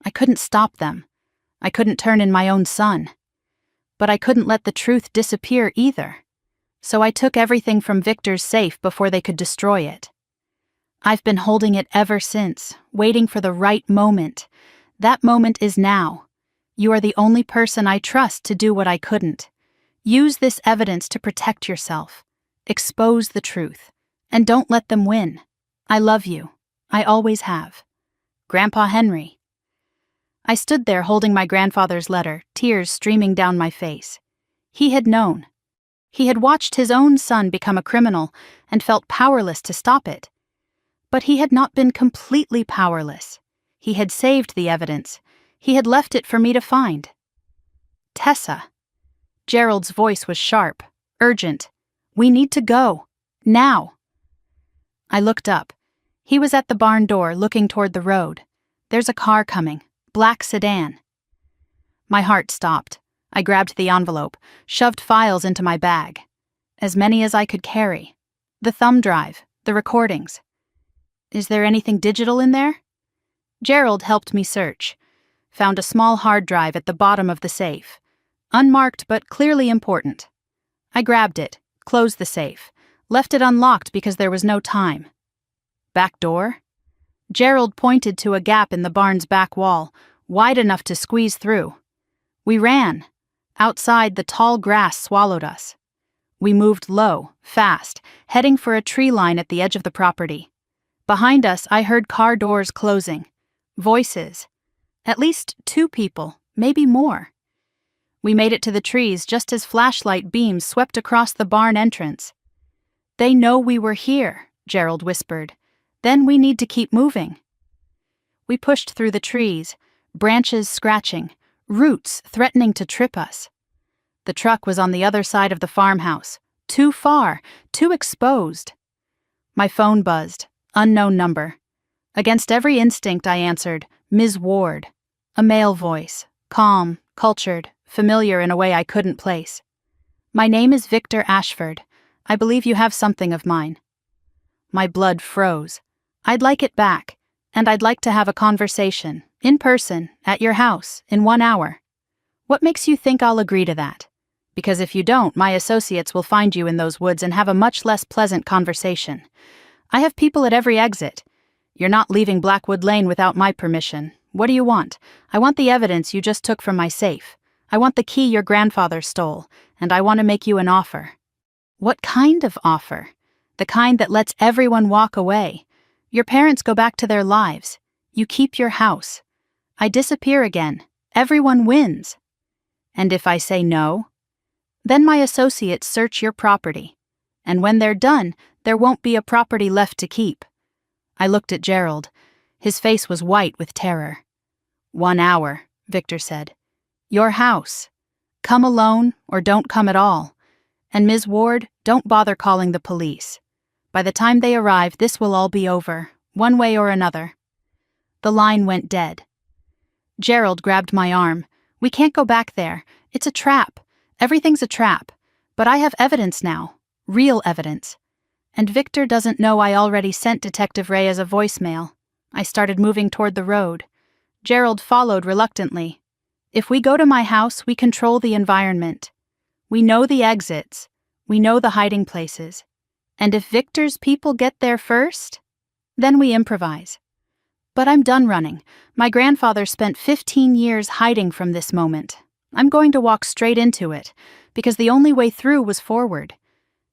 I couldn't stop them. I couldn't turn in my own son. But I couldn't let the truth disappear either. So I took everything from Victor's safe before they could destroy it. I've been holding it ever since, waiting for the right moment. That moment is now. You are the only person I trust to do what I couldn't. Use this evidence to protect yourself. Expose the truth. And don't let them win. I love you. I always have. Grandpa Henry. I stood there holding my grandfather's letter, tears streaming down my face. He had known. He had watched his own son become a criminal and felt powerless to stop it. But he had not been completely powerless. He had saved the evidence. He had left it for me to find. Tessa. Gerald's voice was sharp, urgent. We need to go. Now. I looked up. He was at the barn door, looking toward the road. There's a car coming. Black sedan. My heart stopped. I grabbed the envelope, shoved files into my bag. As many as I could carry. The thumb drive, the recordings. Is there anything digital in there? Gerald helped me search. Found a small hard drive at the bottom of the safe. Unmarked but clearly important. I grabbed it, closed the safe, left it unlocked because there was no time. Back door? Gerald pointed to a gap in the barn's back wall, wide enough to squeeze through. We ran. Outside, the tall grass swallowed us. We moved low, fast, heading for a tree line at the edge of the property. Behind us, I heard car doors closing. Voices. At least 2 people, maybe more. We made it to the trees just as flashlight beams swept across the barn entrance. They know we were here, Gerald whispered. Then we need to keep moving. We pushed through the trees, branches scratching, roots threatening to trip us. The truck was on the other side of the farmhouse, too far, too exposed. My phone buzzed, unknown number. Against every instinct I answered, Ms. Ward. A male voice, calm, cultured, familiar in a way I couldn't place. My name is Victor Ashford. I believe you have something of mine. My blood froze. I'd like it back, and I'd like to have a conversation, in person, at your house, in 1 hour. What makes you think I'll agree to that? Because if you don't, my associates will find you in those woods and have a much less pleasant conversation. I have people at every exit. You're not leaving Blackwood Lane without my permission. What do you want? I want the evidence you just took from my safe. I want the key your grandfather stole, and I want to make you an offer." "What kind of offer?" "The kind that lets everyone walk away. Your parents go back to their lives. You keep your house. I disappear again. Everyone wins." "And if I say no?" "Then my associates search your property. And when they're done, there won't be a property left to keep." I looked at Gerald. His face was white with terror. "1 hour," Victor said. "Your house. Come alone or don't come at all. And Ms. Ward, don't bother calling the police. By the time they arrive, this will all be over, one way or another." The line went dead. Gerald grabbed my arm. "We can't go back there. It's a trap. Everything's a trap. But I have evidence now. Real evidence. And Victor doesn't know I already sent Detective Reyes a voicemail." I started moving toward the road. Gerald followed reluctantly. "If we go to my house, we control the environment. We know the exits. We know the hiding places. And if Victor's people get there first, then we improvise. But I'm done running. My grandfather spent 15 years hiding from this moment. I'm going to walk straight into it, because the only way through was forward.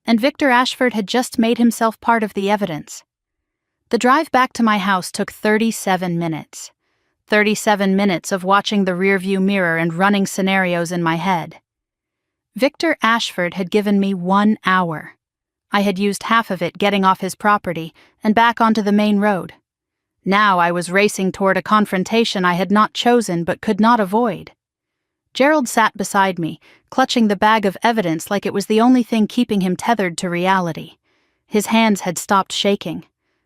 And Victor Ashford had just made himself part of the evidence." The drive back to my house took 37 minutes. 37 minutes of watching the rearview mirror and running scenarios in my head. Victor Ashford had given me 1 hour. I had used half of it getting off his property and back onto the main road. Now I was racing toward a confrontation I had not chosen but could not avoid. Gerald sat beside me, clutching the bag of evidence like it was the only thing keeping him tethered to reality. His hands had stopped shaking.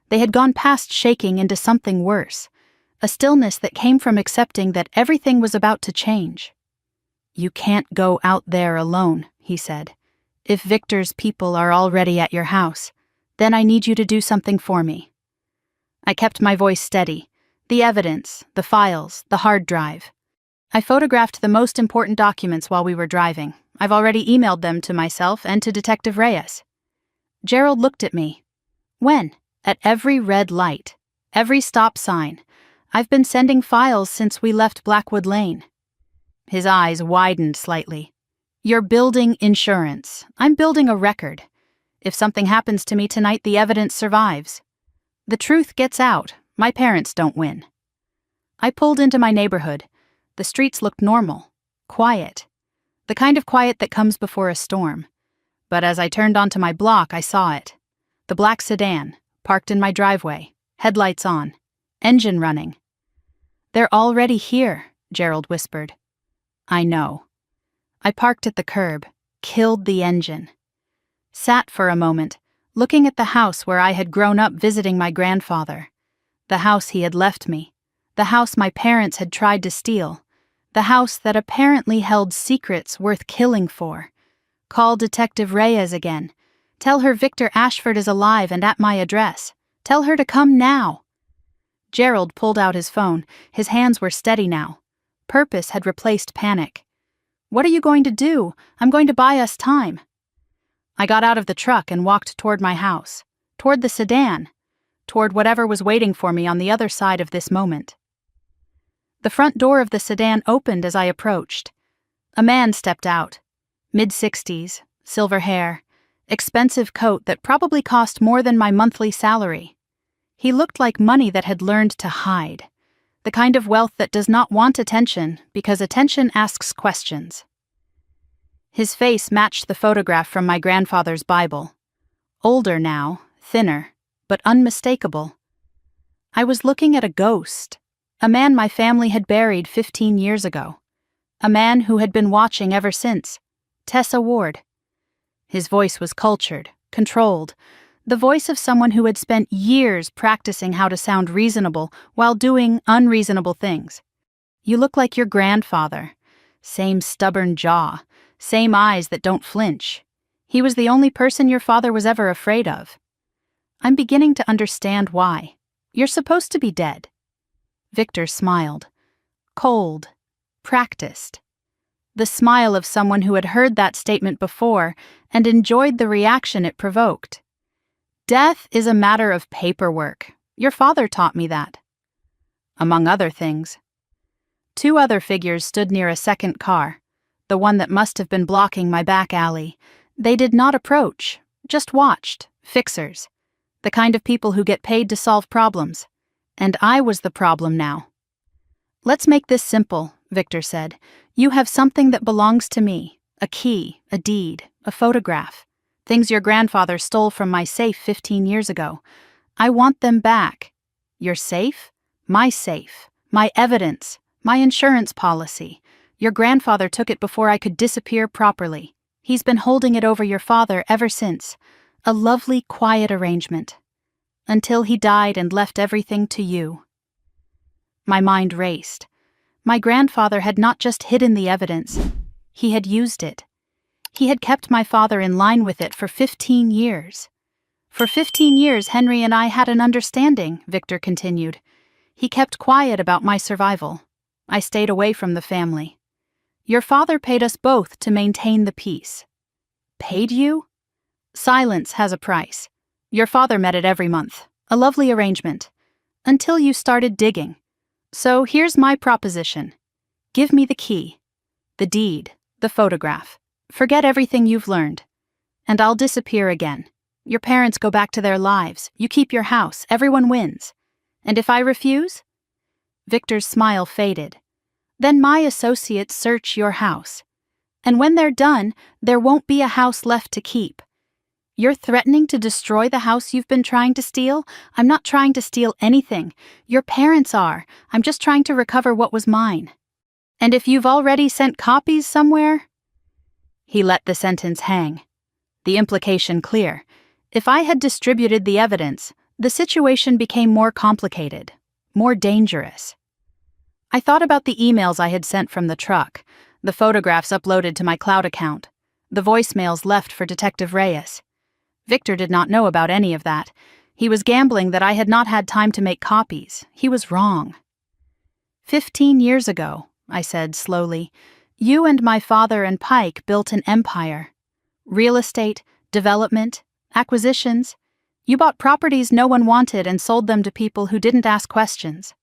They had gone past shaking into something worse, a stillness that came from accepting that everything was about to change. "You can't go out there alone," he said. "If Victor's people are already at your house, then I need you to do something for me." I kept my voice steady. The evidence, the files, the hard drive. I photographed the most important documents while we were driving. I've already emailed them to myself and to Detective Reyes. Gerald looked at me. "When?" "At every red light. Every stop sign. I've been sending files since we left Blackwood Lane." His eyes widened slightly. "You're building insurance. I'm building a record. If something happens to me tonight, the evidence survives. The truth gets out. My parents don't win." I pulled into my neighborhood. The streets looked normal, quiet. The kind of quiet that comes before a storm. But as I turned onto my block, I saw it. The black sedan, parked in my driveway, headlights on, engine running. "They're already here," Gerald whispered. "I know." I parked at the curb, killed the engine. Sat for a moment, looking at the house where I had grown up visiting my grandfather. The house he had left me. The house my parents had tried to steal. The house that apparently held secrets worth killing for. Call Detective Reyes again. Tell her Victor Ashford is alive and at my address. Tell her to come now. Gerald pulled out his phone. His hands were steady now. Purpose had replaced panic. "What are you going to do? I'm going to buy us time." I got out of the truck and walked toward my house, toward the sedan, toward whatever was waiting for me on the other side of this moment. The front door of the sedan opened as I approached. A man stepped out. Mid-60s, silver hair, expensive coat that probably cost more than my monthly salary. He looked like money that had learned to hide, the kind of wealth that does not want attention because attention asks questions. His face matched the photograph from my grandfather's Bible. Older now, thinner, but unmistakable. I was looking at a ghost, a man my family had buried 15 years ago, a man who had been watching ever since, Tessa Ward. His voice was cultured, controlled, the voice of someone who had spent years practicing how to sound reasonable while doing unreasonable things. "You look like your grandfather. Same stubborn jaw, same eyes that don't flinch. He was the only person your father was ever afraid of. I'm beginning to understand why. You're supposed to be dead." Victor smiled. Cold. Practiced. the smile of someone who had heard that statement before and enjoyed the reaction it provoked. Death is a matter of paperwork. Your father taught me that. Among other things. 2 other figures stood near a second car, the one that must have been blocking my back alley. They did not approach, just watched, fixers, the kind of people who get paid to solve problems. And I was the problem now. "Let's make this simple," Victor said. "You have something that belongs to me, a key, a deed, a photograph, things your grandfather stole from my safe 15 years ago. I want them back. Your safe? My safe, my evidence, my insurance policy. Your grandfather took it before I could disappear properly. He's been holding it over your father ever since. A lovely, quiet arrangement. Until he died and left everything to you." My mind raced. My grandfather had not just hidden the evidence, he had used it. He had kept my father in line with it for 15 years. "For 15 years, Henry and I had an understanding," Victor continued. "He kept quiet about my survival. I stayed away from the family. Your father paid us both to maintain the peace." "Paid you?" "Silence has a price. Your father met it every month. A lovely arrangement. Until you started digging. So here's my proposition. Give me the key, the deed, the photograph. Forget everything you've learned. And I'll disappear again. Your parents go back to their lives. You keep your house. Everyone wins. And if I refuse?" Victor's smile faded. "Then my associates search your house. And when they're done, there won't be a house left to keep. You're threatening to destroy the house you've been trying to steal? I'm not trying to steal anything. Your parents are. I'm just trying to recover what was mine. And if you've already sent copies somewhere?" He let the sentence hang. The implication clear. If I had distributed the evidence, the situation became more complicated, more dangerous. I thought about the emails I had sent from the truck, the photographs uploaded to my cloud account, the voicemails left for Detective Reyes. Victor did not know about any of that. He was gambling that I had not had time to make copies. He was wrong. 15 years ago, I said slowly, you and my father and Pike built an empire. Real estate, development, acquisitions. You bought properties no one wanted and sold them to people who didn't ask questions."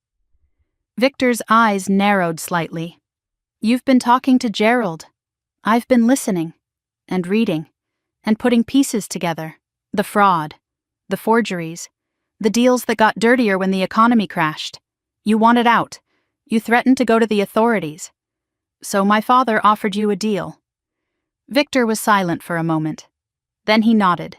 Victor's eyes narrowed slightly. "You've been talking to Gerald. I've been listening, and reading, and putting pieces together. The fraud, the forgeries, the deals that got dirtier when the economy crashed. You wanted out. You threatened to go to the authorities. So my father offered you a deal." Victor was silent for a moment. Then he nodded.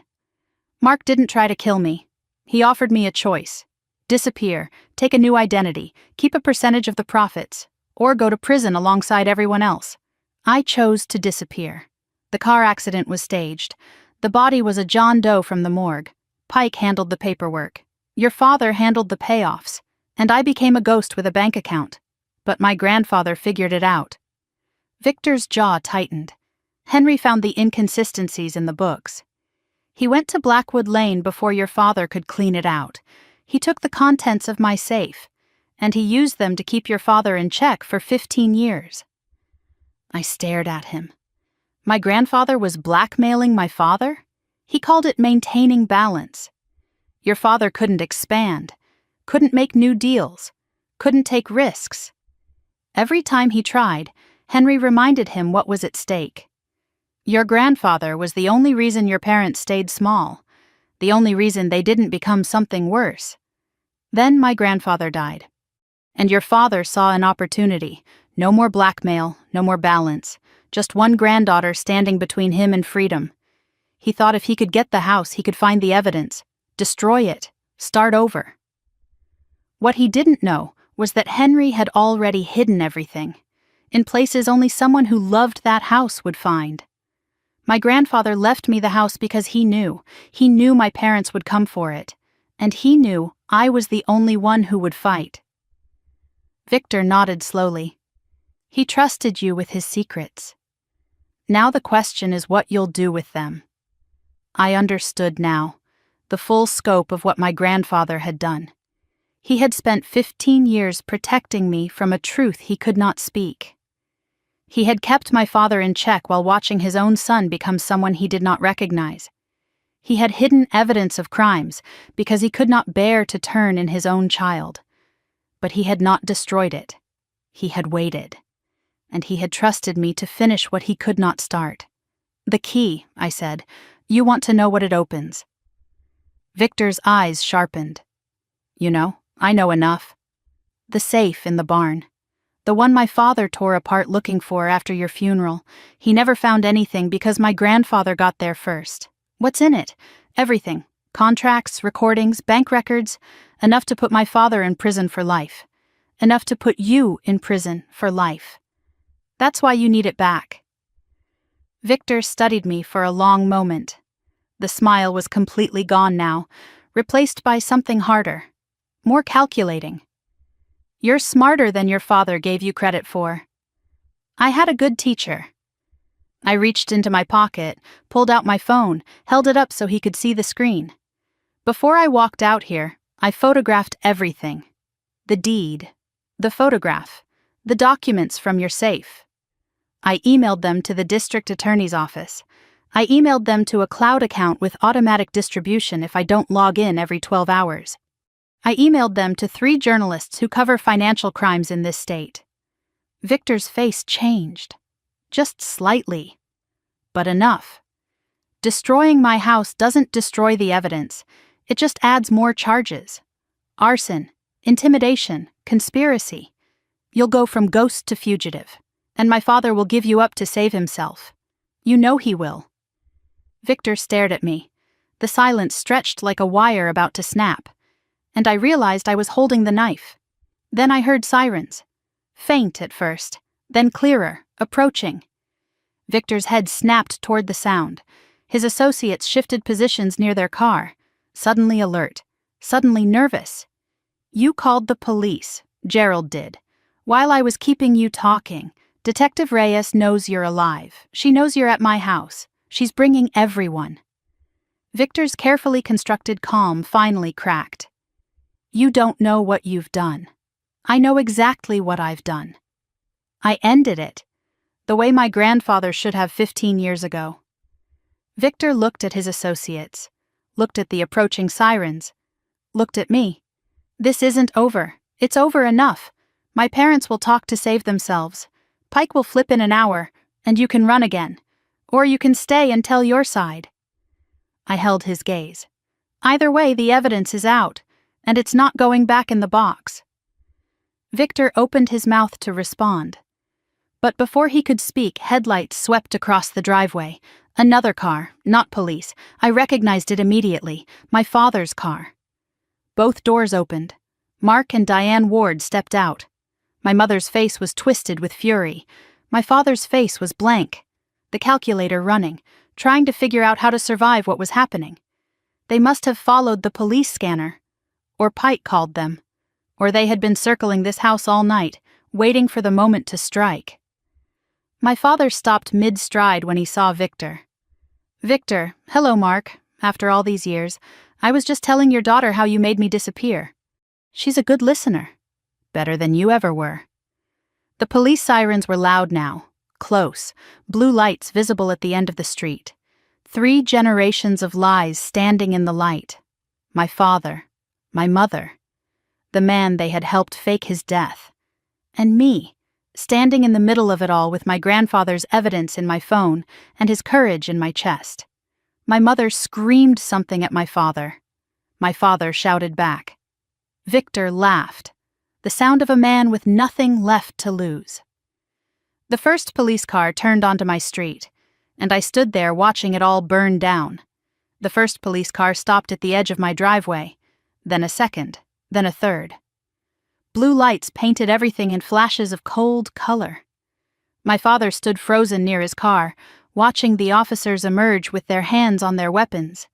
"Mark didn't try to kill me. He offered me a choice. Disappear, take a new identity, keep a percentage of the profits, or go to prison alongside everyone else. I chose to disappear. The car accident was staged. The body was a John Doe from the morgue. Pike handled the paperwork. Your father handled the payoffs. And I became a ghost with a bank account. But my grandfather figured it out." Victor's jaw tightened. Henry found the inconsistencies in the books. "He went to Blackwood Lane before your father could clean it out. He took the contents of my safe, and he used them to keep your father in check for 15 years. I stared at him. My grandfather was blackmailing my father? He called it maintaining balance. Your father couldn't expand, couldn't make new deals, couldn't take risks. Every time he tried, Henry reminded him what was at stake. Your grandfather was the only reason your parents stayed small, the only reason they didn't become something worse. Then my grandfather died. And your father saw an opportunity. No more blackmail, no more balance. Just one granddaughter standing between him and freedom. He thought if he could get the house, he could find the evidence, destroy it, start over. What he didn't know was that Henry had already hidden everything, in places only someone who loved that house would find. My grandfather left me the house because he knew my parents would come for it, and he knew I was the only one who would fight. Victor nodded slowly. He trusted you with his secrets. Now the question is what you'll do with them. I understood now, the full scope of what my grandfather had done. He had spent 15 years protecting me from a truth he could not speak. He had kept my father in check while watching his own son become someone he did not recognize. He had hidden evidence of crimes because he could not bear to turn in his own child. But he had not destroyed it. He had waited. And he had trusted me to finish what he could not start. "The key," I said. "You want to know what it opens." Victor's eyes sharpened. "You know, I know enough. The safe in the barn. The one my father tore apart looking for after your funeral. He never found anything because my grandfather got there first. What's in it? Everything. Contracts, recordings, bank records. Enough to put my father in prison for life. Enough to put you in prison for life. That's why you need it back." Victor studied me for a long moment. The smile was completely gone now, replaced by something harder, more calculating. "You're smarter than your father gave you credit for. I had a good teacher." I reached into my pocket, pulled out my phone, held it up so he could see the screen. "Before I walked out here, I photographed everything. The deed, the photograph, the documents from your safe. I emailed them to the district attorney's office. I emailed them to a cloud account with automatic distribution if I don't log in every 12 hours. I emailed them to 3 journalists who cover financial crimes in this state." Victor's face changed. Just slightly. But enough. Destroying my house doesn't destroy the evidence. It just adds more charges. Arson, intimidation, conspiracy. You'll go from ghost to fugitive. And my father will give you up to save himself. You know he will." Victor stared at me. The silence stretched like a wire about to snap. And I realized I was holding the knife. Then I heard sirens. Faint at first, then clearer, approaching. Victor's head snapped toward the sound. His associates shifted positions near their car, suddenly alert, suddenly nervous. "You called the police," Gerald did. "While I was keeping you talking. Detective Reyes knows you're alive. She knows you're at my house. She's bringing everyone." Victor's carefully constructed calm finally cracked. "You don't know what you've done. I know exactly what I've done. I ended it, the way my grandfather should have 15 years ago." Victor looked at his associates, looked at the approaching sirens, looked at me. "This isn't over. It's over enough. My parents will talk to save themselves. Pike will flip in an hour, and you can run again. Or you can stay and tell your side." I held his gaze. "Either way, the evidence is out, and it's not going back in the box." Victor opened his mouth to respond. But before he could speak, headlights swept across the driveway. Another car, not police. I recognized it immediately. My father's car. Both doors opened. Mark and Diane Ward stepped out. My mother's face was twisted with fury. My father's face was blank. The calculator running, trying to figure out how to survive what was happening. They must have followed the police scanner. Or Pike called them. Or they had been circling this house all night, waiting for the moment to strike. My father stopped mid-stride when he saw Victor. "Victor, hello Mark, after all these years. I was just telling your daughter how you made me disappear. She's a good listener. Better than you ever were." The police sirens were loud now, close, blue lights visible at the end of the street. 3 generations of lies standing in the light. My father, my mother, the man they had helped fake his death, and me, standing in the middle of it all with my grandfather's evidence in my phone and his courage in my chest. My mother screamed something at my father. My father shouted back. Victor laughed, the sound of a man with nothing left to lose. The first police car turned onto my street, and I stood there watching it all burn down. The first police car stopped at the edge of my driveway, then a second, then a third. Blue lights painted everything in flashes of cold color. My father stood frozen near his car, watching the officers emerge with their hands on their weapons.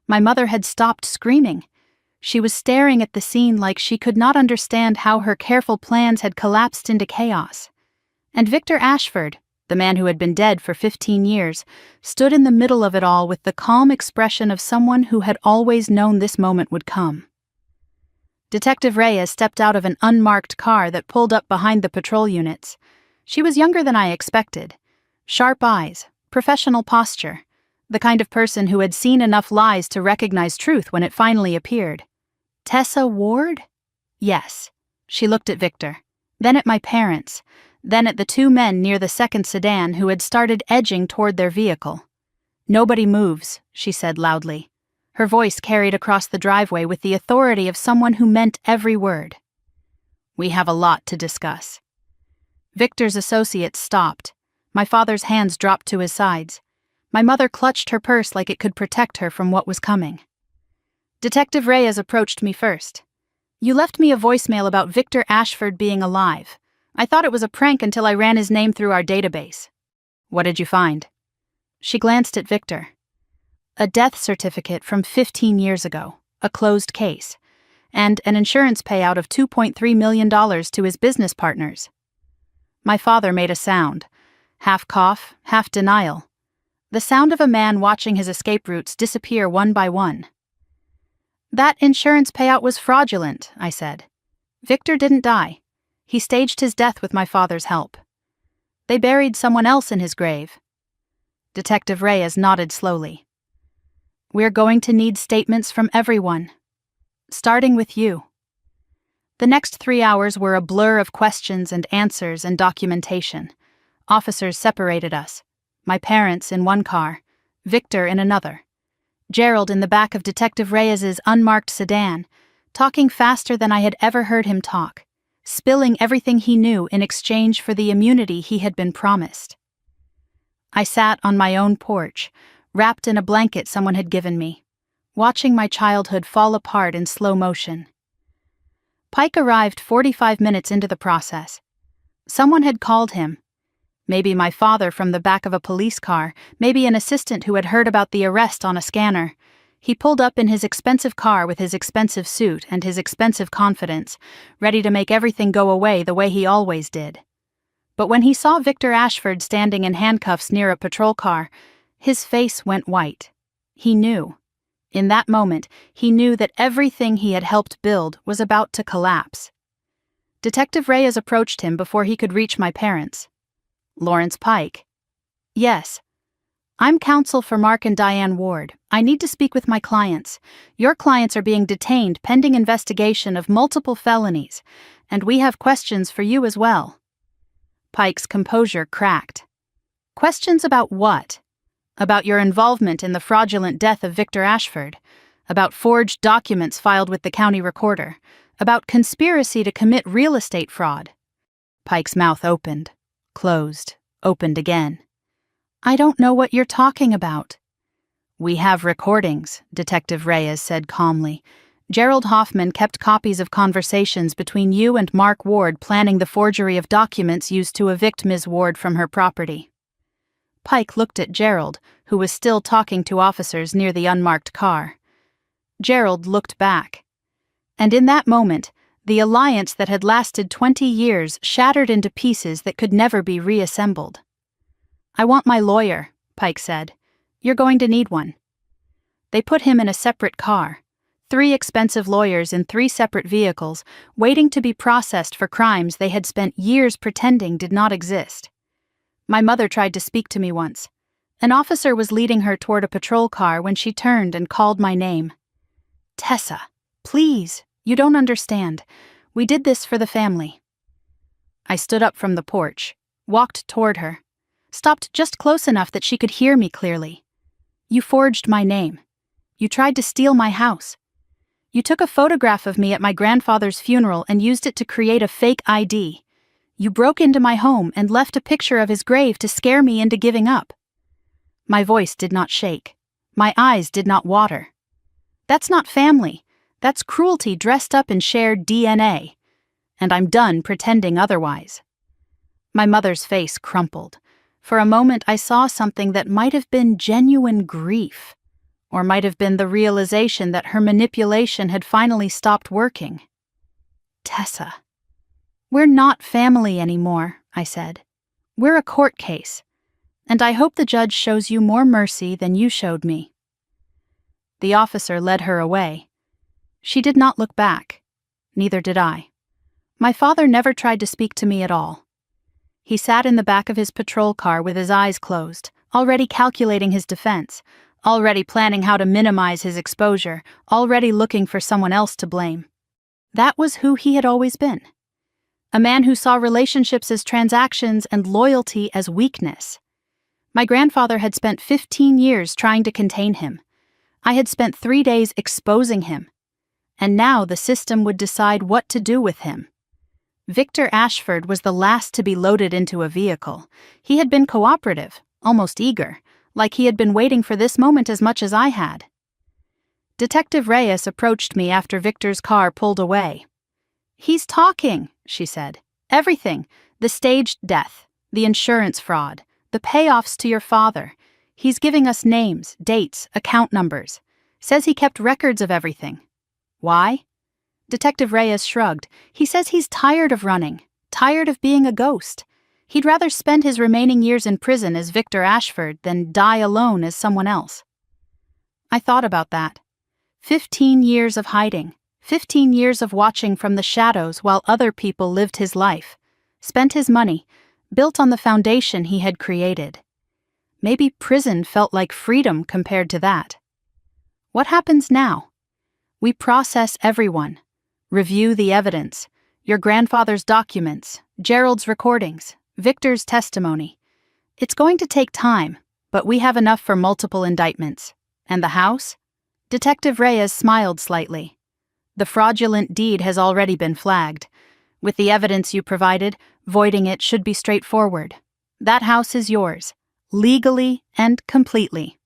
My mother had stopped screaming. She was staring at the scene like she could not understand how her careful plans had collapsed into chaos. And Victor Ashford, the man who had been dead for 15 years, stood in the middle of it all with the calm expression of someone who had always known this moment would come. Detective Reyes stepped out of an unmarked car that pulled up behind the patrol units. She was younger than I expected. Sharp eyes, professional posture, the kind of person who had seen enough lies to recognize truth when it finally appeared. Tessa Ward? Yes. She looked at Victor, then at my parents, then at the two men near the second sedan who had started edging toward their vehicle. "Nobody moves," she said loudly. Her voice carried across the driveway with the authority of someone who meant every word. "We have a lot to discuss." Victor's associates stopped. My father's hands dropped to his sides. My mother clutched her purse like it could protect her from what was coming. Detective Reyes approached me first. "You left me a voicemail about Victor Ashford being alive. I thought it was a prank until I ran his name through our database." "What did you find?" She glanced at Victor. "A death certificate from 15 years ago, a closed case, and an insurance payout of $2.3 million to his business partners." My father made a sound, half cough, half denial. The sound of a man watching his escape routes disappear one by one. "That insurance payout was fraudulent," I said. "Victor didn't die. He staged his death with my father's help. They buried someone else in his grave." Detective Reyes nodded slowly. "We're going to need statements from everyone. Starting with you." The next 3 hours were a blur of questions and answers and documentation. Officers separated us. My parents in one car, Victor in another. Gerald in the back of Detective Reyes's unmarked sedan, talking faster than I had ever heard him talk, spilling everything he knew in exchange for the immunity he had been promised. I sat on my own porch, wrapped in a blanket someone had given me, watching my childhood fall apart in slow motion. Pike arrived 45 minutes into the process. Someone had called him. Maybe my father from the back of a police car, maybe an assistant who had heard about the arrest on a scanner. He pulled up in his expensive car with his expensive suit and his expensive confidence, ready to make everything go away the way he always did. But when he saw Victor Ashford standing in handcuffs near a patrol car, his face went white. He knew. In that moment, he knew that everything he had helped build was about to collapse. Detective Reyes approached him before he could reach my parents. "Lawrence Pike." "Yes. I'm counsel for Mark and Diane Ward. I need to speak with my clients. Your clients are being detained pending investigation of multiple felonies, and we have questions for you as well." Pike's composure cracked. "Questions about what?" "About your involvement in the fraudulent death of Victor Ashford, about forged documents filed with the county recorder, about conspiracy to commit real estate fraud." Pike's mouth opened, closed, opened again. "I don't know what you're talking about." "We have recordings," Detective Reyes said calmly. "Gerald Hoffman kept copies of conversations between you and Mark Ward planning the forgery of documents used to evict Ms. Ward from her property." Pike looked at Gerald, who was still talking to officers near the unmarked car. Gerald looked back. And in that moment, the alliance that had lasted 20 years shattered into pieces that could never be reassembled. "I want my lawyer," Pike said. "You're going to need one." They put him in a separate car. 3 expensive lawyers in 3 separate vehicles, waiting to be processed for crimes they had spent years pretending did not exist. My mother tried to speak to me once. An officer was leading her toward a patrol car when she turned and called my name. "Tessa, please, you don't understand. We did this for the family." I stood up from the porch, walked toward her, stopped just close enough that she could hear me clearly. "You forged my name. You tried to steal my house. You took a photograph of me at my grandfather's funeral and used it to create a fake ID. You broke into my home and left a picture of his grave to scare me into giving up." My voice did not shake. My eyes did not water. "That's not family. That's cruelty dressed up in shared DNA. And I'm done pretending otherwise." My mother's face crumpled. For a moment I saw something that might have been genuine grief, or might have been the realization that her manipulation had finally stopped working. "Tessa." "We're not family anymore," I said. "We're a court case, and I hope the judge shows you more mercy than you showed me." The officer led her away. She did not look back. Neither did I. My father never tried to speak to me at all. He sat in the back of his patrol car with his eyes closed, already calculating his defense, already planning how to minimize his exposure, already looking for someone else to blame. That was who he had always been. A man who saw relationships as transactions and loyalty as weakness. My grandfather had spent 15 years trying to contain him. I had spent 3 days exposing him. And now the system would decide what to do with him. Victor Ashford was the last to be loaded into a vehicle. He had been cooperative, almost eager, like he had been waiting for this moment as much as I had. Detective Reyes approached me after Victor's car pulled away. "He's talking," she said. "Everything. The staged death, the insurance fraud, the payoffs to your father. He's giving us names, dates, account numbers. Says he kept records of everything." "Why?" Detective Reyes shrugged. "He says he's tired of running, tired of being a ghost. He'd rather spend his remaining years in prison as Victor Ashford than die alone as someone else." I thought about that. 15 years of hiding, 15 years of watching from the shadows while other people lived his life, spent his money, built on the foundation he had created. Maybe prison felt like freedom compared to that. What happens now? We process everyone. Review the evidence, your grandfather's documents, Gerald's recordings, Victor's testimony. It's going to take time, but we have enough for multiple indictments. And the house? Detective Reyes smiled slightly. The fraudulent deed has already been flagged. With the evidence you provided, voiding it should be straightforward. That house is yours, legally and completely.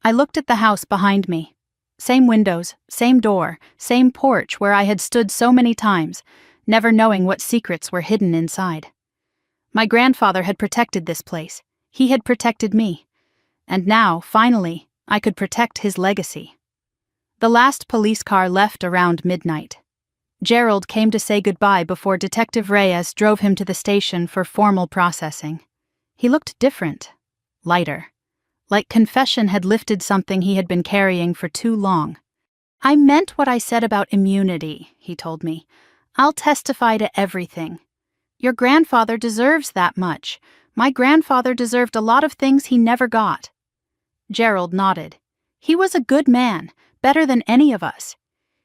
I looked at the house behind me. Same windows, same door, same porch where I had stood so many times, never knowing what secrets were hidden inside. My grandfather had protected this place. He had protected me. And now, finally, I could protect his legacy. The last police car left around midnight. Gerald came to say goodbye before Detective Reyes drove him to the station for formal processing. He looked different, lighter. Like confession had lifted something he had been carrying for too long. "I meant what I said about immunity," he told me. "I'll testify to everything. Your grandfather deserves that much. My grandfather deserved a lot of things he never got." Gerald nodded. "He was a good man, better than any of us.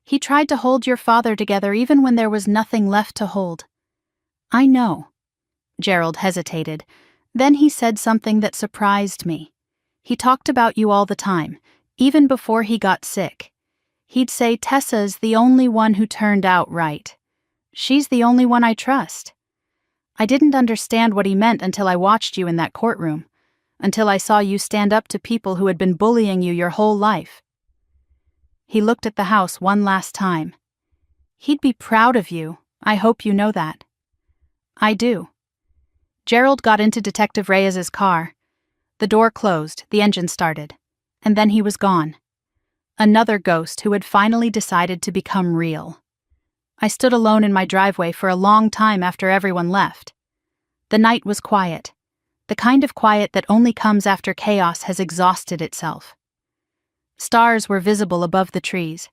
He tried to hold your father together even when there was nothing left to hold." "I know." Gerald hesitated. Then he said something that surprised me. He talked about you all the time, even before he got sick. He'd say Tessa's the only one who turned out right. She's the only one I trust. I didn't understand what he meant until I watched you in that courtroom, until I saw you stand up to people who had been bullying you your whole life. He looked at the house one last time. "He'd be proud of you. I hope you know that." "I do." Gerald got into Detective Reyes's car. The door closed, the engine started, and then he was gone. Another ghost who had finally decided to become real. I stood alone in my driveway for a long time after everyone left. The night was quiet, the kind of quiet that only comes after chaos has exhausted itself. Stars were visible above the trees,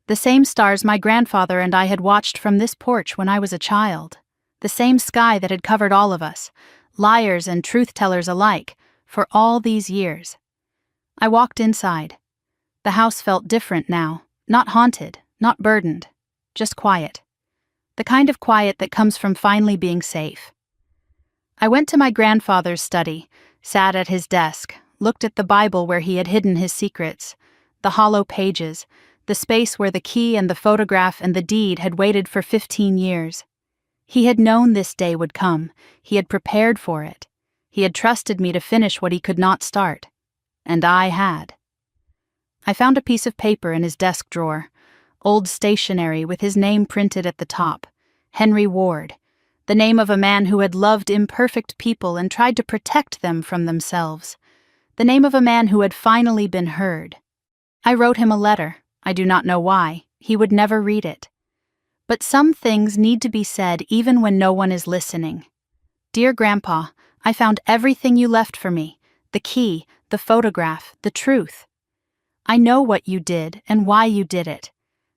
the same stars my grandfather and I had watched from this porch when I was a child, the same sky that had covered all of us, liars and truth-tellers alike, for all these years. I walked inside. The house felt different now, not haunted, not burdened, just quiet. The kind of quiet that comes from finally being safe. I went to my grandfather's study, sat at his desk, looked at the Bible where he had hidden his secrets, the hollow pages, the space where the key and the photograph and the deed had waited for 15 years. He had known this day would come. He had prepared for it. He had trusted me to finish what he could not start. And I had. I found a piece of paper in his desk drawer, old stationery with his name printed at the top, Henry Ward, the name of a man who had loved imperfect people and tried to protect them from themselves, the name of a man who had finally been heard. I wrote him a letter. I do not know why. He would never read it. But some things need to be said even when no one is listening. Dear Grandpa, I found everything you left for me, the key, the photograph, the truth. I know what you did and why you did it.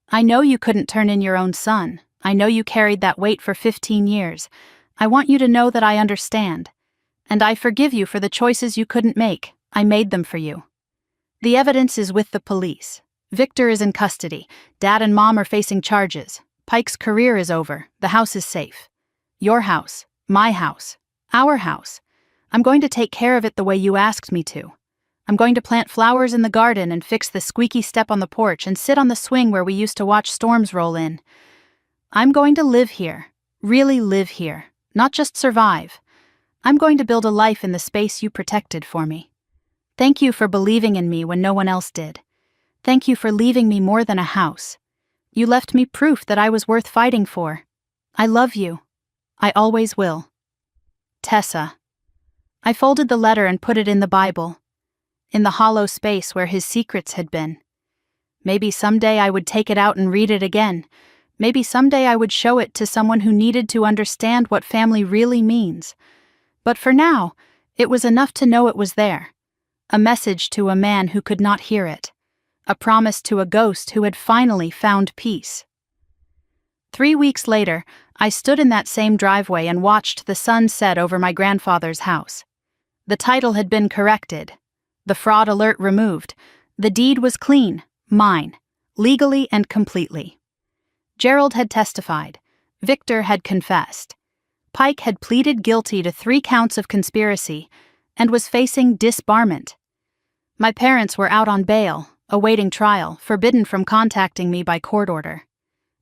I know you couldn't turn in your own son. I know you carried that weight for 15 years. I want you to know that I understand. And I forgive you for the choices you couldn't make. I made them for you. The evidence is with the police. Victor is in custody. Dad and Mom are facing charges. Pike's career is over. The house is safe. Your house, my house, our house. I'm going to take care of it the way you asked me to. I'm going to plant flowers in the garden and fix the squeaky step on the porch and sit on the swing where we used to watch storms roll in. I'm going to live here, really live here, not just survive. I'm going to build a life in the space you protected for me. Thank you for believing in me when no one else did. Thank you for leaving me more than a house. You left me proof that I was worth fighting for. I love you. I always will. Tessa. I folded the letter and put it in the Bible, in the hollow space where his secrets had been. Maybe someday I would take it out and read it again. Maybe someday I would show it to someone who needed to understand what family really means. But for now, it was enough to know it was there. A message to a man who could not hear it. A promise to a ghost who had finally found peace. 3 weeks later, I stood in that same driveway and watched the sun set over my grandfather's house. The title had been corrected. The fraud alert removed. The deed was clean, mine, legally and completely. Gerald had testified. Victor had confessed. Pike had pleaded guilty to 3 counts of conspiracy and was facing disbarment. My parents were out on bail, awaiting trial, forbidden from contacting me by court order.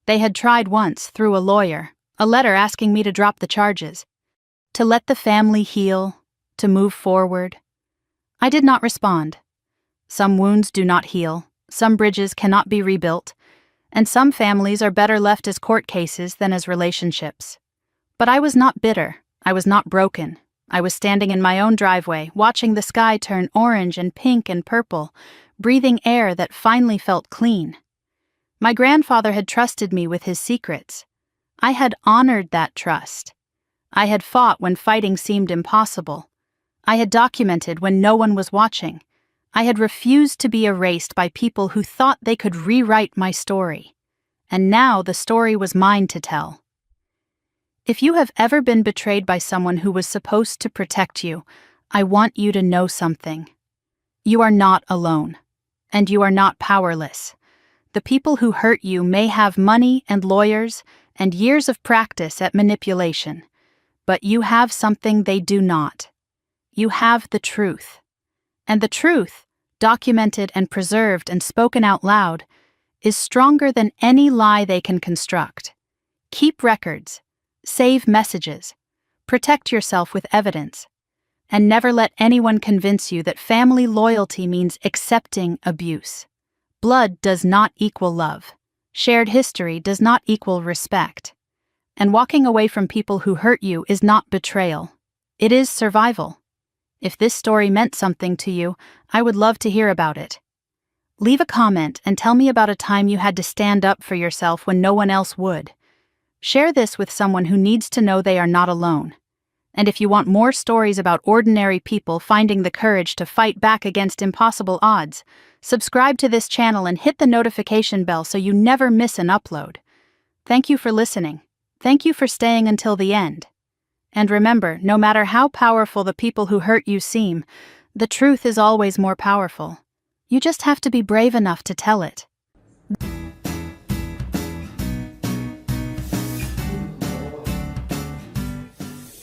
They had tried once, through a lawyer, a letter asking me to drop the charges, to let the family heal, to move forward. I did not respond. Some wounds do not heal, some bridges cannot be rebuilt, and some families are better left as court cases than as relationships. But I was not bitter, I was not broken. I was standing in my own driveway, watching the sky turn orange and pink and purple, breathing air that finally felt clean. My grandfather had trusted me with his secrets. I had honored that trust. I had fought when fighting seemed impossible. I had documented when no one was watching. I had refused to be erased by people who thought they could rewrite my story. And now the story was mine to tell. If you have ever been betrayed by someone who was supposed to protect you, I want you to know something. You are not alone, and you are not powerless. The people who hurt you may have money and lawyers and years of practice at manipulation, but you have something they do not. You have the truth. And the truth, documented and preserved and spoken out loud, is stronger than any lie they can construct. Keep records. Save messages. Protect yourself with evidence. And never let anyone convince you that family loyalty means accepting abuse. Blood does not equal love. Shared history does not equal respect. And walking away from people who hurt you is not betrayal. It is survival. If this story meant something to you, I would love to hear about it. Leave a comment and tell me about a time you had to stand up for yourself when no one else would. Share this with someone who needs to know they are not alone. And if you want more stories about ordinary people finding the courage to fight back against impossible odds, subscribe to this channel and hit the notification bell so you never miss an upload. Thank you for listening. Thank you for staying until the end. And remember, no matter how powerful the people who hurt you seem, the truth is always more powerful. You just have to be brave enough to tell it.